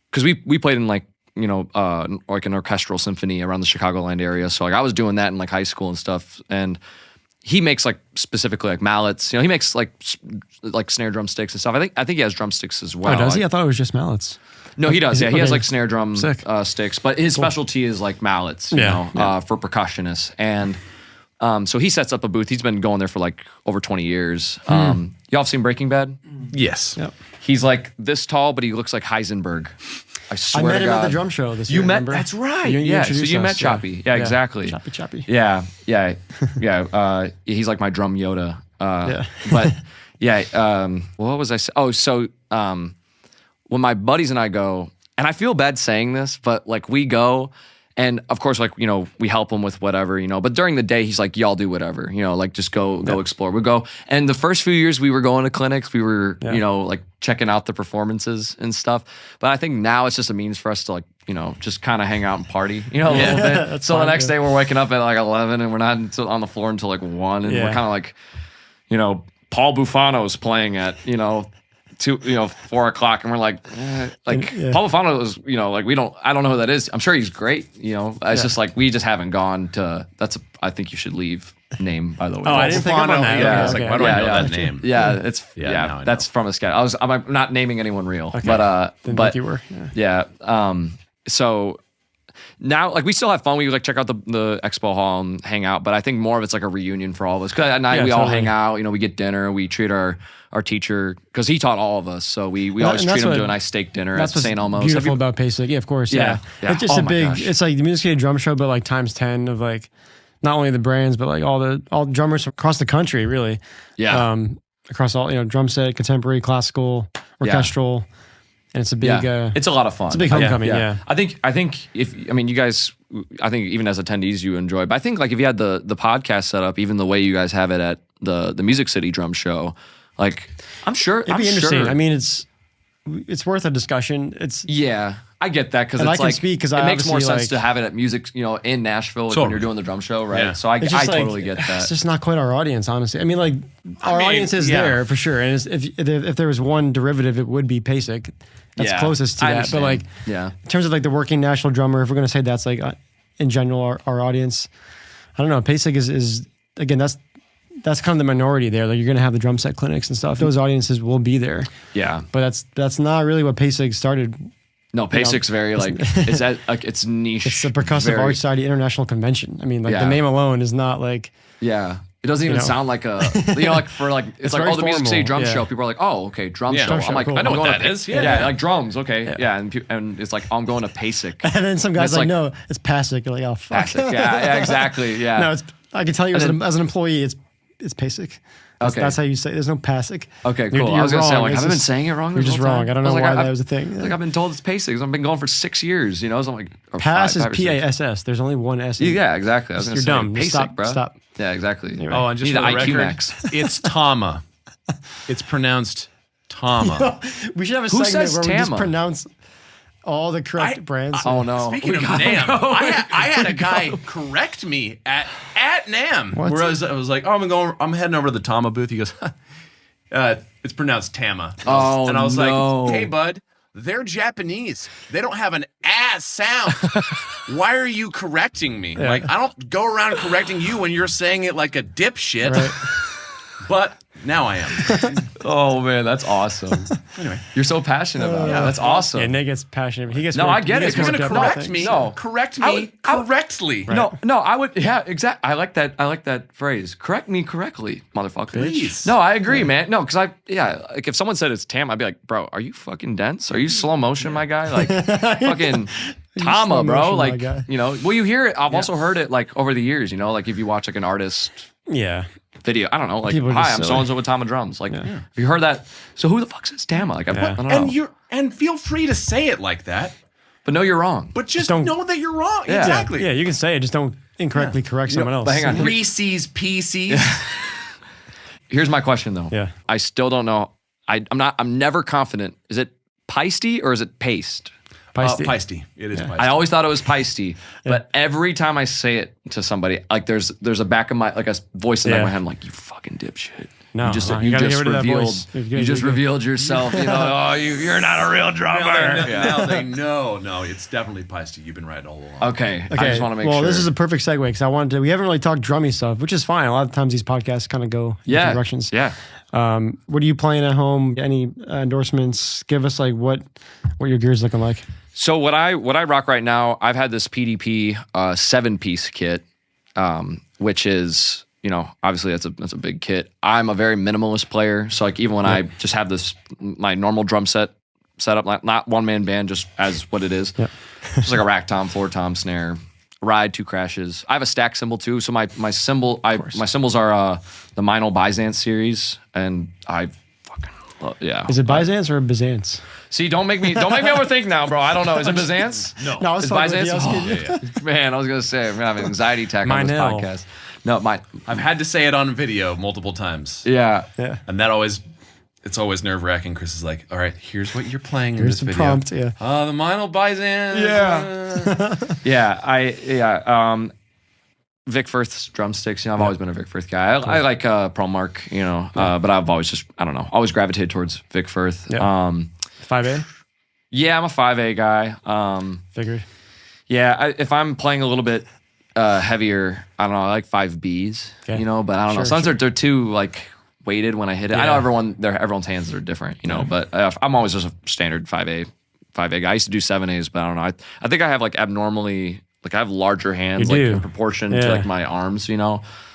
Speaker 1: because we played in like like an orchestral symphony around the Chicagoland area. So like I was doing that in like high school and stuff, and he makes like specifically like mallets. He makes like snare drum sticks and stuff. I think he has drumsticks as well.
Speaker 3: Oh, does he? I thought it was just mallets.
Speaker 1: No, he does. Yeah, he
Speaker 3: okay.
Speaker 1: has like snare drum sticks, but his specialty is like mallets. You know, for percussionists. And so he sets up a booth. He's been going there for like over 20 years. Y'all have seen Breaking Bad?
Speaker 2: Yes.
Speaker 3: Yep.
Speaker 1: He's like this tall, but he looks like Heisenberg. I swear
Speaker 3: met
Speaker 1: to
Speaker 3: him
Speaker 1: God.
Speaker 3: at the drum show this
Speaker 1: You
Speaker 3: year.
Speaker 1: met?
Speaker 3: Remember?
Speaker 1: That's right.
Speaker 3: You
Speaker 1: Yeah. So
Speaker 3: introduced
Speaker 1: you
Speaker 3: us,
Speaker 1: met Choppy. Yeah, exactly.
Speaker 3: Choppy.
Speaker 1: Yeah. He's like my drum Yoda. But yeah. What was I saying? Oh, so when my buddies and I go, and I feel bad saying this, but like we go. And of course, like, we help him with whatever, but during the day, he's like, y'all do whatever, like just go explore. We go. And the first few years we were going to clinics, we were, like checking out the performances and stuff. But I think now it's just a means for us to like, just kind of hang out and party, a little bit. So the next day we're waking up at like 11 and we're not on the floor until like 1. And we're kind of like, Paul Bufano's playing at, 4 o'clock, and we're like, Paul Bufano is, like I don't know who that is. I'm sure he's great, It's just like we just haven't gone to. I think you should leave name, by the way.
Speaker 3: Oh, I didn't think about that.
Speaker 2: Yeah,
Speaker 3: Okay,
Speaker 2: it's like, why do I know that name?
Speaker 1: Yeah, it's
Speaker 2: now I
Speaker 1: that's from a sketch. I'm not naming anyone real,
Speaker 3: Okay.
Speaker 1: but
Speaker 3: Didn't think you were.
Speaker 1: So now, like, we still have fun. We like check out the expo hall and hang out, but I think more of it's like a reunion for all of us. Because at night we all hang out. We get dinner. We treat our teacher, because he taught all of us, so we always treat him to a nice steak dinner at St. Elmo's.
Speaker 3: Beautiful about PASIC, yeah, of course, yeah. It's just it's like the Music City drum show, but like times 10 of like not only the brands, but like all drummers across the country, really.
Speaker 1: Yeah.
Speaker 3: Across all drum set, contemporary, classical, orchestral. And it's a big
Speaker 1: it's a lot of fun.
Speaker 3: It's a big homecoming, yeah.
Speaker 1: I think you guys, I think even as attendees you enjoy, but I think like if you had the podcast set up, even the way you guys have it at the Music City drum show, like I'm sure
Speaker 3: it'd be interesting. I mean, it's worth a discussion.
Speaker 1: I get that, because it's like it makes more sense to have it at music, in Nashville when you're doing the drum show, right?
Speaker 2: Yeah.
Speaker 1: So I totally get that.
Speaker 3: It's just not quite our audience, honestly. I mean, like our audience is there for sure, and if there was one derivative, it would be PASIC. That's closest to that. But like, in terms of like the working national drummer, if we're gonna say that's like in general our audience, I don't know. PASIC is again that's kind of the minority there. Like you're gonna have the drum set clinics and stuff. Those audiences will be there.
Speaker 1: Yeah,
Speaker 3: but that's not really what PASIC started.
Speaker 1: No, PASIC's very like it's niche.
Speaker 3: It's the Percussive Art Society International Convention. I mean, like the name alone is not like.
Speaker 1: Yeah. It doesn't even sound like a, like for like, it's like, the Music City drum show. People are like, oh, okay, drum show. I'm like,
Speaker 3: cool.
Speaker 2: I know what that is.
Speaker 1: Yeah, like drums. Okay. Yeah. And it's like, oh, I'm going to PASIC.
Speaker 3: And then some guys like, no, it's PASIC. You're like, oh, fuck.
Speaker 1: PASIC. Yeah, exactly. Yeah.
Speaker 3: No, I can tell you as an employee, it's PASIC. That's how you say it. There's no PASIC.
Speaker 1: Okay, cool. I was going to say, like, have I been saying it wrong?
Speaker 3: You're just wrong. I don't know why that was a thing.
Speaker 1: Like, I've been told it's PASIC. I've been going for 6 years, so I'm like,
Speaker 3: PAS is PASS. There's only one S.
Speaker 1: Yeah, exactly. I was going to say,
Speaker 3: dumb.
Speaker 1: PASIC, bro.
Speaker 3: Stop.
Speaker 1: Yeah, exactly.
Speaker 3: Anyway.
Speaker 2: Oh, and just
Speaker 1: need
Speaker 2: for the
Speaker 1: IQ
Speaker 2: record,
Speaker 1: max.
Speaker 2: it's Tama. It's pronounced Tama.
Speaker 3: We should have a
Speaker 1: Who
Speaker 3: segment
Speaker 1: says
Speaker 3: where we just
Speaker 1: Tama?
Speaker 3: pronounce all the correct brands.
Speaker 1: Oh no!
Speaker 2: Speaking of NAM, I had a guy correct me at NAM.
Speaker 3: What?
Speaker 2: Where I was like, oh, I'm heading over to the Tama booth. He goes, it's pronounced Tama.
Speaker 1: Oh,
Speaker 2: and I was
Speaker 1: no.
Speaker 2: like, hey, bud, they're Japanese. They don't have an ass sound. Why are you correcting me? Like, I don't go around correcting you when you're saying it like a dipshit.
Speaker 3: Right.
Speaker 2: But now I am.
Speaker 1: Oh man, that's awesome.
Speaker 2: Anyway.
Speaker 1: You're so passionate about it. That's awesome.
Speaker 3: Yeah, Nick gets passionate. He gets
Speaker 1: No,
Speaker 3: more,
Speaker 1: I get
Speaker 3: he
Speaker 1: it.
Speaker 3: gets
Speaker 1: You're
Speaker 3: more
Speaker 2: You're
Speaker 3: depth
Speaker 2: gonna
Speaker 3: on
Speaker 2: correct
Speaker 3: things.
Speaker 2: me.
Speaker 1: No.
Speaker 2: Correct
Speaker 1: I
Speaker 2: me
Speaker 1: would-
Speaker 2: correctly.
Speaker 1: No, I would. Yeah, exactly. I like that. I like that phrase. Correct me correctly, motherfucker.
Speaker 2: Please.
Speaker 1: No, I agree, man. No, because like if someone said it's Tam, I'd be like, bro, are you fucking dense? Are you slow motion, my guy? Like, fucking Tama,
Speaker 3: slow
Speaker 1: bro.
Speaker 3: motion, my
Speaker 1: Like,
Speaker 3: guy?
Speaker 1: well, you hear it. I've also heard it like over the years. Like if you watch like an artist
Speaker 3: Yeah.
Speaker 1: video, I don't know, like,
Speaker 3: People are
Speaker 1: hi,
Speaker 3: just
Speaker 1: I'm
Speaker 3: silly.
Speaker 1: so and so with Tama drums. Like, have you heard that? So who the fuck says Tama? Like, I don't know.
Speaker 2: And feel free to say it like that.
Speaker 1: But no, you're wrong.
Speaker 2: But just
Speaker 3: don't-
Speaker 2: know that you're wrong.
Speaker 1: Yeah.
Speaker 2: Exactly.
Speaker 3: Yeah, you can say it. Just don't incorrectly correct someone else.
Speaker 1: but hang on.
Speaker 2: Reese's Pieces.
Speaker 1: Here's my question though.
Speaker 3: Yeah.
Speaker 1: I still don't know. I'm never confident. Is it Peisty or is it paste?
Speaker 3: Peisty.
Speaker 2: Peisty. It is Peisty.
Speaker 1: I always thought it was Peisty, but every time I say it to somebody, like there's a back of my like a voice in my head. I'm like, you fucking dipshit.
Speaker 3: No,
Speaker 1: you just
Speaker 3: no, you gotta get rid of that
Speaker 1: revealed.
Speaker 3: voice. You're good,
Speaker 1: You just
Speaker 3: you're good.
Speaker 1: revealed yourself. Oh, you're not a real drummer.
Speaker 2: Now they know. No, it's definitely Peisty. You've been right all along.
Speaker 1: Okay, I
Speaker 3: Okay,
Speaker 1: just want to make
Speaker 3: well,
Speaker 1: sure.
Speaker 3: this is a perfect segue because we haven't really talked drummy stuff, which is fine. A lot of times these podcasts kind of go in different directions.
Speaker 1: Yeah.
Speaker 3: What are you playing at home? Any endorsements? Give us like what your gear's looking like.
Speaker 1: So what I rock right now, I've had this PDP 7-piece kit, which is, obviously that's a big kit. I'm a very minimalist player, so like even when I just have my normal drum set up, like not one man band, just as what it is, just like a rack tom, floor tom, snare, ride, 2 crashes. I have a stack cymbal too, so my cymbals are the Meinl Byzance series, and I fucking love, yeah.
Speaker 3: Is it Byzance or Byzance?
Speaker 1: See, don't make me overthink now, bro. I don't know. Is it Byzance?
Speaker 3: No,
Speaker 1: Is
Speaker 3: it's fine.
Speaker 1: Byzance? Man, I was gonna say I'm gonna have an anxiety attack on this
Speaker 3: Meinl.
Speaker 1: podcast. No,
Speaker 2: I've had to say it on video multiple times.
Speaker 1: yeah.
Speaker 3: Yeah.
Speaker 2: And it's always nerve wracking. Chris is like, all right, here's what you're playing in
Speaker 3: Here's
Speaker 2: this
Speaker 3: the
Speaker 2: video.
Speaker 3: prompt. Yeah.
Speaker 2: The Meinl Byzance.
Speaker 1: Yeah. Vic Firth's drumsticks. I've always been a Vic Firth guy. I like Pro Mark, but I've always just always gravitated towards Vic Firth.
Speaker 3: Yeah. 5A?
Speaker 1: Yeah, I'm a 5A guy.
Speaker 3: Figured.
Speaker 1: Yeah, if I'm playing a little bit heavier, I don't know, I like 5Bs,
Speaker 3: Okay.
Speaker 1: but I don't know.
Speaker 3: Sure,
Speaker 1: Sometimes they're too like weighted when I hit it. I know
Speaker 3: Yeah.
Speaker 1: everyone's hands are different, but I'm always just a standard 5A guy. I used to do 7As, but I don't know. I think I have like abnormally, like I have larger hands,
Speaker 3: You
Speaker 1: like
Speaker 3: do.
Speaker 1: in proportion to
Speaker 3: Yeah.
Speaker 1: like my arms,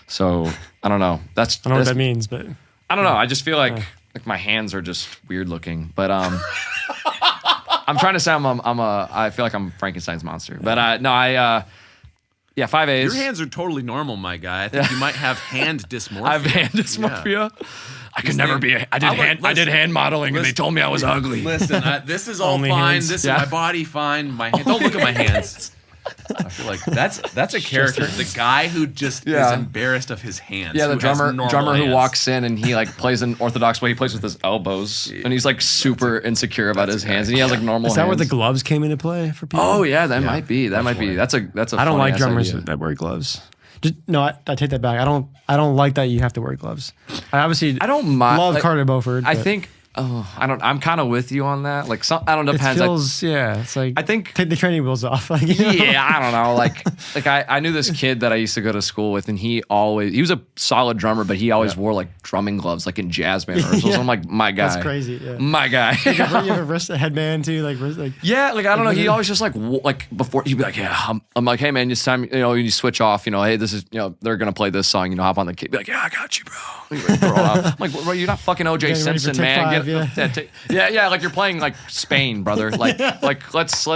Speaker 1: So I don't know.
Speaker 3: I don't know what that means, but
Speaker 1: I don't know. I just feel like my hands are just weird looking, but I'm trying to say I feel like I'm Frankenstein's monster, but yeah, 5As.
Speaker 2: Your hands are totally normal, my guy. I think you might have hand dysmorphia.
Speaker 1: I have hand dysmorphia. I could never be. I did hand modeling, and they told me I was ugly.
Speaker 2: Listen, this is all
Speaker 3: Only
Speaker 2: fine.
Speaker 3: hands.
Speaker 2: This
Speaker 1: Yeah.
Speaker 2: is my body fine. Don't look at my hands. I feel like that's a character. The guy who just
Speaker 1: Yeah.
Speaker 2: is embarrassed of his hands.
Speaker 1: Yeah, the
Speaker 2: who has
Speaker 1: drummer
Speaker 2: normal
Speaker 1: who
Speaker 2: hands.
Speaker 1: walks in and he like plays an orthodox way. He plays with his elbows, and he's like super insecure about his hands, and he has like normal.
Speaker 3: is that where the
Speaker 1: hands.
Speaker 3: gloves came into play for people?
Speaker 1: Oh yeah, that might be. That might be. That's a.
Speaker 3: I don't like
Speaker 1: funny-ass
Speaker 3: drummers
Speaker 1: idea.
Speaker 3: that wear gloves. I take that back. I don't like that you have to wear gloves. I obviously
Speaker 1: I don't mind.
Speaker 3: love
Speaker 1: like,
Speaker 3: Carter Beauford.
Speaker 1: I
Speaker 3: but
Speaker 1: think. Oh, I don't. I'm kind of with you on that. Like, I don't know.
Speaker 3: it
Speaker 1: Depends. Like,
Speaker 3: feels it's like
Speaker 1: I think.
Speaker 3: take the training wheels off. Like,
Speaker 1: Yeah, I don't know. Like I knew this kid that I used to go to school with, and he was a solid drummer, but he always wore like drumming gloves, like in jazz band rehearsals.
Speaker 3: Yeah.
Speaker 1: I'm like, my guy.
Speaker 3: That's crazy. Yeah.
Speaker 1: My guy.
Speaker 3: You have a wrist headband too, like
Speaker 1: Yeah, like I don't know. He always just like before he'd be like, yeah. I'm like, hey man, it's time. You switch off. Hey, this is they're gonna play this song. Hop on the kit. Be like, yeah, I got you, bro. I'm like, well, you're not fucking OJ
Speaker 3: Getting ready for
Speaker 1: Simpson,
Speaker 3: take
Speaker 1: man.
Speaker 3: 5,
Speaker 1: Yeah, like you're playing like Spain, brother. Like let's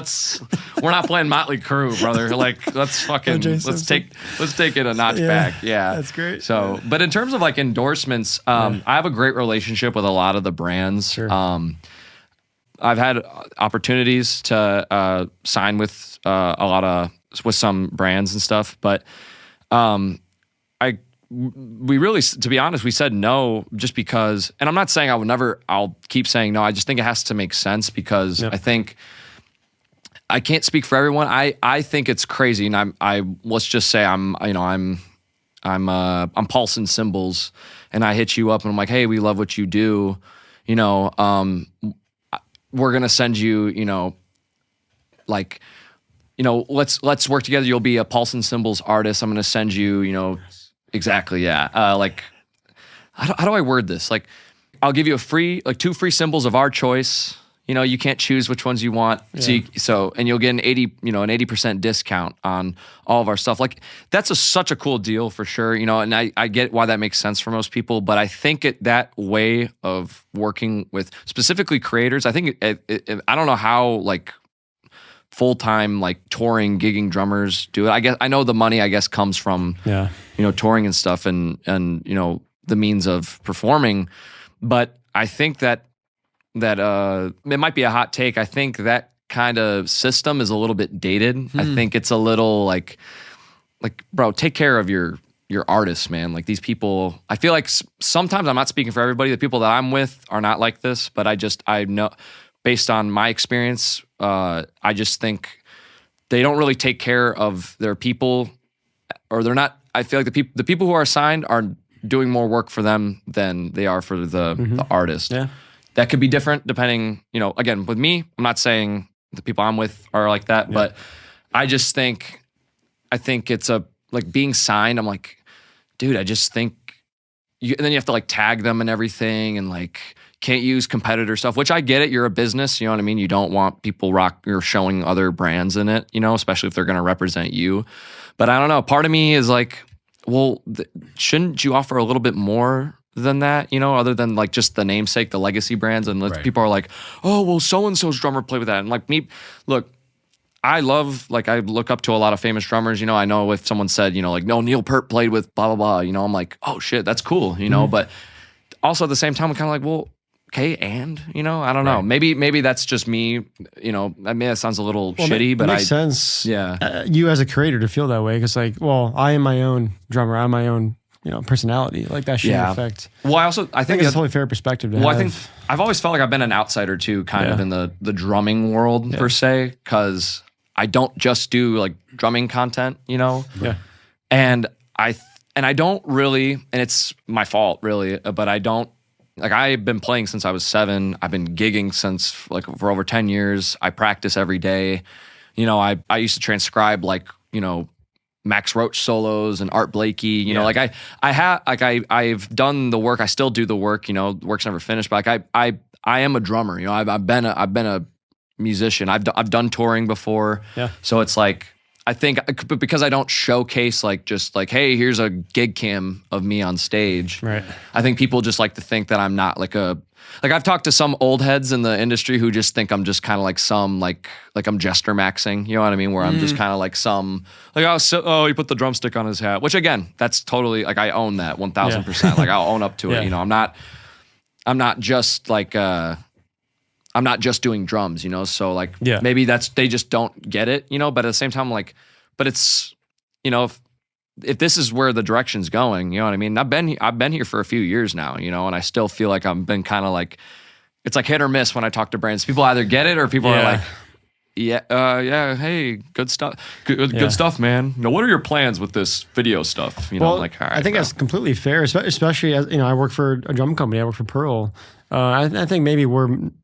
Speaker 1: we're not playing Motley Crue, brother. Like let's fucking
Speaker 3: OJ
Speaker 1: let's
Speaker 3: Simpson.
Speaker 1: take it a notch back. Yeah,
Speaker 3: that's great.
Speaker 1: So, but in terms of like endorsements, I have a great relationship with a lot of the brands.
Speaker 3: Sure.
Speaker 1: I've had opportunities to sign with with some brands and stuff, but I we really, to be honest, we said no just because, and I'm not saying I'll keep saying no. I just think it has to make sense because I think I can't speak for everyone. I think it's crazy. And let's just say I'm Paulsen Cymbals and I hit you up and I'm like, hey, we love what you do. You know, we're going to send you, you know, like, you know, let's work together. You'll be a Paulsen Cymbals artist. I'm going to send you, you know, exactly. Yeah. Like, how do I word this? Like, I'll give you two free cymbals of our choice. You know, you can't choose which ones you want. Yeah. And you'll get an 80% discount on all of our stuff. Like, that's such a cool deal for sure. You know, and I get why that makes sense for most people, but I think that way of working with specifically creators, I think I don't know how like full-time like touring, gigging drummers do it. I guess I know the money comes from you know, touring and stuff and you know, the means of performing, but I think that it might be a hot take. I think that kind of system is a little bit dated. I think it's a little like bro, take care of your artists, man. Like these people, I feel like sometimes, I'm not speaking for everybody, the people that I'm with are not like this, but I know based on my experience, I just think they don't really take care of their people, or they're not. I feel like the people who are assigned are doing more work for them than they are for the artist. Yeah, that could be different depending. You know, again, with me, I'm not saying the people I'm with are like that, but I just think it's like being signed. I'm like, dude, I just think and then you have to like tag them and everything, and like. Can't use competitor stuff, which I get it. You're a business, you know what I mean? You don't want people you're showing other brands in it, you know, especially if they're going to represent you. But I don't know. Part of me is like, well, shouldn't you offer a little bit more than that, you know, other than like just the namesake, the legacy brands? And people are like, oh, well, so-and-so's drummer played with that. And like me, look, I look up to a lot of famous drummers, you know. I know if someone said, you know, like, no, Neil Peart played with blah, blah, blah, you know, I'm like, oh shit, that's cool, you know. But also at the same time, I'm kind of like, well, okay, and you know, I don't know. Maybe that's just me. You know, I mean, that sounds a little shitty, but it makes sense. Yeah,
Speaker 3: you as a creator to feel that way because, like, well, I am my own drummer. I'm my own, you know, personality. Like that shouldn't affect.
Speaker 1: Well, I think
Speaker 3: it's a totally fair perspective.
Speaker 1: I think I've always felt like I've been an outsider too, kind of in the drumming world per se, because I don't just do like drumming content, you know. Yeah, and I don't really, and it's my fault really, but I don't. Like I've been playing since I was 7. I've been gigging since like for over 10 years. I practice every day. You know, I used to transcribe like, you know, Max Roach solos and Art Blakey, you know, like I've done the work. I still do the work, you know, work's never finished, but like I am a drummer, you know, I've been a musician. I've done touring before. Yeah. So it's like, I think, but because I don't showcase like just like, hey, here's a gig cam of me on stage. Right. I think people just like to think that I'm not like I've talked to some old heads in the industry who just think I'm just kind of like some like I'm jester maxing. You know what I mean? Where I'm just kind of like some like he put the drumstick on his hat. Which again, that's totally like I own that 1000%. Like I'll own up to it. You know, I'm not just like. I'm not just doing drums, you know? So like, maybe they just don't get it, you know? But at the same time, like, but it's, you know, if this is where the direction's going, you know what I mean? I've been here for a few years now, you know, and I still feel like I've been kind of like, it's like hit or miss when I talk to brands. People either get it or people are like, hey, good stuff. Good stuff, man. Now, what are your plans with this video stuff? You know, like, all right,
Speaker 3: I think that's completely fair, especially as, you know, I work for a drum company. I work for Pearl. I think maybe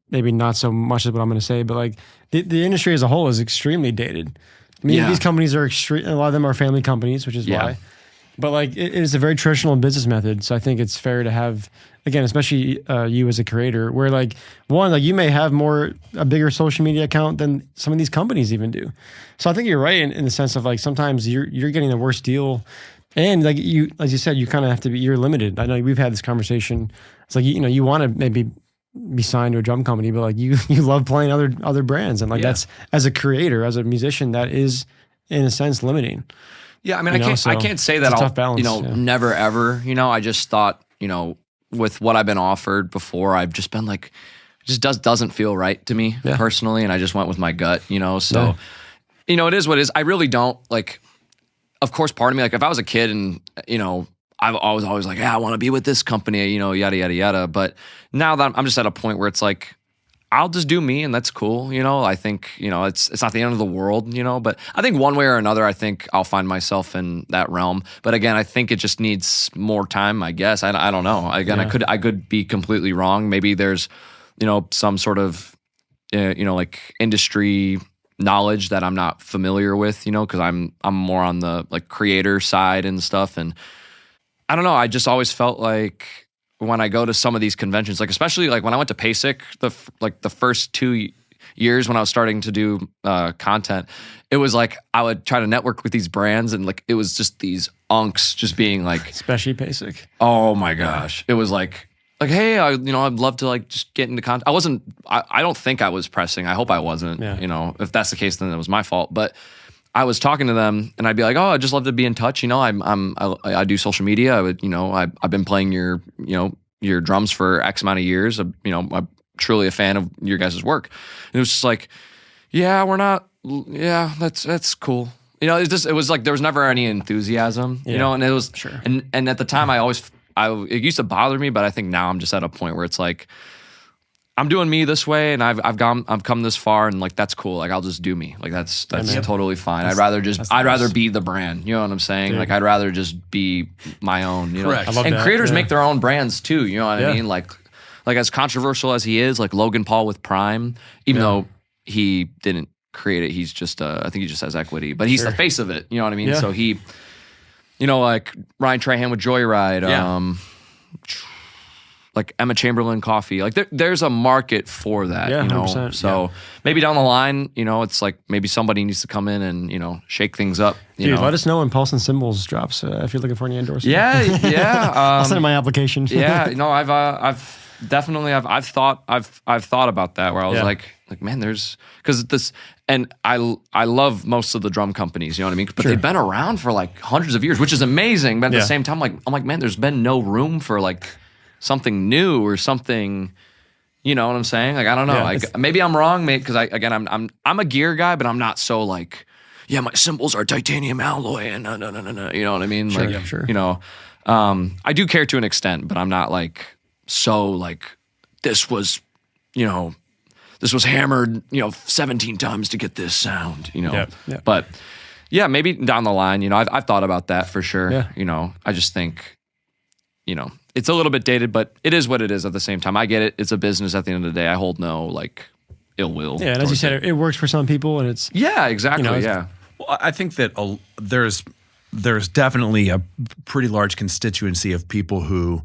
Speaker 3: maybe not so much as what I'm going to say, but like the industry as a whole is extremely dated. I mean, these companies are a lot of them are family companies, which is why. But like it is a very traditional business method. So I think it's fair to have, again, especially you as a creator, where like you may have a bigger social media account than some of these companies even do. So I think you're right in the sense of like sometimes you're getting the worst deal. And like as you said, you kind of have to you're limited. I know we've had this conversation. It's like, you know, you want to maybe be signed to a drum company, but like you love playing other brands. And like that's, as a creator, as a musician, that is in a sense limiting.
Speaker 1: Yeah. I mean, I can't say that I'll, balance, you know, never ever, you know, I just thought, you know, with what I've been offered before, I've just been like, it just doesn't feel right to me personally. And I just went with my gut, you know? So, you know, it is what it is. I really don't like, of course, part of me, like if I was a kid and, you know, I was always like, yeah, I want to be with this company, you know, yada, yada, yada. But now that I'm just at a point where it's like, I'll just do me and that's cool. You know, I think, you know, it's not the end of the world, you know, but I think one way or another, I think I'll find myself in that realm. But again, I think it just needs more time, I guess. I don't know. Again, I could be completely wrong. Maybe there's, you know, some sort of, you know, like industry knowledge that I'm not familiar with, you know, because I'm more on the like creator side and stuff. And I don't know. I just always felt like when I go to some of these conventions, like especially like when I went to PASIC, the first 2 years when I was starting to do content, it was like I would try to network with these brands, and like it was just these unks just being like,
Speaker 3: especially PASIC.
Speaker 1: Oh my gosh, it was like hey, I'd love to like just get into content. I don't think I was pressing. I hope I wasn't.
Speaker 3: Yeah.
Speaker 1: You know, if that's the case, then it was my fault. But I was talking to them, and I'd be like, "Oh, I'd just love to be in touch." You know, I do social media. I would, you know, I've been playing your drums for X amount of years. You know, I'm truly a fan of your guys' work. And it was just like, yeah, we're not. Yeah, that's cool. You know, it was like there was never any enthusiasm. You know, and it was
Speaker 3: sure.
Speaker 1: And at the time, it used to bother me, but I think now I'm just at a point where it's like, I'm doing me this way, and I've come this far, and like that's cool. Like I'll just do me. Like that's totally fine. I'd rather be the brand. You know what I'm saying?
Speaker 3: Dude.
Speaker 1: Like I'd rather just be my own. You know,
Speaker 2: Correct. I
Speaker 3: love
Speaker 1: and
Speaker 3: that.
Speaker 1: creators
Speaker 3: Yeah.
Speaker 1: make their own brands too. You know what I mean? Like as controversial as he is, like Logan Paul with Prime, even though he didn't create it, he's just I think he just has equity, but he's the face of it. You know what I mean?
Speaker 3: Yeah.
Speaker 1: So he, you know, like Ryan Trahan with Joyride.
Speaker 2: Yeah.
Speaker 1: Like Emma Chamberlain coffee, like there's a market for that,
Speaker 3: Yeah,
Speaker 1: you know.
Speaker 3: 100%,
Speaker 1: So maybe down the line, you know, it's like maybe somebody needs to come in and you know shake things up. You
Speaker 3: Dude,
Speaker 1: know?
Speaker 3: let us know when Paulsen Symbols drops if you're looking for any endorsements.
Speaker 1: Yeah.
Speaker 3: I'll send in my application.
Speaker 1: Yeah, no, I've definitely thought about that where I was like man, there's because this, and I love most of the drum companies, you know what I mean? But they've been around for like hundreds of years, which is amazing. But at the same time, I'm like, man, there's been no room for like something new or something, you know what I'm saying? Like I don't know. Like maybe I'm wrong, mate, because I'm a gear guy, but I'm not so like, yeah, my cymbals are titanium alloy and no. You know what I mean?
Speaker 3: Sure,
Speaker 1: like
Speaker 3: sure.
Speaker 1: you know, I do care to an extent, but I'm not like so like this was hammered, you know, 17 times to get this sound, you know.
Speaker 3: Yeah.
Speaker 1: But yeah, maybe down the line, you know, I've thought about that for sure.
Speaker 3: Yeah.
Speaker 1: You know, I just think, you know, it's a little bit dated, but it is what it is at the same time. I get it. It's a business at the end of the day. I hold no like ill will.
Speaker 3: Yeah, and as you said, it works for some people, and it's
Speaker 1: Yeah, exactly.
Speaker 3: You know,
Speaker 1: yeah.
Speaker 2: Well, I think that there's definitely a pretty large constituency of people who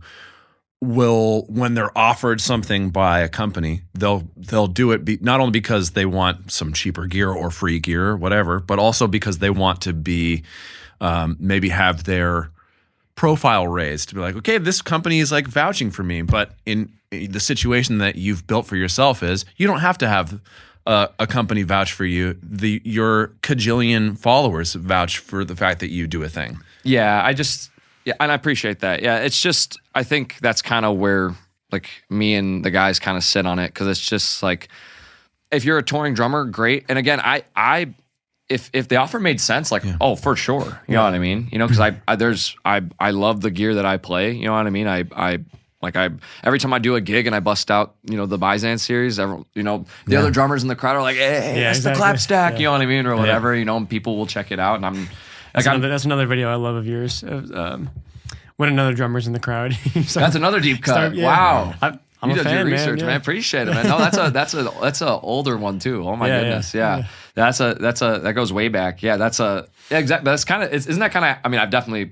Speaker 2: will, when they're offered something by a company, they'll do it not only because they want some cheaper gear or free gear or whatever, but also because they want to be maybe have their profile raised to be like, okay, this company is like vouching for me. But in the situation that you've built for yourself is you don't have to have a company vouch for you. Your cajillion followers vouch for the fact that you do a thing.
Speaker 1: Yeah, and I appreciate that. Yeah, it's just, I think that's kind of where like me and the guys kind of sit on it, because it's just like, if you're a touring drummer, great. And again, if the offer made sense, like, oh, for sure. You know what I mean? You know, because I love the gear that I play. You know what I mean? Every time I do a gig and I bust out, you know, the Bizan series, you know, the other drummers in the crowd are like, hey, that's the clap stack, you know what I mean? Or whatever, you know, and people will check it out. And
Speaker 3: that's another video I love of yours. When another drummer's in the crowd.
Speaker 1: That's another deep cut. Wow.
Speaker 3: I'm
Speaker 1: you
Speaker 3: a
Speaker 1: did
Speaker 3: fan,
Speaker 1: your research, man.
Speaker 3: Yeah.
Speaker 1: Appreciate it, man. No, that's a older one too. Oh my goodness, yeah. That goes way back. Yeah, exactly. That's kind of, isn't that kind of? I mean, I've definitely,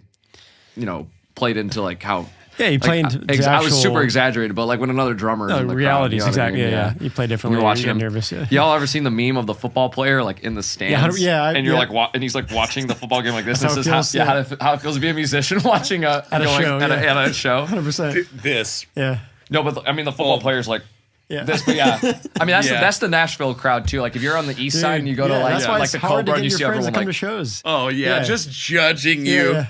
Speaker 1: you know, played into like how.
Speaker 3: Yeah, you play into
Speaker 1: I was super exaggerated, but like when another drummer is in the
Speaker 3: reality
Speaker 1: crowd,
Speaker 3: is
Speaker 1: you know what I
Speaker 3: exactly.
Speaker 1: mean?
Speaker 3: Yeah, you play differently.
Speaker 1: You're watching him.
Speaker 3: Nervous. Yeah.
Speaker 1: Y'all ever seen the meme of the football player like in the stands? And you're like, and he's like watching the football game like this.
Speaker 3: That's
Speaker 1: This
Speaker 3: how
Speaker 1: is
Speaker 3: it feels,
Speaker 1: how it feels to be a musician watching at a show.
Speaker 3: 100%.
Speaker 2: This.
Speaker 3: Yeah.
Speaker 1: No, but I mean the football player's like.
Speaker 3: Yeah.
Speaker 1: This, but yeah. I mean, that's the Nashville crowd too. Like if you're on the east side and you go to
Speaker 3: that's why
Speaker 1: like
Speaker 3: it's
Speaker 1: the
Speaker 3: hard to
Speaker 1: Cobra
Speaker 3: get
Speaker 1: and you
Speaker 3: your
Speaker 1: see
Speaker 3: friends
Speaker 1: everyone
Speaker 3: to come to
Speaker 1: like,
Speaker 3: shows.
Speaker 2: Oh yeah, just judging you.
Speaker 3: Yeah.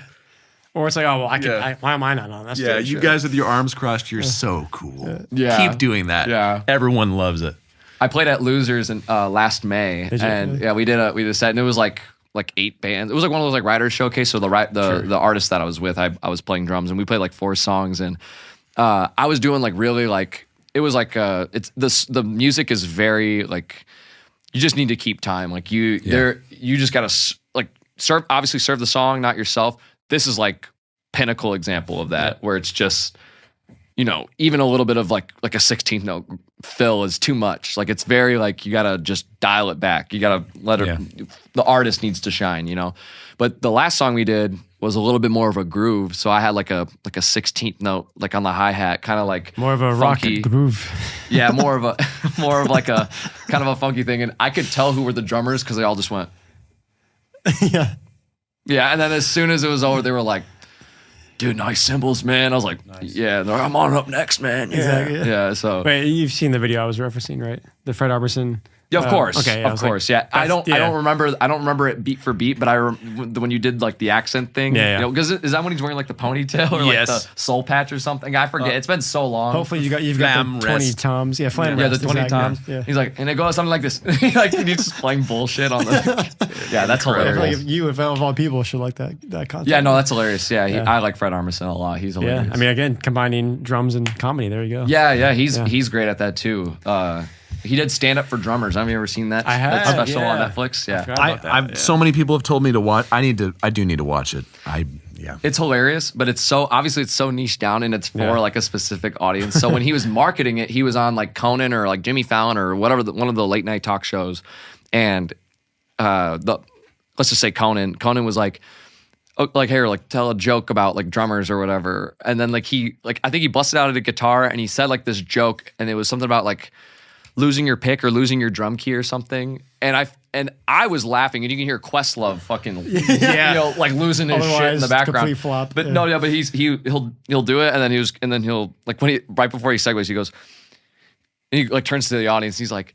Speaker 3: Or it's like, oh well, why am I not on? That's
Speaker 2: You guys with your arms crossed, you're so cool.
Speaker 1: Yeah.
Speaker 2: Keep doing that.
Speaker 1: Yeah.
Speaker 2: Everyone loves it.
Speaker 1: I played at Losers in last May, and we did a set, and it was like like 8 bands. It was like one of those like writers showcase. So the artist that I was with, I was playing drums, and we played like 4 songs, and I was doing like really like it was like the music is very like you just need to keep time. Like you just gotta like serve the song, not yourself. This is like pinnacle example of that where it's just even a little bit of like a 16th note fill is too much. Like it's very like you gotta just dial it back. You gotta let it. The artist needs to shine, But the last song we did was a little bit more of a groove. So I had like a 16th note like on the hi-hat, kind of like
Speaker 3: more of a
Speaker 1: funky
Speaker 3: rock groove.
Speaker 1: Yeah, more of like a kind of a funky thing. And I could tell who were the drummers because they all just went.
Speaker 3: Yeah.
Speaker 1: Yeah, and then as soon as it was over, they were like, dude, nice cymbals, man. I was like, nice. Yeah, they're like, I'm on up next, man. Yeah.
Speaker 3: Exactly.
Speaker 1: Yeah, so.
Speaker 3: Wait, you've seen the video I was referencing, right? The Fred Armisen.
Speaker 1: Yeah, of course.
Speaker 3: Okay,
Speaker 1: of course. Like, I don't remember it beat for beat, but when you did like the accent thing.
Speaker 3: Yeah.
Speaker 1: Because is that when he's wearing like the ponytail or like the soul patch or something? I forget. It's been so long.
Speaker 3: Hopefully you've got the 20 toms. Yeah, flam
Speaker 1: the
Speaker 3: rest,
Speaker 1: 20 toms. Yeah. He's like, and it goes something like this. Like he's just playing bullshit on the. Yeah, that's hilarious.
Speaker 3: I feel like you, if all people, should like that content.
Speaker 1: Yeah, no, that's hilarious. Yeah, I like Fred Armisen a lot. He's hilarious.
Speaker 3: Yeah, I mean, again, combining drums and comedy. There you go.
Speaker 1: Yeah, he's great at that too. He did stand up for drummers. Have you ever seen that?
Speaker 3: I have.
Speaker 1: That special on Netflix. Yeah,
Speaker 2: so many people have told me to watch. I do need to watch it.
Speaker 1: It's hilarious, but it's so niche down, and it's for like a specific audience. So when he was marketing it, he was on like Conan or like Jimmy Fallon or whatever one of the late night talk shows, and let's just say Conan was like. Like here, like tell a joke about like drummers or whatever, and then like I think he busted out a guitar and he said like this joke, and it was something about like losing your pick or losing your drum key or something, and I was laughing, and you can hear Questlove fucking like losing his shit in the background.
Speaker 3: Complete flop.
Speaker 1: But but he'll do it, and then he'll like when he right before he segues, he goes, and he like turns to the audience, and he's like.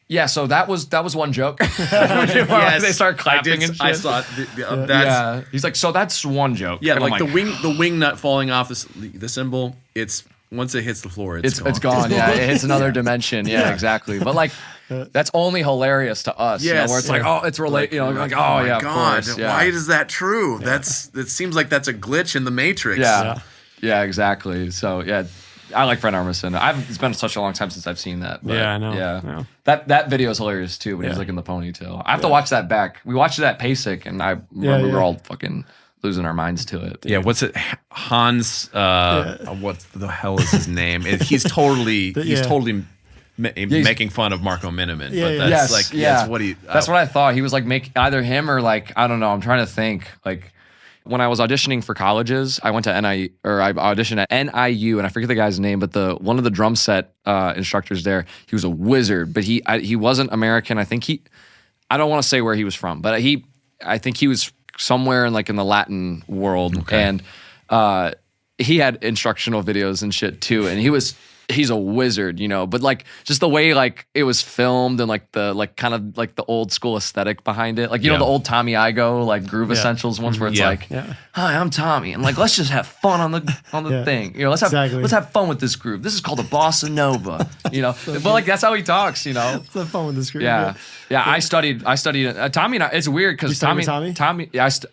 Speaker 1: Yeah, so that was one joke. Yes, they start clapping and shit.
Speaker 2: I saw it.
Speaker 1: He's like, so that's one joke.
Speaker 2: Yeah, like the wing nut falling off the cymbal. It's once it hits the floor, it's gone.
Speaker 1: It's gone. Yeah, it hits another dimension. Yeah, exactly. But like, that's only hilarious to us.
Speaker 2: Yes.
Speaker 1: Where it's like, oh, it's related. Like, oh yeah, of course. Yeah.
Speaker 2: Why is that true? It seems like that's a glitch in the Matrix.
Speaker 1: Yeah, exactly. So yeah. I like Fred Armisen. It's been such a long time since I've seen that. But
Speaker 3: I know.
Speaker 1: Yeah.
Speaker 3: No.
Speaker 1: That video is hilarious too when he's like in the ponytail. I have to watch that back. We watched it at PASIC, and I remember we were all fucking losing our minds to it.
Speaker 2: Yeah, what's it? Hans what the hell is his name? He's totally making fun of Marco Miniman. But that's what he
Speaker 1: That's what I thought. He was like either him or like I don't know, I'm trying to think. Like when I was auditioning for colleges, I went to I auditioned at NIU, and I forget the guy's name, but one of the drum set instructors there, he was a wizard, but he wasn't American. I think I don't want to say where he was from, but I think he was somewhere in the Latin world, and he had instructional videos and shit too, and he's a wizard, but like just the way like it was filmed and like the kind of like the old school aesthetic behind it, like the old Tommy Igoe like Groove Essentials ones where it's hi, I'm Tommy, and like let's just have fun on the thing, let's have fun with this groove. This is called a bossa nova, but like that's how he talks,
Speaker 3: Let's have fun with this groove.
Speaker 1: Yeah. I studied Tommy and it's weird because Tommy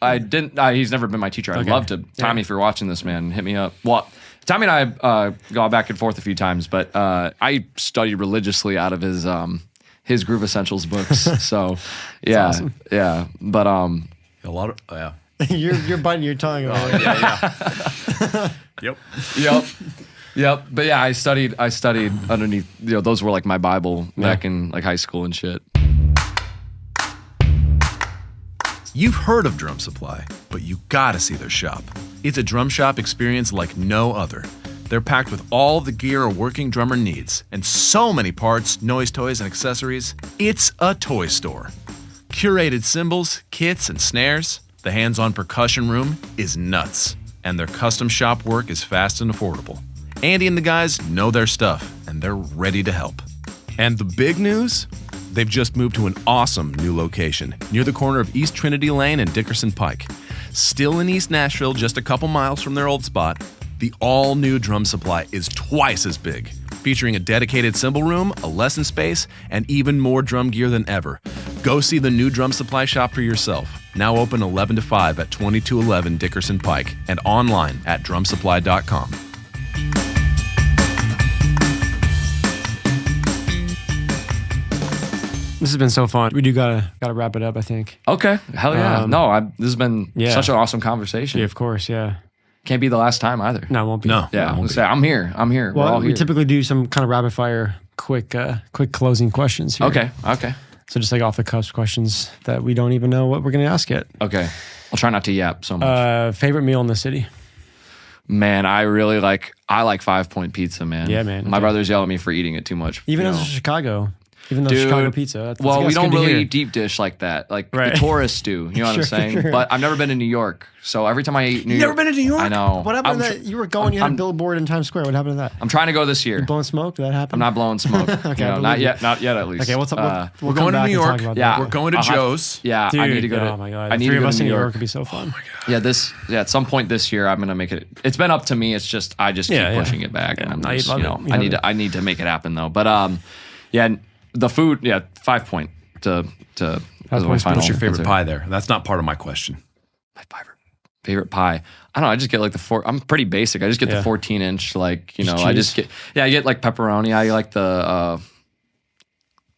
Speaker 1: I didn't he's never been my teacher. I'd love to. Tommy, if you're watching this, man, hit me up. Well, Tommy and I got back and forth a few times, but I studied religiously out of his Groove Essentials books. So yeah, awesome. Yeah. But
Speaker 2: a lot of
Speaker 3: you're biting your tongue.
Speaker 1: Yep. But yeah, I studied underneath. Those were like my Bible back in like high school and shit.
Speaker 2: You've heard of Drum Supply, but you gotta see their shop. It's a drum shop experience like no other. They're packed with all the gear a working drummer needs, and so many parts, noise toys, and accessories. It's a toy store. Curated cymbals, kits, and snares. The hands-on percussion room is nuts, and their custom shop work is fast and affordable. Andy and the guys know their stuff, and they're ready to help. And the big news? They've just moved to an awesome new location near the corner of East Trinity Lane and Dickerson Pike. Still in East Nashville, just a couple miles from their old spot, the all-new Drum Supply is twice as big, featuring a dedicated cymbal room, a lesson space, and even more drum gear than ever. Go see the new Drum Supply shop for yourself. Now open 11 to 5 at 2211 Dickerson Pike and online at drumsupply.com.
Speaker 3: This has been so fun. We do gotta wrap it up, I think.
Speaker 1: Okay. Hell yeah. This has been such an awesome conversation.
Speaker 3: Yeah, of course. Yeah.
Speaker 1: Can't be the last time either.
Speaker 3: No, it won't be.
Speaker 2: No.
Speaker 1: Yeah. I'm here. We're
Speaker 3: Well,
Speaker 1: all
Speaker 3: we
Speaker 1: here.
Speaker 3: typically do some kind of rapid fire, quick closing questions here.
Speaker 1: Okay.
Speaker 3: So just like off the cuff questions that we don't even know what we're gonna ask yet.
Speaker 1: Okay. I'll try not to yap so much.
Speaker 3: Favorite meal in the city?
Speaker 1: Man, I like 5 Point pizza, man.
Speaker 3: Yeah, man.
Speaker 1: My
Speaker 3: Okay.
Speaker 1: brothers yell at me for eating it too much.
Speaker 3: Even
Speaker 1: you
Speaker 3: as
Speaker 1: know.
Speaker 3: a Chicago. Even though
Speaker 1: Dude,
Speaker 3: Chicago pizza. That's
Speaker 1: we
Speaker 3: good
Speaker 1: don't
Speaker 3: to
Speaker 1: really
Speaker 3: hear.
Speaker 1: eat deep dish like that. Like
Speaker 3: Right.
Speaker 1: the tourists do. You know what I'm saying?
Speaker 3: Sure.
Speaker 1: But I've never been to New York. So every time I eat New York.
Speaker 2: Never been to New York?
Speaker 1: I know.
Speaker 3: What happened to that? You were going, you had a billboard in Times Square. What happened to that?
Speaker 1: I'm trying to go this year.
Speaker 3: Blowing smoke? Did that happen?
Speaker 1: I'm not blowing smoke.
Speaker 3: Okay,
Speaker 1: You
Speaker 3: I
Speaker 1: know,
Speaker 3: believe
Speaker 1: not
Speaker 3: you.
Speaker 1: yet. Not yet, at least.
Speaker 3: Okay, what's up? We'll
Speaker 2: We're
Speaker 3: come
Speaker 2: going to
Speaker 3: back
Speaker 2: New
Speaker 3: and talk
Speaker 2: York.
Speaker 3: about
Speaker 1: Yeah.
Speaker 3: that.
Speaker 2: We're going to
Speaker 1: I'll have-
Speaker 2: Joe's.
Speaker 1: Yeah,
Speaker 3: Dude,
Speaker 1: I need to go to.
Speaker 3: oh my God.
Speaker 1: I need
Speaker 3: Three
Speaker 1: to
Speaker 3: of
Speaker 1: go
Speaker 3: us
Speaker 1: to
Speaker 3: in
Speaker 1: New
Speaker 3: New York
Speaker 1: York.
Speaker 3: would be so fun.
Speaker 1: At some point this year, I'm gonna make it. It's been up to me. It's just I just keep
Speaker 3: Yeah, yeah.
Speaker 1: pushing it back, and
Speaker 3: Yeah,
Speaker 1: I'm
Speaker 3: no, you
Speaker 1: just,
Speaker 3: love
Speaker 1: you
Speaker 3: it.
Speaker 1: know,
Speaker 3: You love it.
Speaker 1: I need to make it happen though. But yeah, the food, 5 Point to as my
Speaker 3: Point's
Speaker 1: final
Speaker 2: What's your favorite
Speaker 1: answer.
Speaker 2: pie there? That's not part of my question.
Speaker 1: My favorite pie. I don't know. I just get like I'm pretty basic. I just get the
Speaker 3: Yeah.
Speaker 1: 14-inch. Like
Speaker 3: Just
Speaker 1: I just
Speaker 3: cheese.
Speaker 1: get. I get like pepperoni. I like the.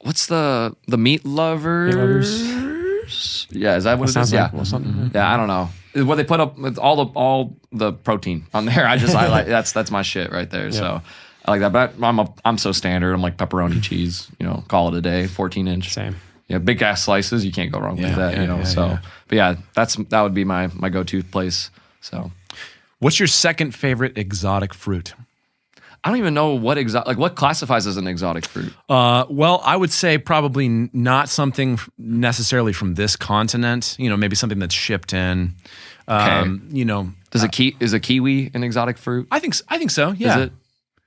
Speaker 1: What's the meat lovers? Yeah, is that what it is?
Speaker 3: Sounds
Speaker 1: Yeah.
Speaker 3: like something.
Speaker 1: Yeah, I don't know. What they put up with all the protein on there. I like that's my shit right there. So I like that. But I'm so standard. I'm like pepperoni cheese. Call it a day. 14-inch.
Speaker 3: Same.
Speaker 1: Yeah, big ass slices. You can't go wrong
Speaker 2: Yeah,
Speaker 1: with that.
Speaker 2: yeah, yeah.
Speaker 1: But yeah, that would be my go-to place. So
Speaker 2: What's your second favorite exotic fruit?
Speaker 1: I don't even know what what classifies as an exotic fruit.
Speaker 2: Well, I would say probably not something necessarily from this continent. Maybe something that's shipped in.
Speaker 1: Okay. Is a kiwi an exotic fruit?
Speaker 2: I think so. Yeah.
Speaker 1: Is it?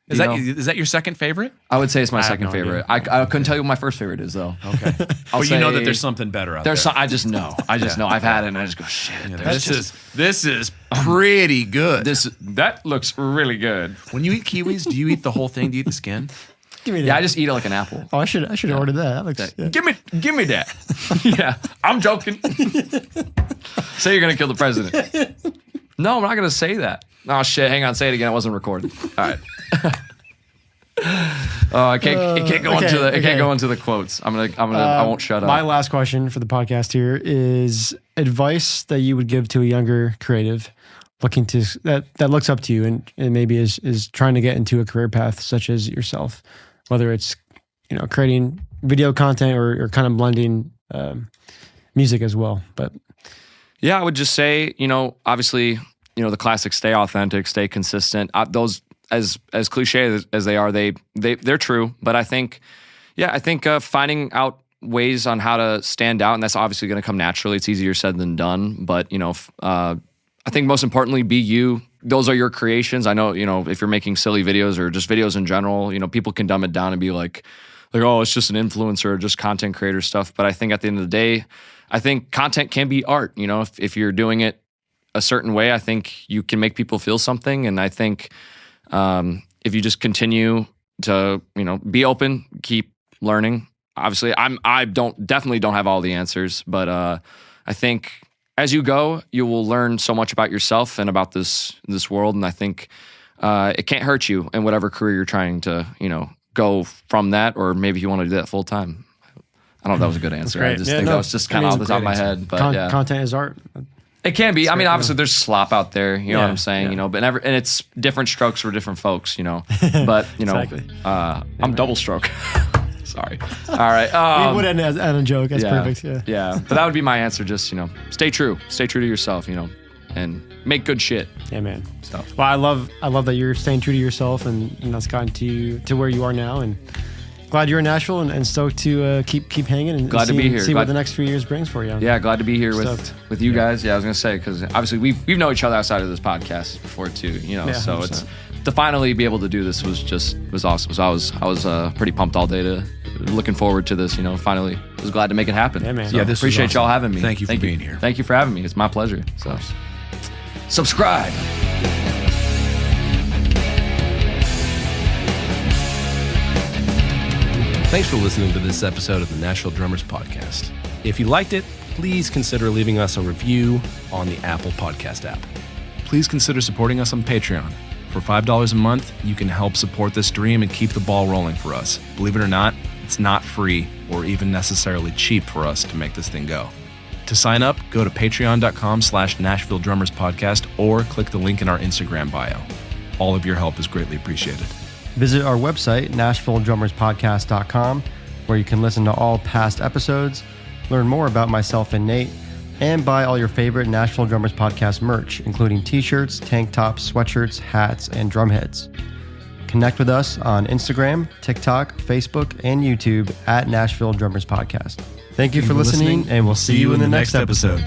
Speaker 2: Is
Speaker 1: You
Speaker 2: that
Speaker 1: know?
Speaker 2: is that your second favorite?
Speaker 1: I would say it's my
Speaker 3: have
Speaker 1: second
Speaker 3: no
Speaker 1: favorite. I couldn't tell you what my first favorite is though.
Speaker 2: Okay. But you know that there's something better out there.
Speaker 1: I just know. I know. I've had it and I just go shit.
Speaker 2: This is pretty good.
Speaker 1: That looks really good.
Speaker 2: When you eat kiwis, do you eat the whole thing? Do you eat the skin?
Speaker 3: Give me that.
Speaker 1: Yeah, I just eat it like an apple.
Speaker 3: Oh, I should have ordered that. That looks. Yeah.
Speaker 1: Give me that. Yeah, I'm joking. Say you're gonna kill the president. No, I'm not gonna say that. Oh shit! Hang on, say it again. It wasn't recorded. All right. Oh, it can't go into the quotes. I won't shut up.
Speaker 3: My last question for the podcast here is advice that you would give to a younger creative looking to that looks up to you and maybe is trying to get into a career path such as yourself, whether it's creating video content or kind of blending music as well. But
Speaker 1: yeah, I would just say, obviously, the classics, stay authentic, stay consistent. Those, as cliche as they are, they're true. But I think finding out ways on how to stand out, and that's obviously going to come naturally. It's easier said than done. But, I think most importantly, be you. Those are your creations. I know, if you're making silly videos or just videos in general, people can dumb it down and be like, oh, it's just an influencer or just content creator stuff. But I think at the end of the day, I think content can be art. If you're doing it a certain way, I think you can make people feel something. And I think if you just continue to, be open, keep learning. Obviously, I definitely don't have all the answers, but I think as you go, you will learn so much about yourself and about this world. And I think it can't hurt you in whatever career you're trying to, go from that, or maybe you want to do that full time. I don't know if that was a good answer. I just think that was just kind of off the top of my head. But yeah,
Speaker 3: content is art.
Speaker 1: it can be.
Speaker 3: It's
Speaker 1: I mean,
Speaker 3: great,
Speaker 1: obviously there's slop out there. You know what
Speaker 3: Yeah,
Speaker 1: I'm saying?
Speaker 3: yeah.
Speaker 1: But and it's different strokes for different folks. But
Speaker 3: Exactly.
Speaker 1: I'm double stroke. Sorry. All right.
Speaker 3: We would end as a joke. That's
Speaker 1: yeah,
Speaker 3: perfect. Yeah.
Speaker 1: Yeah. But that would be my answer. Just stay true. Stay true to yourself. And make good shit.
Speaker 3: Yeah, man.
Speaker 1: So
Speaker 3: Well, I love that you're staying true to yourself, and that's gotten to where you are now. And glad you're in Nashville, and stoked to keep hanging and
Speaker 1: Glad to be here.
Speaker 3: See
Speaker 1: Glad-
Speaker 3: what the next few years brings for you.
Speaker 1: yeah, glad to be here
Speaker 3: Stoked.
Speaker 1: with you guys. Yeah, I was gonna say because obviously we've known each other outside of this podcast before too.
Speaker 3: Yeah,
Speaker 1: So
Speaker 3: 100%.
Speaker 1: it's to finally be able to do this was awesome. So I was pretty pumped all day looking forward to this. Finally was glad to make it happen.
Speaker 3: Yeah, man.
Speaker 1: So
Speaker 2: Yeah, this was
Speaker 1: appreciate
Speaker 2: awesome.
Speaker 1: y'all having me.
Speaker 2: Thank you for being here.
Speaker 1: Thank you for having me. It's my pleasure. So subscribe.
Speaker 2: Thanks for listening to this episode of the Nashville Drummers Podcast. If you liked it, please consider leaving us a review on the Apple Podcast app. Please consider supporting us on Patreon. For $5 a month, you can help support this dream and keep the ball rolling for us. Believe it or not, it's not free or even necessarily cheap for us to make this thing go. To sign up, go to patreon.com/Nashville Drummers Podcast or click the link in our Instagram bio. All of your help is greatly appreciated.
Speaker 3: Visit our website, NashvilleDrummersPodcast.com, where you can listen to all past episodes, learn more about myself and Nate, and buy all your favorite Nashville Drummers Podcast merch, including t-shirts, tank tops, sweatshirts, hats, and drum heads. Connect with us on Instagram, TikTok, Facebook, and YouTube at Nashville Drummers Podcast. Thank you for listening, and we'll see you in the next episode.